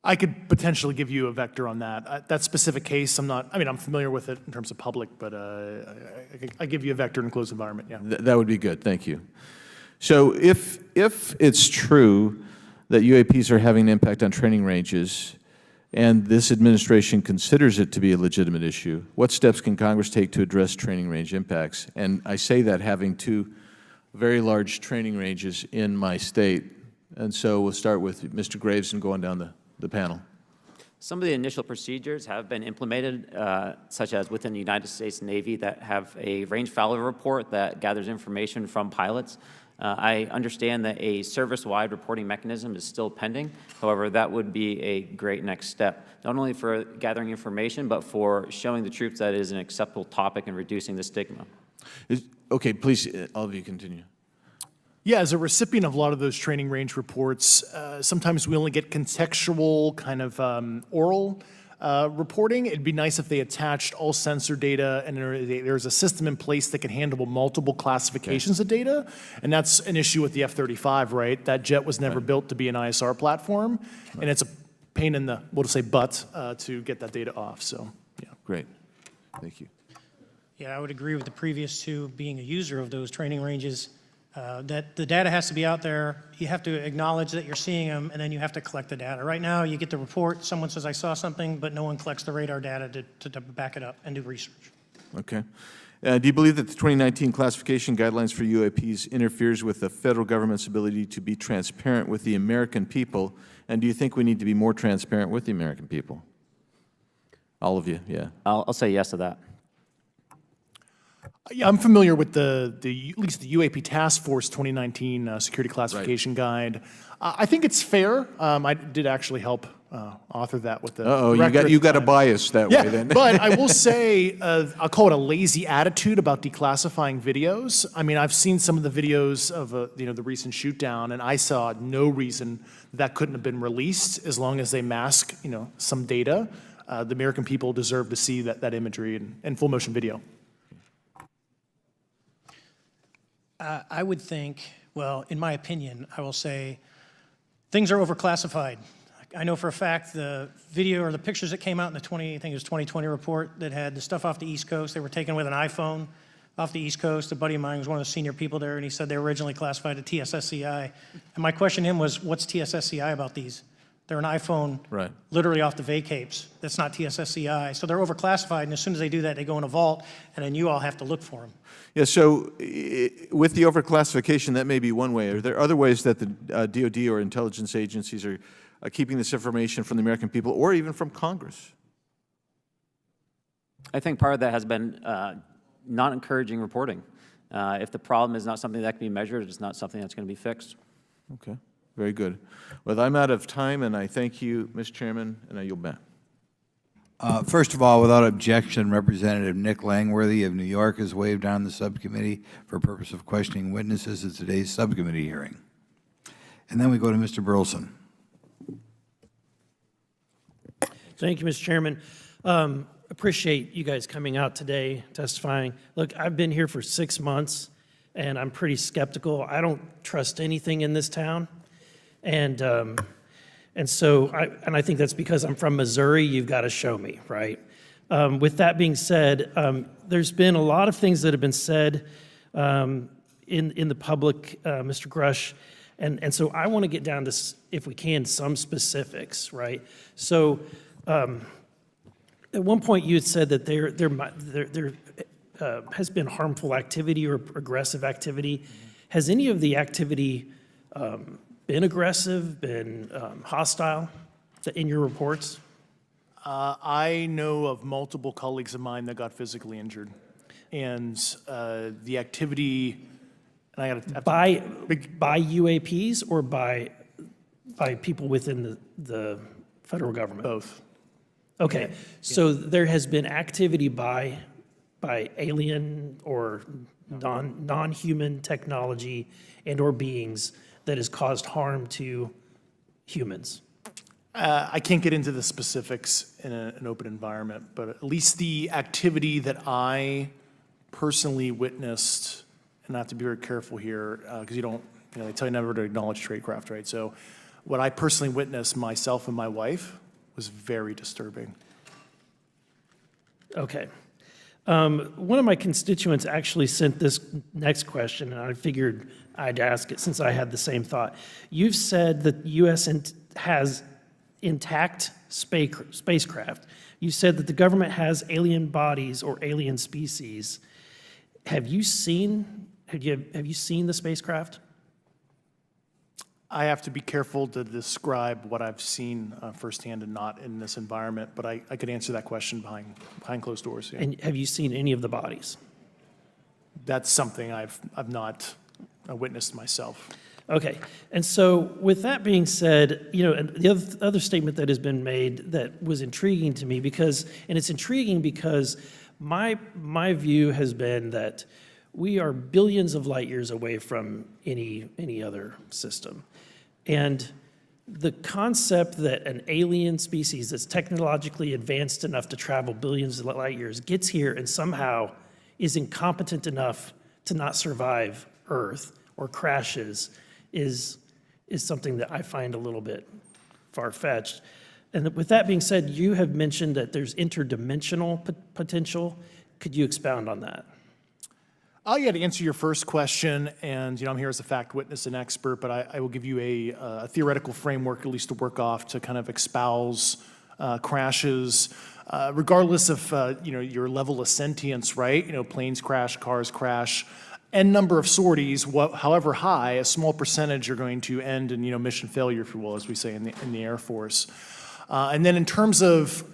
I could potentially give you a vector on that. That specific case, I'm familiar with it in terms of public, but I give you a vector in a closed environment, yeah. That would be good, thank you. So if it's true that UAPs are having an impact on training ranges, and this administration considers it to be a legitimate issue, what steps can Congress take to address training range impacts? And I say that having two very large training ranges in my state. And so we'll start with Mr. Graves and go on down the panel. Some of the initial procedures have been implemented, such as within the United States Navy, that have a range failure report that gathers information from pilots. I understand that a service-wide reporting mechanism is still pending. However, that would be a great next step, not only for gathering information, but for showing the troops that it is an acceptable topic and reducing the stigma. Okay, please, all of you continue. Yeah, as a recipient of a lot of those training range reports, sometimes we only get contextual kind of oral reporting. It'd be nice if they attached all sensor data and there's a system in place that can handle multiple classifications of data. And that's an issue with the F-35, right? That jet was never built to be an ISR platform. And it's a pain in the, we'll just say, butt to get that data off. So, yeah. Great. Thank you. Yeah, I would agree with the previous two. Being a user of those training ranges, that the data has to be out there. You have to acknowledge that you're seeing them, and then you have to collect the data. Right now, you get the report, someone says, I saw something, but no one collects the radar data to back it up and do research. Okay. Do you believe that the 2019 classification guidelines for UAPs interferes with the federal government's ability to be transparent with the American people? And do you think we need to be more transparent with the American people? All of you, yeah. I'll say yes to that. Yeah, I'm familiar with at least the UAP Task Force 2019 Security Classification Guide. I think it's fair. I did actually help author that with the director. You got a bias that way then. But I will say, I'll call it a lazy attitude about declassifying videos. I mean, I've seen some of the videos of the recent shoot down, and I saw no reason that couldn't have been released as long as they mask some data. The American people deserve to see that imagery and full motion video. I would think, well, in my opinion, I will say things are overclassified. I know for a fact the video or the pictures that came out in the 2020 report that had the stuff off the East Coast, they were taken with an iPhone off the East Coast. A buddy of mine was one of the senior people there, and he said they were originally classified at TSSCI. And my question to him was, what's TSSCI about these? They're an iPhone Right. literally off the vacapes. That's not TSSCI. So they're overclassified, and as soon as they do that, they go in a vault, and then you all have to look for them. Yeah, so with the overclassification, that may be one way. Are there other ways that the DOD or intelligence agencies are keeping this information from the American people or even from Congress? I think part of that has been not encouraging reporting. If the problem is not something that can be measured, it's not something that's going to be fixed. Okay, very good. Well, I'm out of time, and I thank you, Mr. Chairman, and I yield back. First of all, without objection, Representative Nick Langworthy of New York has waived on the subcommittee for purpose of questioning witnesses at today's subcommittee hearing. And then we go to Mr. Burleson. Thank you, Mr. Chairman. Appreciate you guys coming out today, testifying. Look, I've been here for 6 months, and I'm pretty skeptical. I don't trust anything in this town. And so I think that's because I'm from Missouri. You've got to show me, right? With that being said, there's been a lot of things that have been said in the public, Mr. Grush, and so I want to get down to, if we can, some specifics, right? So at one point you had said that there has been harmful activity or aggressive activity. Has any of the activity been aggressive, been hostile in your reports? I know of multiple colleagues of mine that got physically injured. And the activity, and I got to by UAPs or by people within the federal government? Both. Okay, so there has been activity by alien or non-human technology and or beings that has caused harm to humans. I can't get into the specifics in an open environment, but at least the activity that I personally witnessed, and I have to be very careful here, because they tell you never to acknowledge tradecraft, right? So what I personally witnessed, myself and my wife, was very disturbing. Okay. One of my constituents actually sent this next question, and I figured I'd ask it since I had the same thought. You've said that the U.S. has intact spacecraft. You said that the government has alien bodies or alien species. Have you seen the spacecraft? I have to be careful to describe what I've seen firsthand and not in this environment, but I could answer that question behind closed doors. Yeah. And have you seen any of the bodies? That's something I've not witnessed myself. Okay, and so with that being said, and the other statement that has been made that was intriguing to me it's intriguing because my view has been that we are billions of light years away from any other system. And the concept that an alien species that's technologically advanced enough to travel billions of light years gets here and somehow is incompetent enough to not survive Earth or crashes is something that I find a little bit far-fetched. And with that being said, you have mentioned that there's interdimensional potential. Could you expound on that? Yeah, to answer your first question, and I'm here as a fact witness and expert, but I will give you a theoretical framework, at least to work off, to kind of espouse crashes, regardless of your level of sentience, right? Planes crash, cars crash, n number of sorties, however high, a small percentage are going to end in mission failure, if you will, as we say in the Air Force. And then in terms of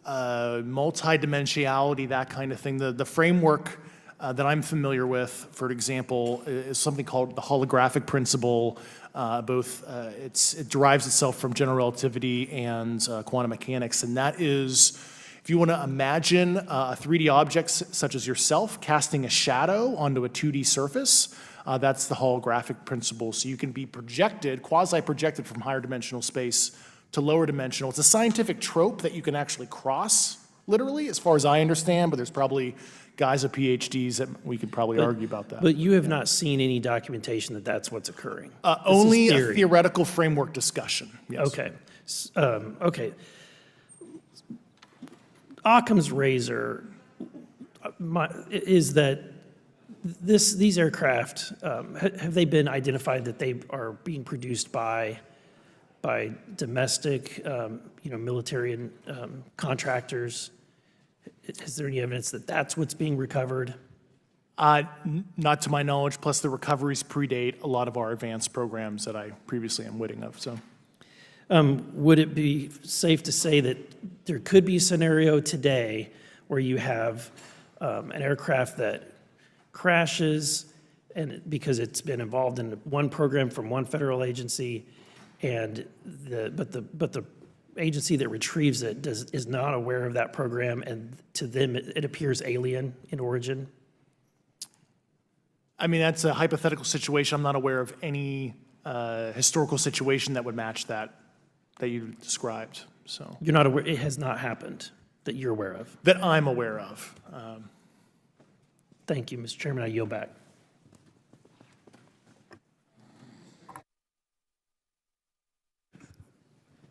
multidimensionality, that kind of thing, the framework that I'm familiar with, for example, is something called the holographic principle. It derives itself from general relativity and quantum mechanics, and that is, if you want to imagine a 3D object such as yourself casting a shadow onto a 2D surface, that's the holographic principle. So you can be projected, quasi-projected from higher dimensional space to lower dimensional. It's a scientific trope that you can actually cross, literally, as far as I understand, but there's probably guys with PhDs that we could probably argue about that. But you have not seen any documentation that that's what's occurring? Only a theoretical framework discussion, yes. Okay. Okay. Occam's razor is that these aircraft, have they been identified that they are being produced by by domestic, military and contractors? Is there any evidence that that's what's being recovered? Not to my knowledge, plus the recoveries predate a lot of our advanced programs that I previously am witting of, so. Would it be safe to say that there could be a scenario today where you have an aircraft that crashes and because it's been involved in one program from one federal agency, and but the agency that retrieves it is not aware of that program, and to them it appears alien in origin? I mean, that's a hypothetical situation. I'm not aware of any historical situation that would match that you described, so. You're not aware, it has not happened that you're aware of? That I'm aware of. Thank you, Mr. Chairman. I yield back.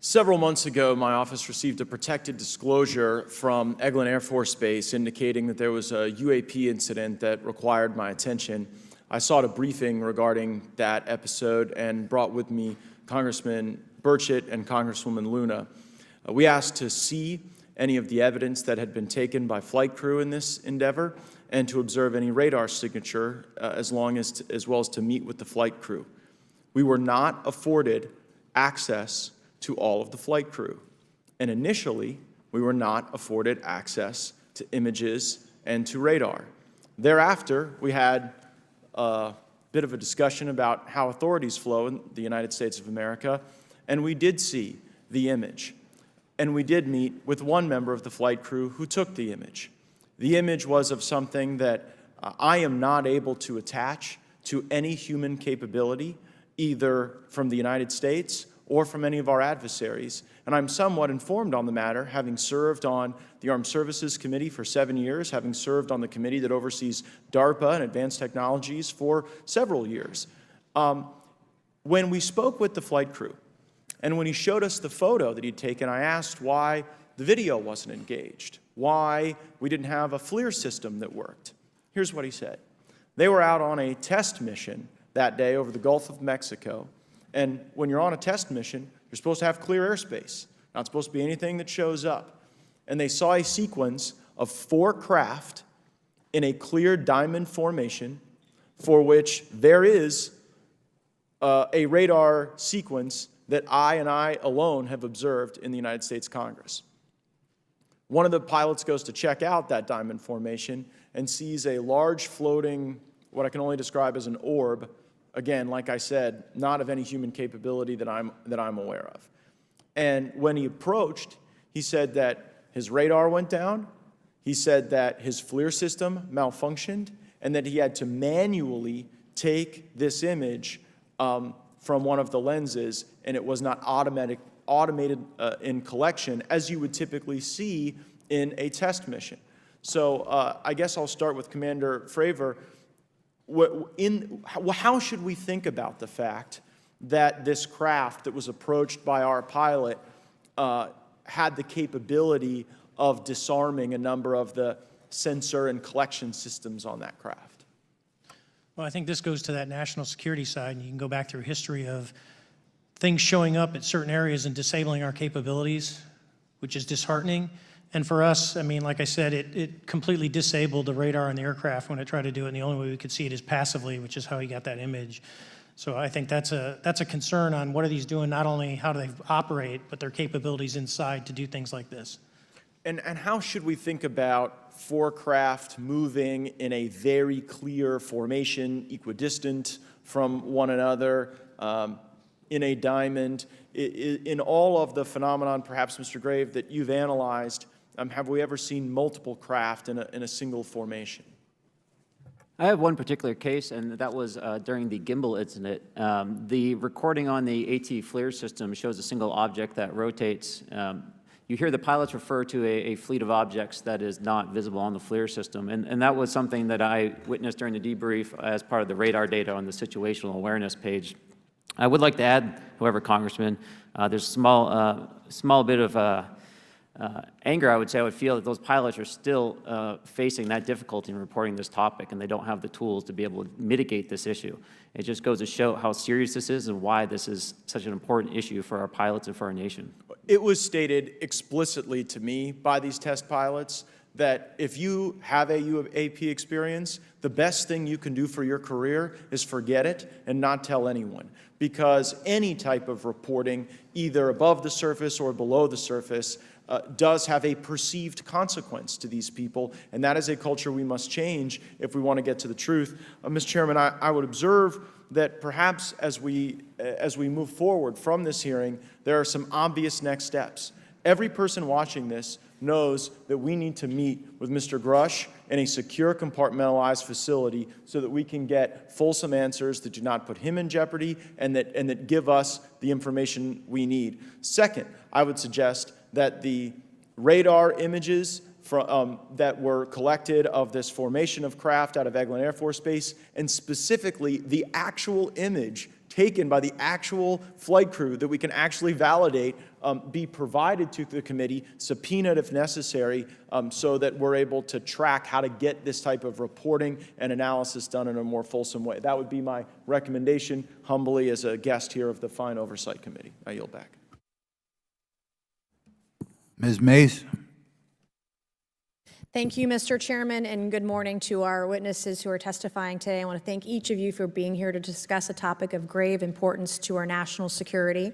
Several months ago, my office received a protected disclosure from Eglin Air Force Base indicating that there was a UAP incident that required my attention. I sought a briefing regarding that episode and brought with me Congressman Burchett and Congresswoman Luna. We asked to see any of the evidence that had been taken by flight crew in this endeavor and to observe any radar signature as well as to meet with the flight crew. We were not afforded access to all of the flight crew. And initially, we were not afforded access to images and to radar. Thereafter, we had a bit of a discussion about how authorities flow in the United States of America, and we did see the image. And we did meet with one member of the flight crew who took the image. The image was of something that I am not able to attach to any human capability, either from the United States or from any of our adversaries. And I'm somewhat informed on the matter, having served on the Armed Services Committee for 7 years, having served on the committee that oversees DARPA and advanced technologies for several years. When we spoke with the flight crew, and when he showed us the photo that he'd taken, I asked why the video wasn't engaged, why we didn't have a FLIR system that worked. Here's what he said. They were out on a test mission that day over the Gulf of Mexico. And when you're on a test mission, you're supposed to have clear airspace. Not supposed to be anything that shows up. And they saw a sequence of 4 craft in a clear diamond formation for which there is a radar sequence that I alone have observed in the United States Congress. One of the pilots goes to check out that diamond formation and sees a large floating, what I can only describe as an orb. Again, like I said, not of any human capability that I'm aware of. And when he approached, he said that his radar went down, he said that his FLIR system malfunctioned, and that he had to manually take this image from one of the lenses, and it was not automated in collection as you would typically see in a test mission. So I guess I'll start with Commander Fravor. How should we think about the fact that this craft that was approached by our pilot had the capability of disarming a number of the sensor and collection systems on that craft? Well, I think this goes to that national security side, and you can go back through history of things showing up at certain areas and disabling our capabilities, which is disheartening. And for us, I mean, like I said, it completely disabled the radar on the aircraft when it tried to do it, and the only way we could see it is passively, which is how he got that image. So I think that's a concern on what are these doing, not only how do they operate, but their capabilities inside to do things like this. And how should we think about 4 craft moving in a very clear formation, equidistant from one another, in a diamond? In all of the phenomenon, perhaps, Mr. Grave, that you've analyzed, have we ever seen multiple craft in a single formation? I have one particular case, and that was during the gimbal incident. The recording on the AT FLIR system shows a single object that rotates. You hear the pilots refer to a fleet of objects that is not visible on the FLIR system, and that was something that I witnessed during the debrief as part of the radar data on the situational awareness page. I would like to add, however, Congressman, there's a small bit of anger, I would say I would feel that those pilots are still facing that difficulty in reporting this topic, and they don't have the tools to be able to mitigate this issue. It just goes to show how serious this is and why this is such an important issue for our pilots and for our nation. It was stated explicitly to me by these test pilots that if you have a UAP experience, the best thing you can do for your career is forget it and not tell anyone. Because any type of reporting, either above the surface or below the surface, does have a perceived consequence to these people, and that is a culture we must change if we want to get to the truth. Mr. Chairman, I would observe that perhaps as we move forward from this hearing, there are some obvious next steps. Every person watching this knows that we need to meet with Mr. Grush in a secure, compartmentalized facility so that we can get fulsome answers that do not put him in jeopardy and that give us the information we need. Second, I would suggest that the radar images that were collected of this formation of craft out of Eglin Air Force Base, and specifically the actual image taken by the actual flight crew that we can actually validate, be provided to the committee, subpoenaed if necessary, so that we're able to track how to get this type of reporting and analysis done in a more fulsome way. That would be my recommendation, humbly, as a guest here of the Fine Oversight Committee. I yield back. Ms. Mays? Thank you, Mr. Chairman, and good morning to our witnesses who are testifying today. I want to thank each of you for being here to discuss a topic of grave importance to our national security.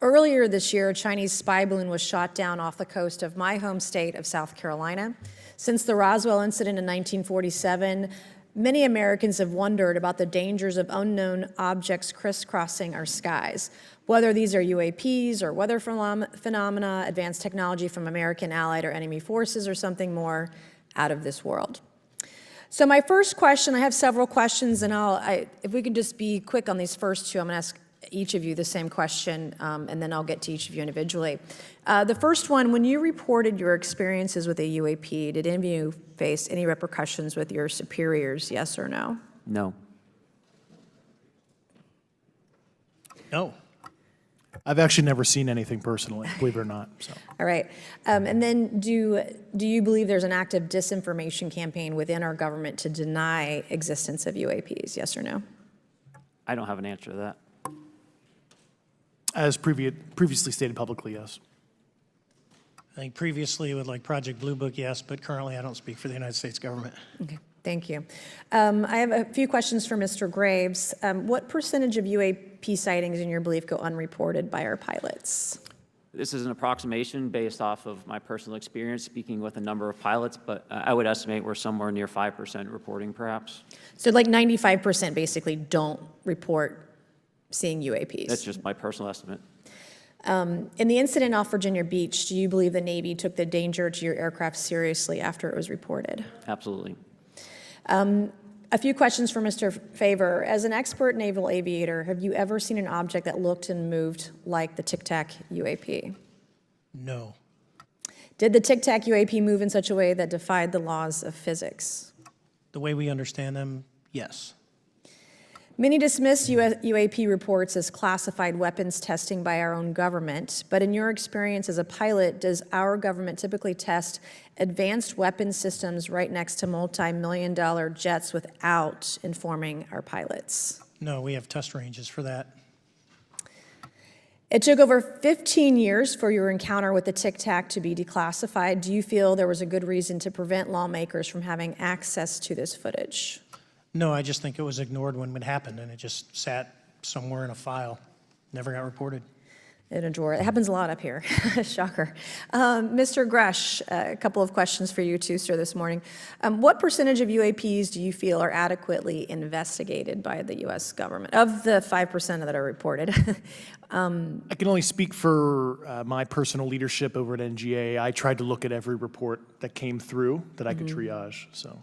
Earlier this year, a Chinese spy balloon was shot down off the coast of my home state of South Carolina. Since the Roswell incident in 1947, many Americans have wondered about the dangers of unknown objects crisscrossing our skies. Whether these are UAPs or weather phenomena, advanced technology from American allied or enemy forces, or something more out of this world. So my first question, I have several questions, and if we can just be quick on these first two, I'm going to ask each of you the same question, and then I'll get to each of you individually. The first one, when you reported your experiences with a UAP, did any of you face any repercussions with your superiors, yes or no? No. No. I've actually never seen anything personally, believe it or not. So. All right. And then do you believe there's an active disinformation campaign within our government to deny existence of UAPs, yes or no? I don't have an answer to that. As previously stated publicly, yes. I think previously with like Project Blue Book, yes, but currently I don't speak for the United States government. Okay, thank you. I have a few questions for Mr. Graves. What percentage of UAP sightings, in your belief, go unreported by our pilots? This is an approximation based off of my personal experience speaking with a number of pilots, but I would estimate we're somewhere near 5% reporting, perhaps. So like 95% basically don't report seeing UAPs? That's just my personal estimate. In the incident off Virginia Beach, do you believe the Navy took the danger to your aircraft seriously after it was reported? Absolutely. A few questions for Mr. Favor. As an expert naval aviator, have you ever seen an object that looked and moved like the Tic Tac UAP? No. Did the Tic Tac UAP move in such a way that defied the laws of physics? The way we understand them, yes. Many dismiss UAP reports as classified weapons testing by our own government, but in your experience as a pilot, does our government typically test advanced weapon systems right next to multi-million-dollar jets without informing our pilots? No, we have test ranges for that. It took over 15 years for your encounter with the Tic Tac to be declassified. Do you feel there was a good reason to prevent lawmakers from having access to this footage? No, I just think it was ignored when it happened, and it just sat somewhere in a file, never got reported. In a drawer. It happens a lot up here. Shocker. Mr. Grush, a couple of questions for you too, sir, this morning. What percentage of UAPs do you feel are adequately investigated by the U.S. government, of the 5% that are reported? I can only speak for my personal leadership over at NGA. I tried to look at every report that came through that I could triage. So.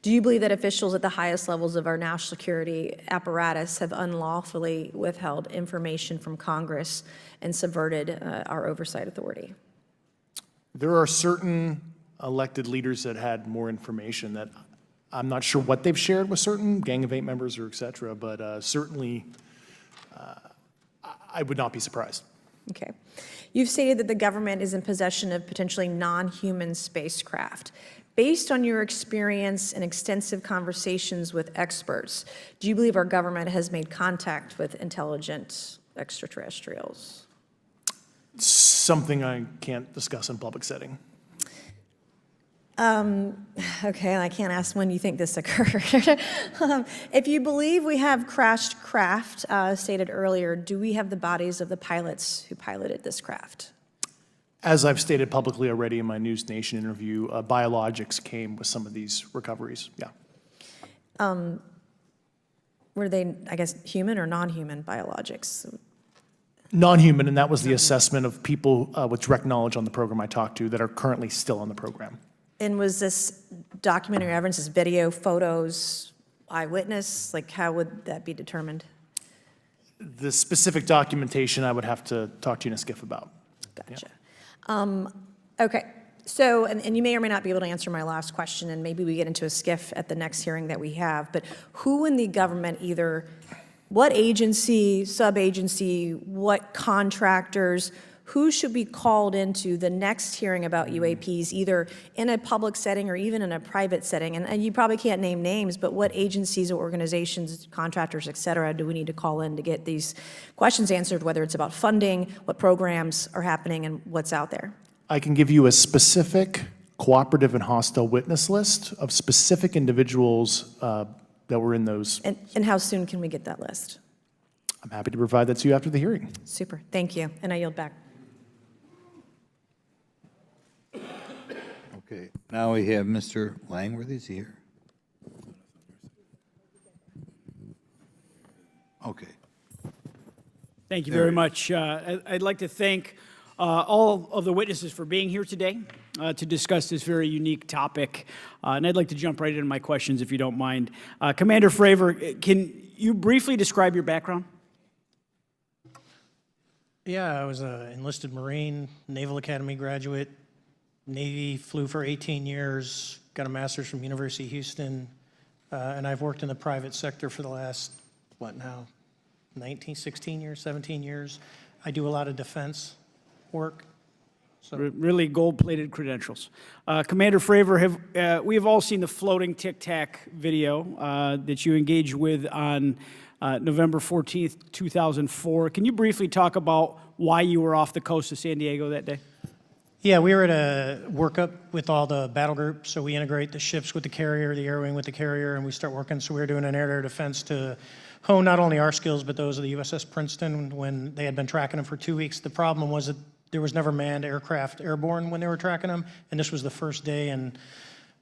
Do you believe that officials at the highest levels of our national security apparatus have unlawfully withheld information from Congress and subverted our oversight authority? There are certain elected leaders that had more information that I'm not sure what they've shared with certain Gang of Eight members or et cetera, but certainly I would not be surprised. Okay. You've stated that the government is in possession of potentially non-human spacecraft. Based on your experience and extensive conversations with experts, do you believe our government has made contact with intelligent extraterrestrials? Something I can't discuss in public setting. Okay, I can't ask when you think this occurred. If you believe we have crashed craft, stated earlier, do we have the bodies of the pilots who piloted this craft? As I've stated publicly already in my News Nation interview, biologics came with some of these recoveries, yeah. Were they, I guess, human or non-human biologics? Non-human, and that was the assessment of people with direct knowledge on the program I talked to that are currently still on the program. And was this documentary evidence, this video, photos, eyewitness? Like, how would that be determined? The specific documentation I would have to talk to you in a skiff about. Gotcha. Okay, so, and you may or may not be able to answer my last question, and maybe we get into a skiff at the next hearing that we have, but who in the government, either what agency, sub-agency, what contractors, who should be called into the next hearing about UAPs, either in a public setting or even in a private setting? And you probably can't name names, but what agencies or organizations, contractors, et cetera, do we need to call in to get these questions answered, whether it's about funding, what programs are happening, and what's out there? I can give you a specific cooperative and hostile witness list of specific individuals that were in those. And how soon can we get that list? I'm happy to provide that to you after the hearing. Super, thank you, and I yield back. Okay, now we have Mr. Langworthy. Is he here? Okay. Thank you very much. I'd like to thank all of the witnesses for being here today to discuss this very unique topic. And I'd like to jump right into my questions, if you don't mind. Commander Fravor, can you briefly describe your background? Yeah, I was an enlisted Marine, Naval Academy graduate, Navy, flew for 18 years, got a master's from University of Houston, and I've worked in the private sector for the last, 16 years, 17 years. I do a lot of defense work. So. Really gold-plated credentials. Commander Fravor, we have all seen the floating Tic Tac video that you engaged with on November 14th, 2004. Can you briefly talk about why you were off the coast of San Diego that day? Yeah, we were at a workup with all the battle groups, so we integrate the ships with the carrier, the air wing with the carrier, and we start working. So we were doing an air-to-air defense to hone not only our skills, but those of the USS Princeton when they had been tracking them for 2 weeks. The problem was that there was never manned aircraft airborne when they were tracking them, and this was the first day, and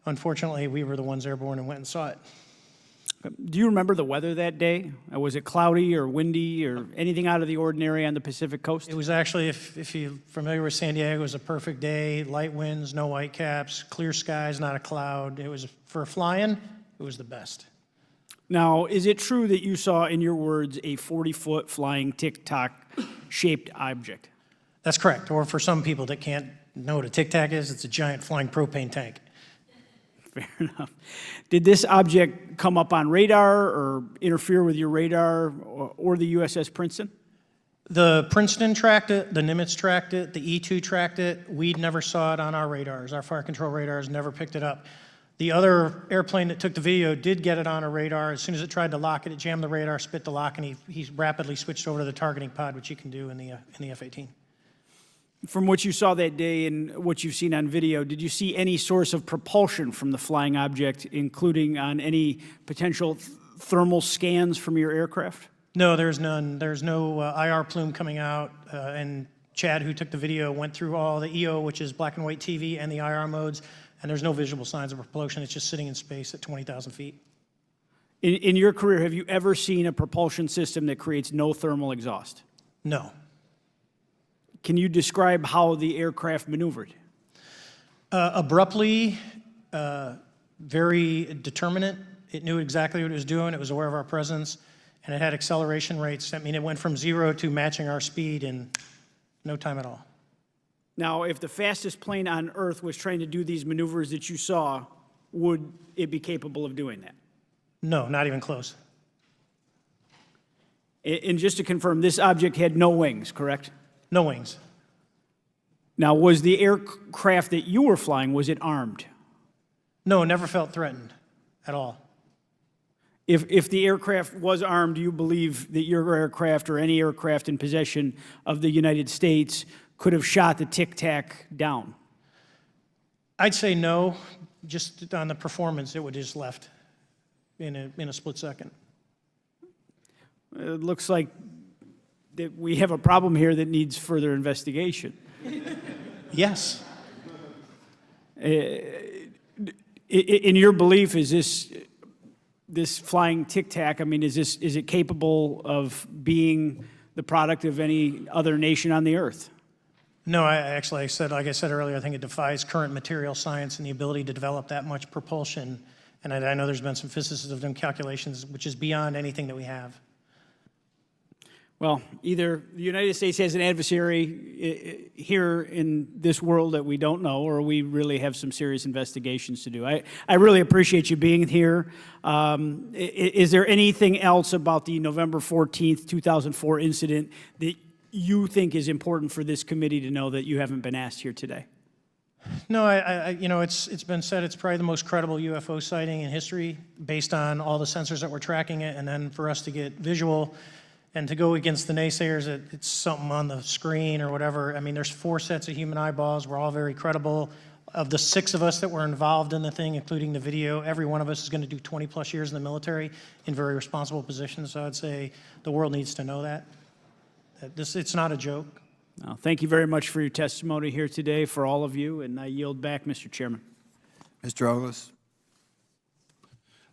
unfortunately, we were the ones airborne and went and saw it. Do you remember the weather that day? Was it cloudy or windy or anything out of the ordinary on the Pacific coast? It was actually, if you're familiar with San Diego, it was a perfect day, light winds, no white caps, clear skies, not a cloud. It was, for flying, it was the best. Now, is it true that you saw, in your words, a 40-foot flying Tic Tac shaped object? That's correct. Or for some people that can't know what a Tic Tac is, it's a giant flying propane tank. Fair enough. Did this object come up on radar or interfere with your radar or the USS Princeton? The Princeton tracked it, the Nimitz tracked it, the E-2 tracked it. We never saw it on our radars. Our fire control radars never picked it up. The other airplane that took the video did get it on a radar. As soon as it tried to lock it, it jammed the radar, spit the lock, and he rapidly switched over to the targeting pod, which you can do in the F-18. From what you saw that day and what you've seen on video, did you see any source of propulsion from the flying object, including on any potential thermal scans from your aircraft? No, there's none. There's no IR plume coming out. And Chad, who took the video, went through all the EO, which is black and white TV, and the IR modes, and there's no visible signs of propulsion. It's just sitting in space at 20,000 feet. In your career, have you ever seen a propulsion system that creates no thermal exhaust? No. Can you describe how the aircraft maneuvered? Abruptly, very determinate. It knew exactly what it was doing. It was aware of our presence, and it had acceleration rates. I mean, it went from 0 to matching our speed in no time at all. Now, if the fastest plane on Earth was trying to do these maneuvers that you saw, would it be capable of doing that? No, not even close. And just to confirm, this object had no wings, correct? No wings. Now, was the aircraft that you were flying, was it armed? No, never felt threatened at all. If the aircraft was armed, do you believe that your aircraft or any aircraft in possession of the United States could have shot the Tic Tac down? I'd say no, just on the performance, it would just left in a split second. It looks like that we have a problem here that needs further investigation. Yes. In your belief, is this flying Tic Tac, I mean, is it capable of being the product of any other nation on the earth? No, like I said earlier, I think it defies current material science and the ability to develop that much propulsion. And I know there's been some physicists have done calculations, which is beyond anything that we have. Well, either the United States has an adversary here in this world that we don't know, or we really have some serious investigations to do. I really appreciate you being here. Is there anything else about the November 14th, 2004 incident that you think is important for this committee to know that you haven't been asked here today? No, it's been said it's probably the most credible UFO sighting in history based on all the sensors that were tracking it, and then for us to get visual and to go against the naysayers that it's something on the screen or whatever. I mean, there's 4 sets of human eyeballs. We're all very credible. Of the 6 of us that were involved in the thing, including the video, every one of us is going to do 20+ years in the military in very responsible positions. So I'd say the world needs to know that it's not a joke. Well, thank you very much for your testimony here today for all of you, and I yield back, Mr. Chairman. Mr. Ogles?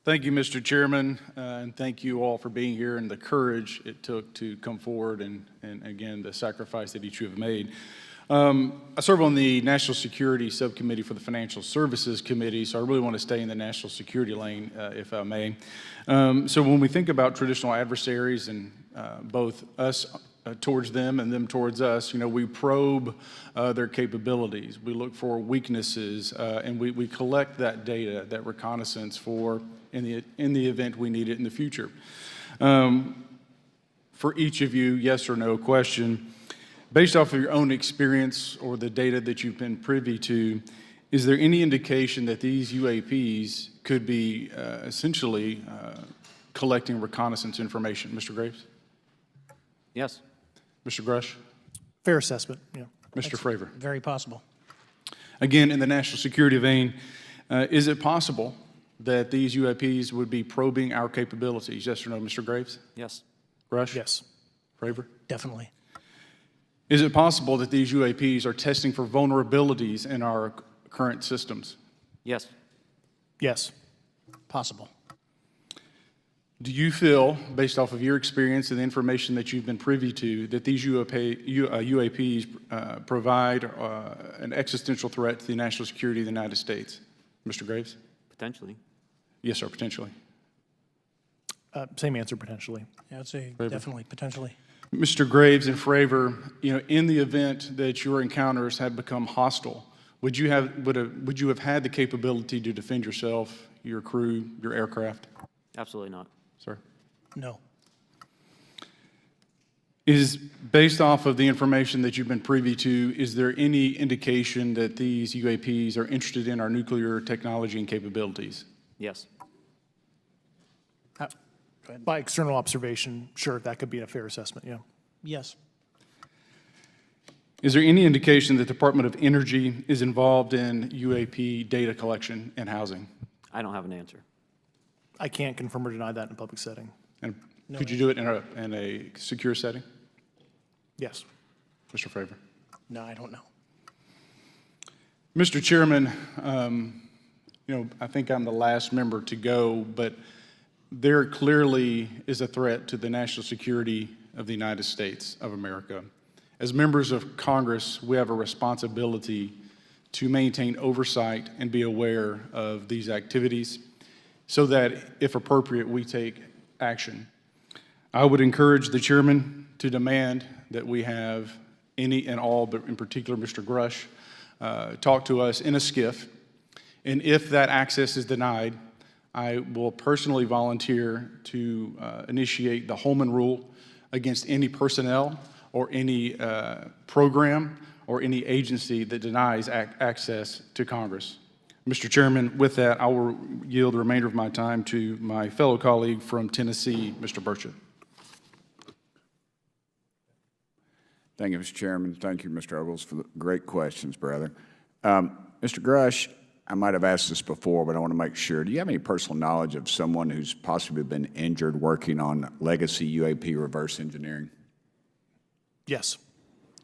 Thank you, Mr. Chairman, and thank you all for being here and the courage it took to come forward and again, the sacrifice that each of you have made. I serve on the National Security Subcommittee for the Financial Services Committee, so I really want to stay in the national security lane, if I may. So when we think about traditional adversaries and both us towards them and them towards us, we probe their capabilities. We look for weaknesses, and we collect that data, that reconnaissance for in the event we need it in the future. For each of you, yes or no question, based off of your own experience or the data that you've been privy to, is there any indication that these UAPs could be essentially collecting reconnaissance information? Mr. Graves? Yes. Mr. Grush? Fair assessment, yeah. Mr. Fravor? Very possible. Again, in the national security vein, is it possible that these UAPs would be probing our capabilities? Yes or no, Mr. Graves? Yes. Grush? Yes. Fravor? Definitely. Is it possible that these UAPs are testing for vulnerabilities in our current systems? Yes. Yes. Possible. Do you feel, based off of your experience and the information that you've been privy to, that these UAPs provide an existential threat to the national security of the United States? Mr. Graves? Potentially. Yes, sir, potentially. Same answer, potentially. Yeah, I'd say definitely, potentially. Mr. Graves and Fravor, in the event that your encounters had become hostile, would you have had the capability to defend yourself, your crew, your aircraft? Absolutely not. Sir? No. Is, based off of the information that you've been privy to, is there any indication that these UAPs are interested in our nuclear technology and capabilities? Yes. By external observation, sure, that could be a fair assessment, yeah. Yes. Is there any indication that the Department of Energy is involved in UAP data collection and housing? I don't have an answer. I can't confirm or deny that in a public setting. And could you do it in a secure setting? Yes. Mr. Fravor? No, I don't know. Mr. Chairman, I think I'm the last member to go, but there clearly is a threat to the national security of the United States of America. As members of Congress, we have a responsibility to maintain oversight and be aware of these activities so that, if appropriate, we take action. I would encourage the chairman to demand that we have any and all, but in particular Mr. Grush, talk to us in a skiff. And if that access is denied, I will personally volunteer to initiate the Holman Rule against any personnel or any program or any agency that denies access to Congress. Mr. Chairman, with that, I will yield the remainder of my time to my fellow colleague from Tennessee, Mr. Burchett. Thank you, Mr. Chairman. Thank you, Mr. Ogles, for the great questions, brother. Mr. Grush, I might have asked this before, but I want to make sure. Do you have any personal knowledge of someone who's possibly been injured working on legacy UAP reverse engineering? Yes.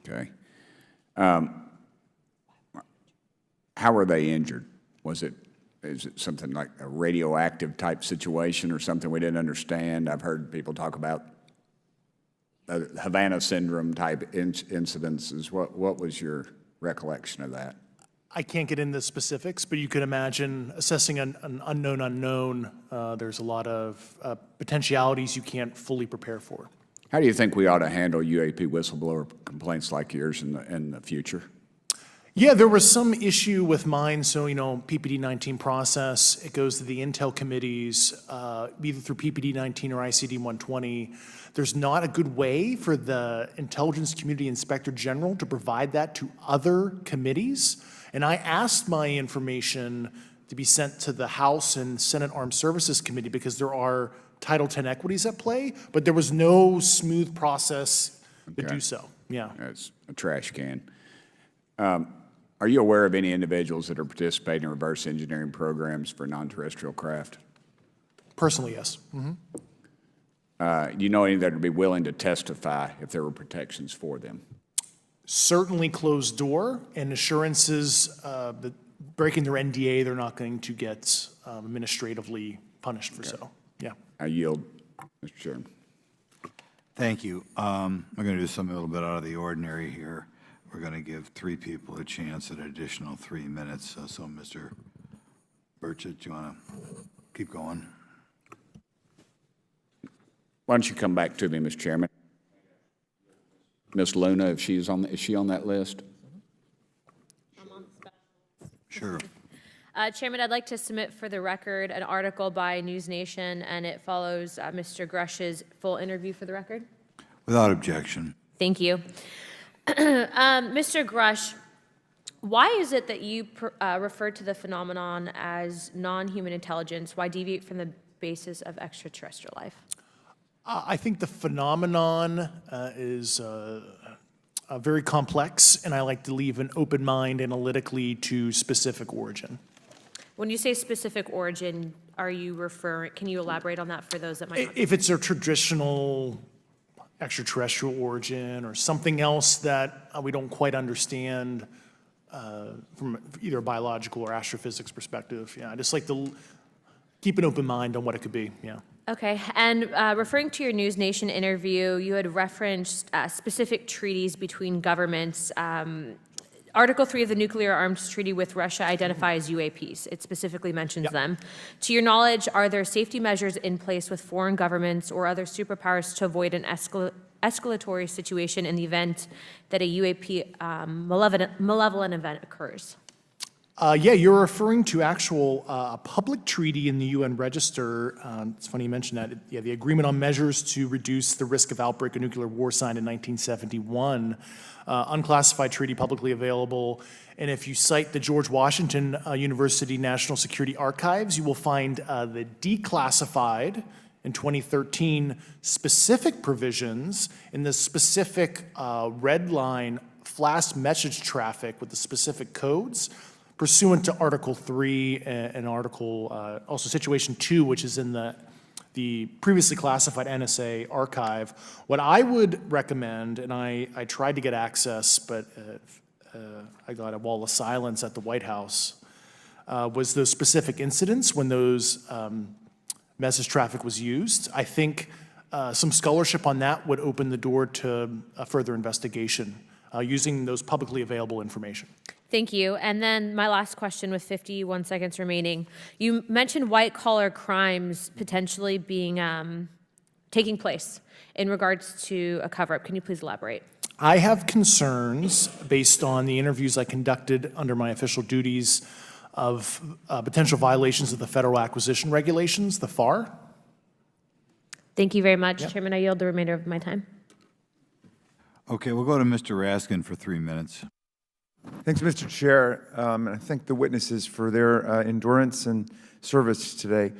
Okay. How were they injured? Is it something like a radioactive type situation or something we didn't understand? I've heard people talk about Havana syndrome type incidences. What was your recollection of that? I can't get into specifics, but you can imagine assessing an unknown unknown. There's a lot of potentialities you can't fully prepare for. How do you think we ought to handle UAP whistleblower complaints like yours in the future? Yeah, there was some issue with mine. So, PPD-19 process, it goes to the Intel committees, either through PPD-19 or ICD-120. There's not a good way for the Intelligence Community Inspector General to provide that to other committees. And I asked my information to be sent to the House and Senate Armed Services Committee because there are Title X equities at play, but there was no smooth process to do so. Yeah. It's a trash can. Are you aware of any individuals that are participating in reverse engineering programs for non-terrestrial craft? Personally, yes. Do you know any that would be willing to testify if there were protections for them? Certainly closed door and assurances that breaking their NDA, they're not going to get administratively punished for so. Yeah. I yield, Mr. Chairman. Thank you. I'm going to do something a little bit out of the ordinary here. We're going to give 3 people a chance at an additional 3 minutes. So, Mr. Burchett, do you want to keep going? Why don't you come back to me, Mr. Chairman? Ms. Luna, is she on that list? Sure. Chairman, I'd like to submit for the record an article by News Nation, and it follows Mr. Grush's full interview for the record. Without objection. Thank you. Mr. Grush, why is it that you refer to the phenomenon as non-human intelligence? Why deviate from the basis of extraterrestrial life? I think the phenomenon is very complex, and I like to leave an open mind analytically to specific origin. When you say specific origin, are you referring, can you elaborate on that for those that might not? If it's a traditional extraterrestrial origin or something else that we don't quite understand from either a biological or astrophysics perspective, I just like to keep an open mind on what it could be, Okay, and referring to your News Nation interview, you had referenced specific treaties between governments. Article 3 of the Nuclear Arms Treaty with Russia identifies UAPs. It specifically mentions them. To your knowledge, are there safety measures in place with foreign governments or other superpowers to avoid an escalatory situation in the event that a UAP malevolent event occurs? Yeah, you're referring to actual public treaty in the UN Register. It's funny you mentioned that. Yeah, the Agreement on Measures to Reduce the Risk of Outbreak of Nuclear War signed in 1971. Unclassified treaty publicly available. And if you cite the George Washington University National Security Archives, you will find the declassified in 2013 specific provisions in the specific red line flash message traffic with the specific codes pursuant to Article 3 and Article, also Situation 2, which is in the previously classified NSA archive. What I would recommend, and I tried to get access, but I got a wall of silence at the White House, was those specific incidents when those message traffic was used. I think some scholarship on that would open the door to a further investigation using those publicly available information. Thank you. And then my last question with 51 seconds remaining. You mentioned white-collar crimes potentially being taking place in regards to a cover-up. Can you please elaborate? I have concerns based on the interviews I conducted under my official duties of potential violations of the Federal Acquisition Regulations, the FAR. Thank you very much, Chairman. I yield the remainder of my time. Okay, we'll go to Mr. Raskin for 3 minutes. Thanks, Mr. Chair, and I thank the witnesses for their endurance and service today.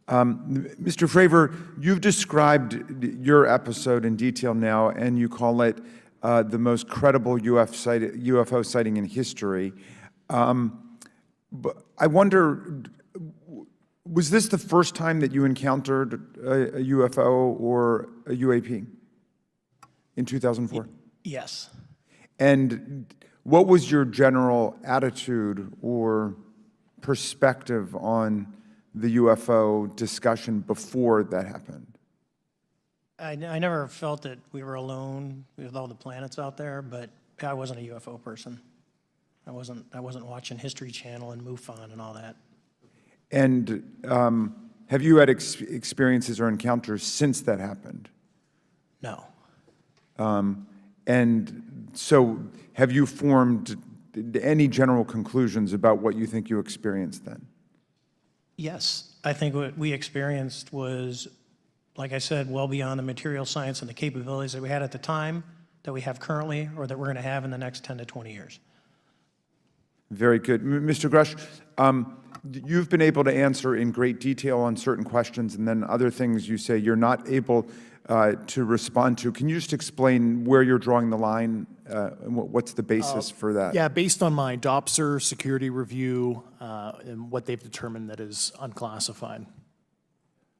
Mr. Fravor, you've described your episode in detail now, and you call it the most credible UFO sighting in history. But I wonder, was this the first time that you encountered a UFO or a UAP in 2004? Yes. And what was your general attitude or perspective on the UFO discussion before that happened? I never felt that we were alone with all the planets out there, but I wasn't a UFO person. I wasn't watching History Channel and MUFON and all that. And have you had experiences or encounters since that happened? No. And so have you formed any general conclusions about what you think you experienced then? Yes, I think what we experienced was, like I said, well beyond the material science and the capabilities that we had at the time, that we have currently, or that we're going to have in the next 10 to 20 years. Very good. Mr. Grush, you've been able to answer in great detail on certain questions, and then other things you say you're not able to respond to. Can you just explain where you're drawing the line and what's the basis for that? Yeah, based on my DOPSR security review and what they've determined that is unclassified.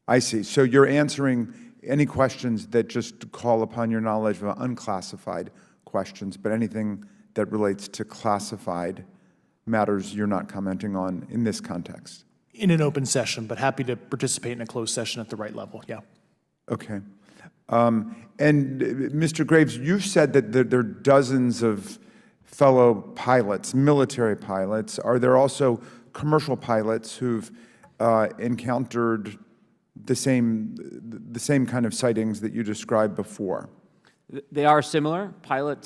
I see. So you're answering any questions that just call upon your knowledge of unclassified questions, but anything that relates to classified matters you're not commenting on in this context? In an open session, but happy to participate in a closed session at the right level, yeah. Okay. And Mr. Graves, you've said that there are dozens of fellow pilots, military pilots. Are there also commercial pilots who've encountered the same kind of sightings that you described before? They are similar.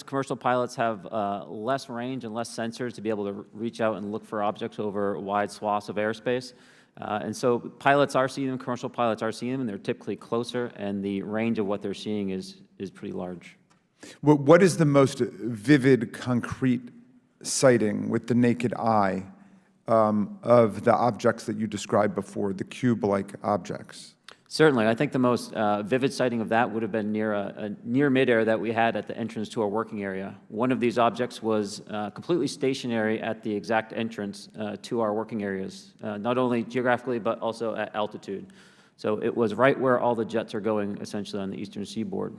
Commercial pilots have less range and less sensors to be able to reach out and look for objects over wide swaths of airspace. And so pilots are seeing them, commercial pilots are seeing them, and they're typically closer, and the range of what they're seeing is pretty large. What is the most vivid, concrete sighting with the naked eye of the objects that you described before, the cube-like objects? Certainly. I think the most vivid sighting of that would have been near midair that we had at the entrance to our working area. One of these objects was completely stationary at the exact entrance to our working areas, not only geographically, but also at altitude. So it was right where all the jets are going, essentially, on the eastern seaboard.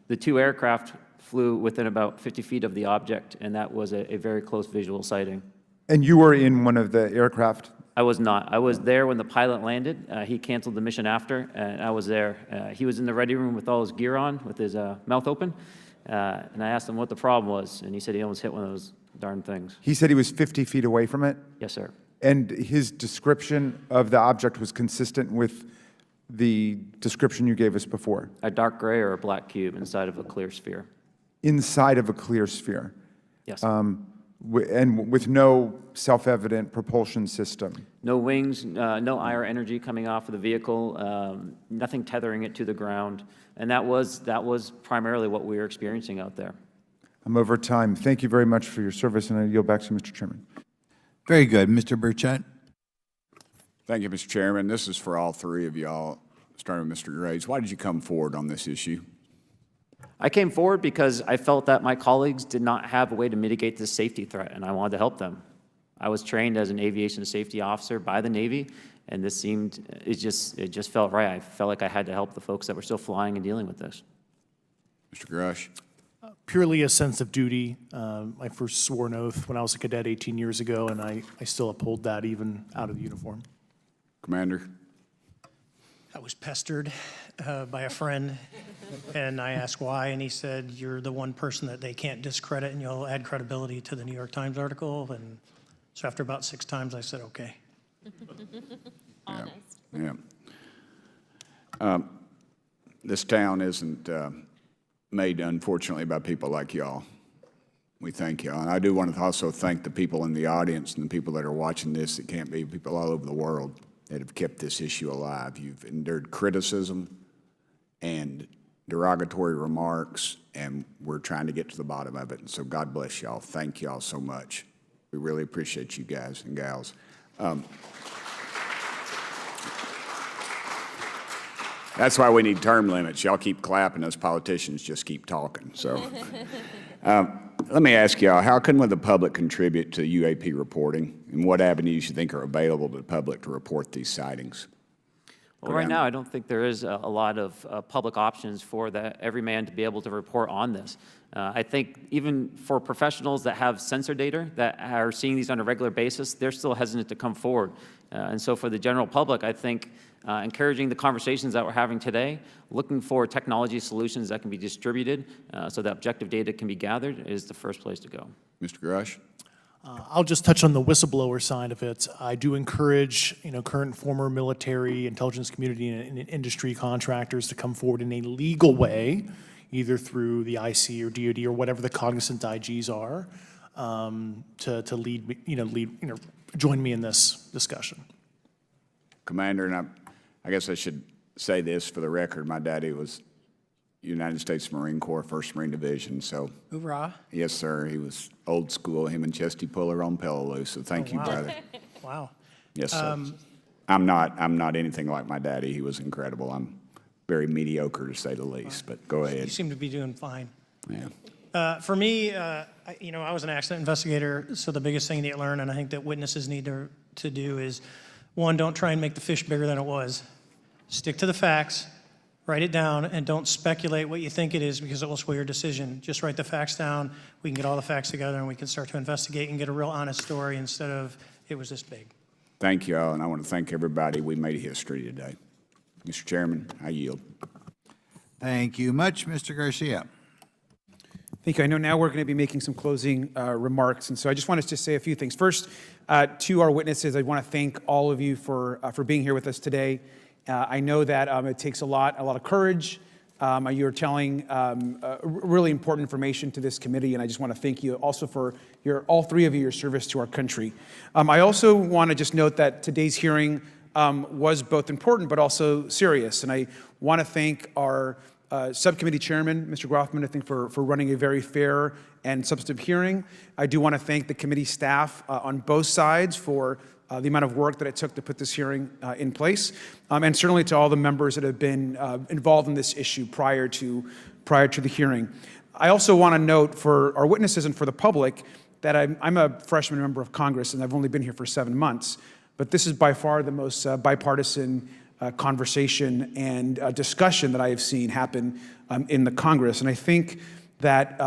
The two aircraft flew within about 50 feet of the object, and that was a very close visual sighting. And you were in one of the aircraft? I was not. I was there when the pilot landed. He canceled the mission after, and I was there. He was in the ready room with all his gear on, with his mouth open, and I asked him what the problem was, and he said he almost hit one of those darn things. He said he was 50 feet away from it? Yes, sir. And his description of the object was consistent with the description you gave us before? A dark gray or a black cube inside of a clear sphere. Inside of a clear sphere? Yes. And with no self-evident propulsion system? No wings, no IR energy coming off of the vehicle, nothing tethering it to the ground. And that was primarily what we were experiencing out there. I'm over time. Thank you very much for your service, and I yield back to Mr. Chairman. Very good. Mr. Burchett? Thank you, Mr. Chairman. This is for all three of y'all, starting with Mr. Graves. Why did you come forward on this issue? I came forward because I felt that my colleagues did not have a way to mitigate this safety threat, and I wanted to help them. I was trained as an aviation safety officer by the Navy, and this it just felt right. I felt like I had to help the folks that were still flying and dealing with this. Mr. Grush? Purely a sense of duty. I first swore an oath when I was a cadet 18 years ago, and I still uphold that even out of the uniform. Commander? I was pestered by a friend, and I asked why, and he said, "You're the one person that they can't discredit, and you'll add credibility to the New York Times article." And so after about 6 times, I said, "Okay." Honest. Yeah. This town isn't made, unfortunately, by people like y'all. We thank y'all. And I do want to also thank the people in the audience and the people that are watching this that can't be, people all over the world that have kept this issue alive. You've endured criticism and derogatory remarks, and we're trying to get to the bottom of it. And so God bless y'all. Thank y'all so much. We really appreciate you guys and gals. That's why we need term limits. Y'all keep clapping, us politicians just keep talking. So let me ask y'all, how can the public contribute to UAP reporting, and what avenues you think are available to the public to report these sightings? Well, right now, I don't think there is a lot of public options for every man to be able to report on this. I think even for professionals that have sensor data that are seeing these on a regular basis, they're still hesitant to come forward. And so for the general public, I think encouraging the conversations that we're having today, looking for technology solutions that can be distributed so that objective data can be gathered is the first place to go. Mr. Grush? I'll just touch on the whistleblower side of it. I do encourage, current and former military, intelligence community, and industry contractors to come forward in a legal way, either through the IC or DoD or whatever the cognizant IGs are, to lead, join me in this discussion. Commander, and I guess I should say this for the record. My daddy was United States Marine Corps, 1st Marine Division, so. Hoorah. Yes, sir. He was old school, him and Chesty Puller on Peleliu, so thank you, wow. brother. Wow. Yes, sir. I'm not anything like my daddy. He was incredible. I'm very mediocre, to say the least, but go ahead. You seem to be doing fine. Yeah. For me, I was an accident investigator, so the biggest thing that you learn, and I think that witnesses need to do is, one, don't try and make the fish bigger than it was. Stick to the facts, write it down, and don't speculate what you think it is because it will sway your decision. Just write the facts down. We can get all the facts together and we can start to investigate and get a real honest story instead of it was this big. Thank you all, and I want to thank everybody. We made history today. Mr. Chairman, I yield. Thank you much, Mr. Garcia. Thank you. I know now we're going to be making some closing remarks, and so I just wanted to say a few things. First, to our witnesses, I want to thank all of you for being here with us today. I know that it takes a lot of courage. You're telling really important information to this committee, and I just want to thank you also for all three of you, your service to our country. I also want to just note that today's hearing was both important but also serious, and I want to thank our subcommittee chairman, Mr. Grothman, I think for running a very fair and substantive hearing. I do want to thank the committee staff on both sides for the amount of work that it took to put this hearing in place, and certainly to all the members that have been involved in this issue prior to the hearing. I also want to note for our witnesses and for the public that I'm a freshman member of Congress, and I've only been here for 7 months, but this is by far the most bipartisan conversation and discussion that I have seen happen in the Congress. And I think that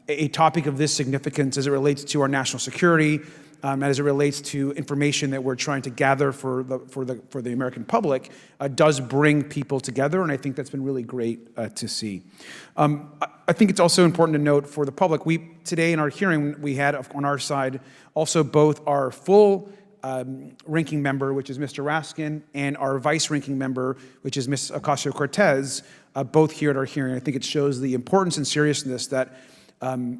a topic of this significance as it relates to our national security, as it relates to information that we're trying to gather for the American public, does bring people together, and I think that's been really great to see. I think it's also important to note for the public, today in our hearing, we had on our side also both our full ranking member, which is Mr. Raskin, and our vice ranking member, which is Ms. Ocasio-Cortez, both here at our hearing. I think it shows the importance and seriousness that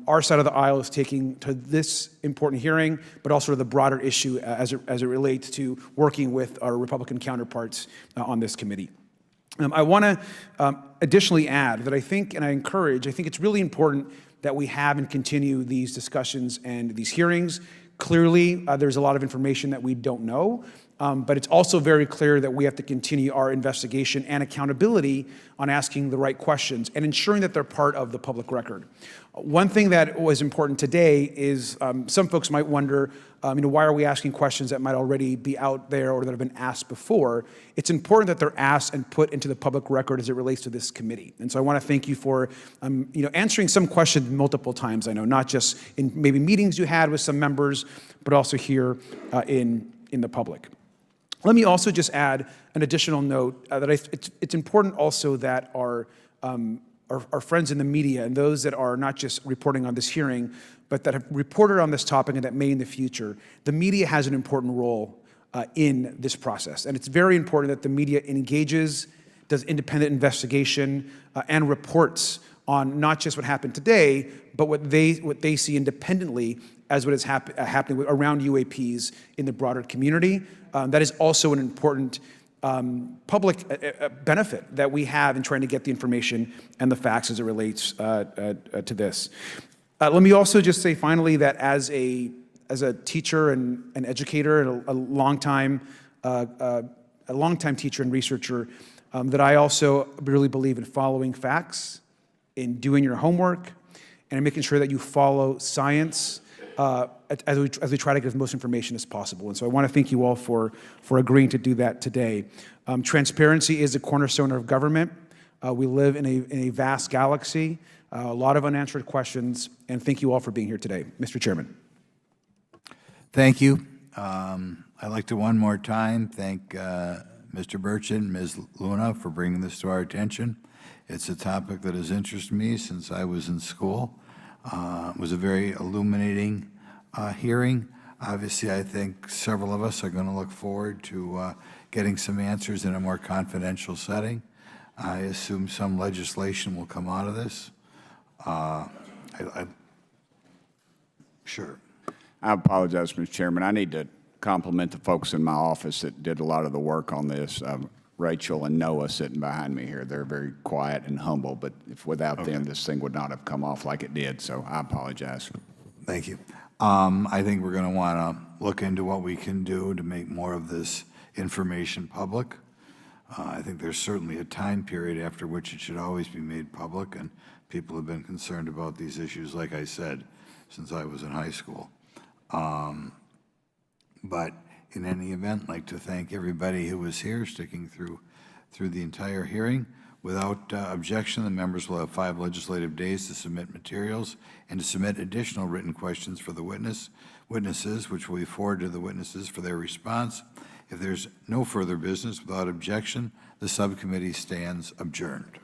our side of the aisle is taking to this important hearing, but also to the broader issue as it relates to working with our Republican counterparts on this committee. I want to additionally add that I think it's really important that we have and continue these discussions and these hearings. Clearly, there's a lot of information that we don't know, but it's also very clear that we have to continue our investigation and accountability on asking the right questions and ensuring that they're part of the public record. One thing that was important today is some folks might wonder, why are we asking questions that might already be out there or that have been asked before? It's important that they're asked and put into the public record as it relates to this committee. And so I want to thank you for, answering some questions multiple times. I know, not just in maybe meetings you had with some members, but also here in the public. Let me also just add an additional note that it's important also that our friends in the media and those that are not just reporting on this hearing, but that have reported on this topic and that may in the future, the media has an important role in this process. And it's very important that the media engages, does independent investigation, and reports on not just what happened today, but what they see independently as what is happening around UAPs in the broader community. That is also an important public benefit that we have in trying to get the information and the facts as it relates to this. Let me also just say finally that as a teacher and an educator and a longtime teacher and researcher, that I also really believe in following facts, in doing your homework, and in making sure that you follow science as we try to get as most information as possible. And so I want to thank you all for agreeing to do that today. Transparency is a cornerstone of government. We live in a vast galaxy, a lot of unanswered questions, and thank you all for being here today. Mr. Chairman. Thank you. I'd like to one more time thank Mr. Burchett and Ms. Luna for bringing this to our attention. It's a topic that has interested me since I was in school. It was a very illuminating hearing. Obviously, I think several of us are going to look forward to getting some answers in a more confidential setting. I assume some legislation will come out of this. Sure. I apologize, Mr. Chairman. I need to compliment the folks in my office that did a lot of the work on this. Rachel and Noah sitting behind me here. They're very quiet and humble, but if without them, this thing would not have come off like it did, so I apologize. Thank you. I think we're going to want to look into what we can do to make more of this information public. I think there's certainly a time period after which it should always be made public, and people have been concerned about these issues, like I said, since I was in high school. But in any event, I'd like to thank everybody who was here, sticking through the entire hearing. Without objection, the members will have 5 legislative days to submit materials and to submit additional written questions for the witnesses, which will be forwarded to the witnesses for their response. If there's no further business, without objection, the subcommittee stands adjourned.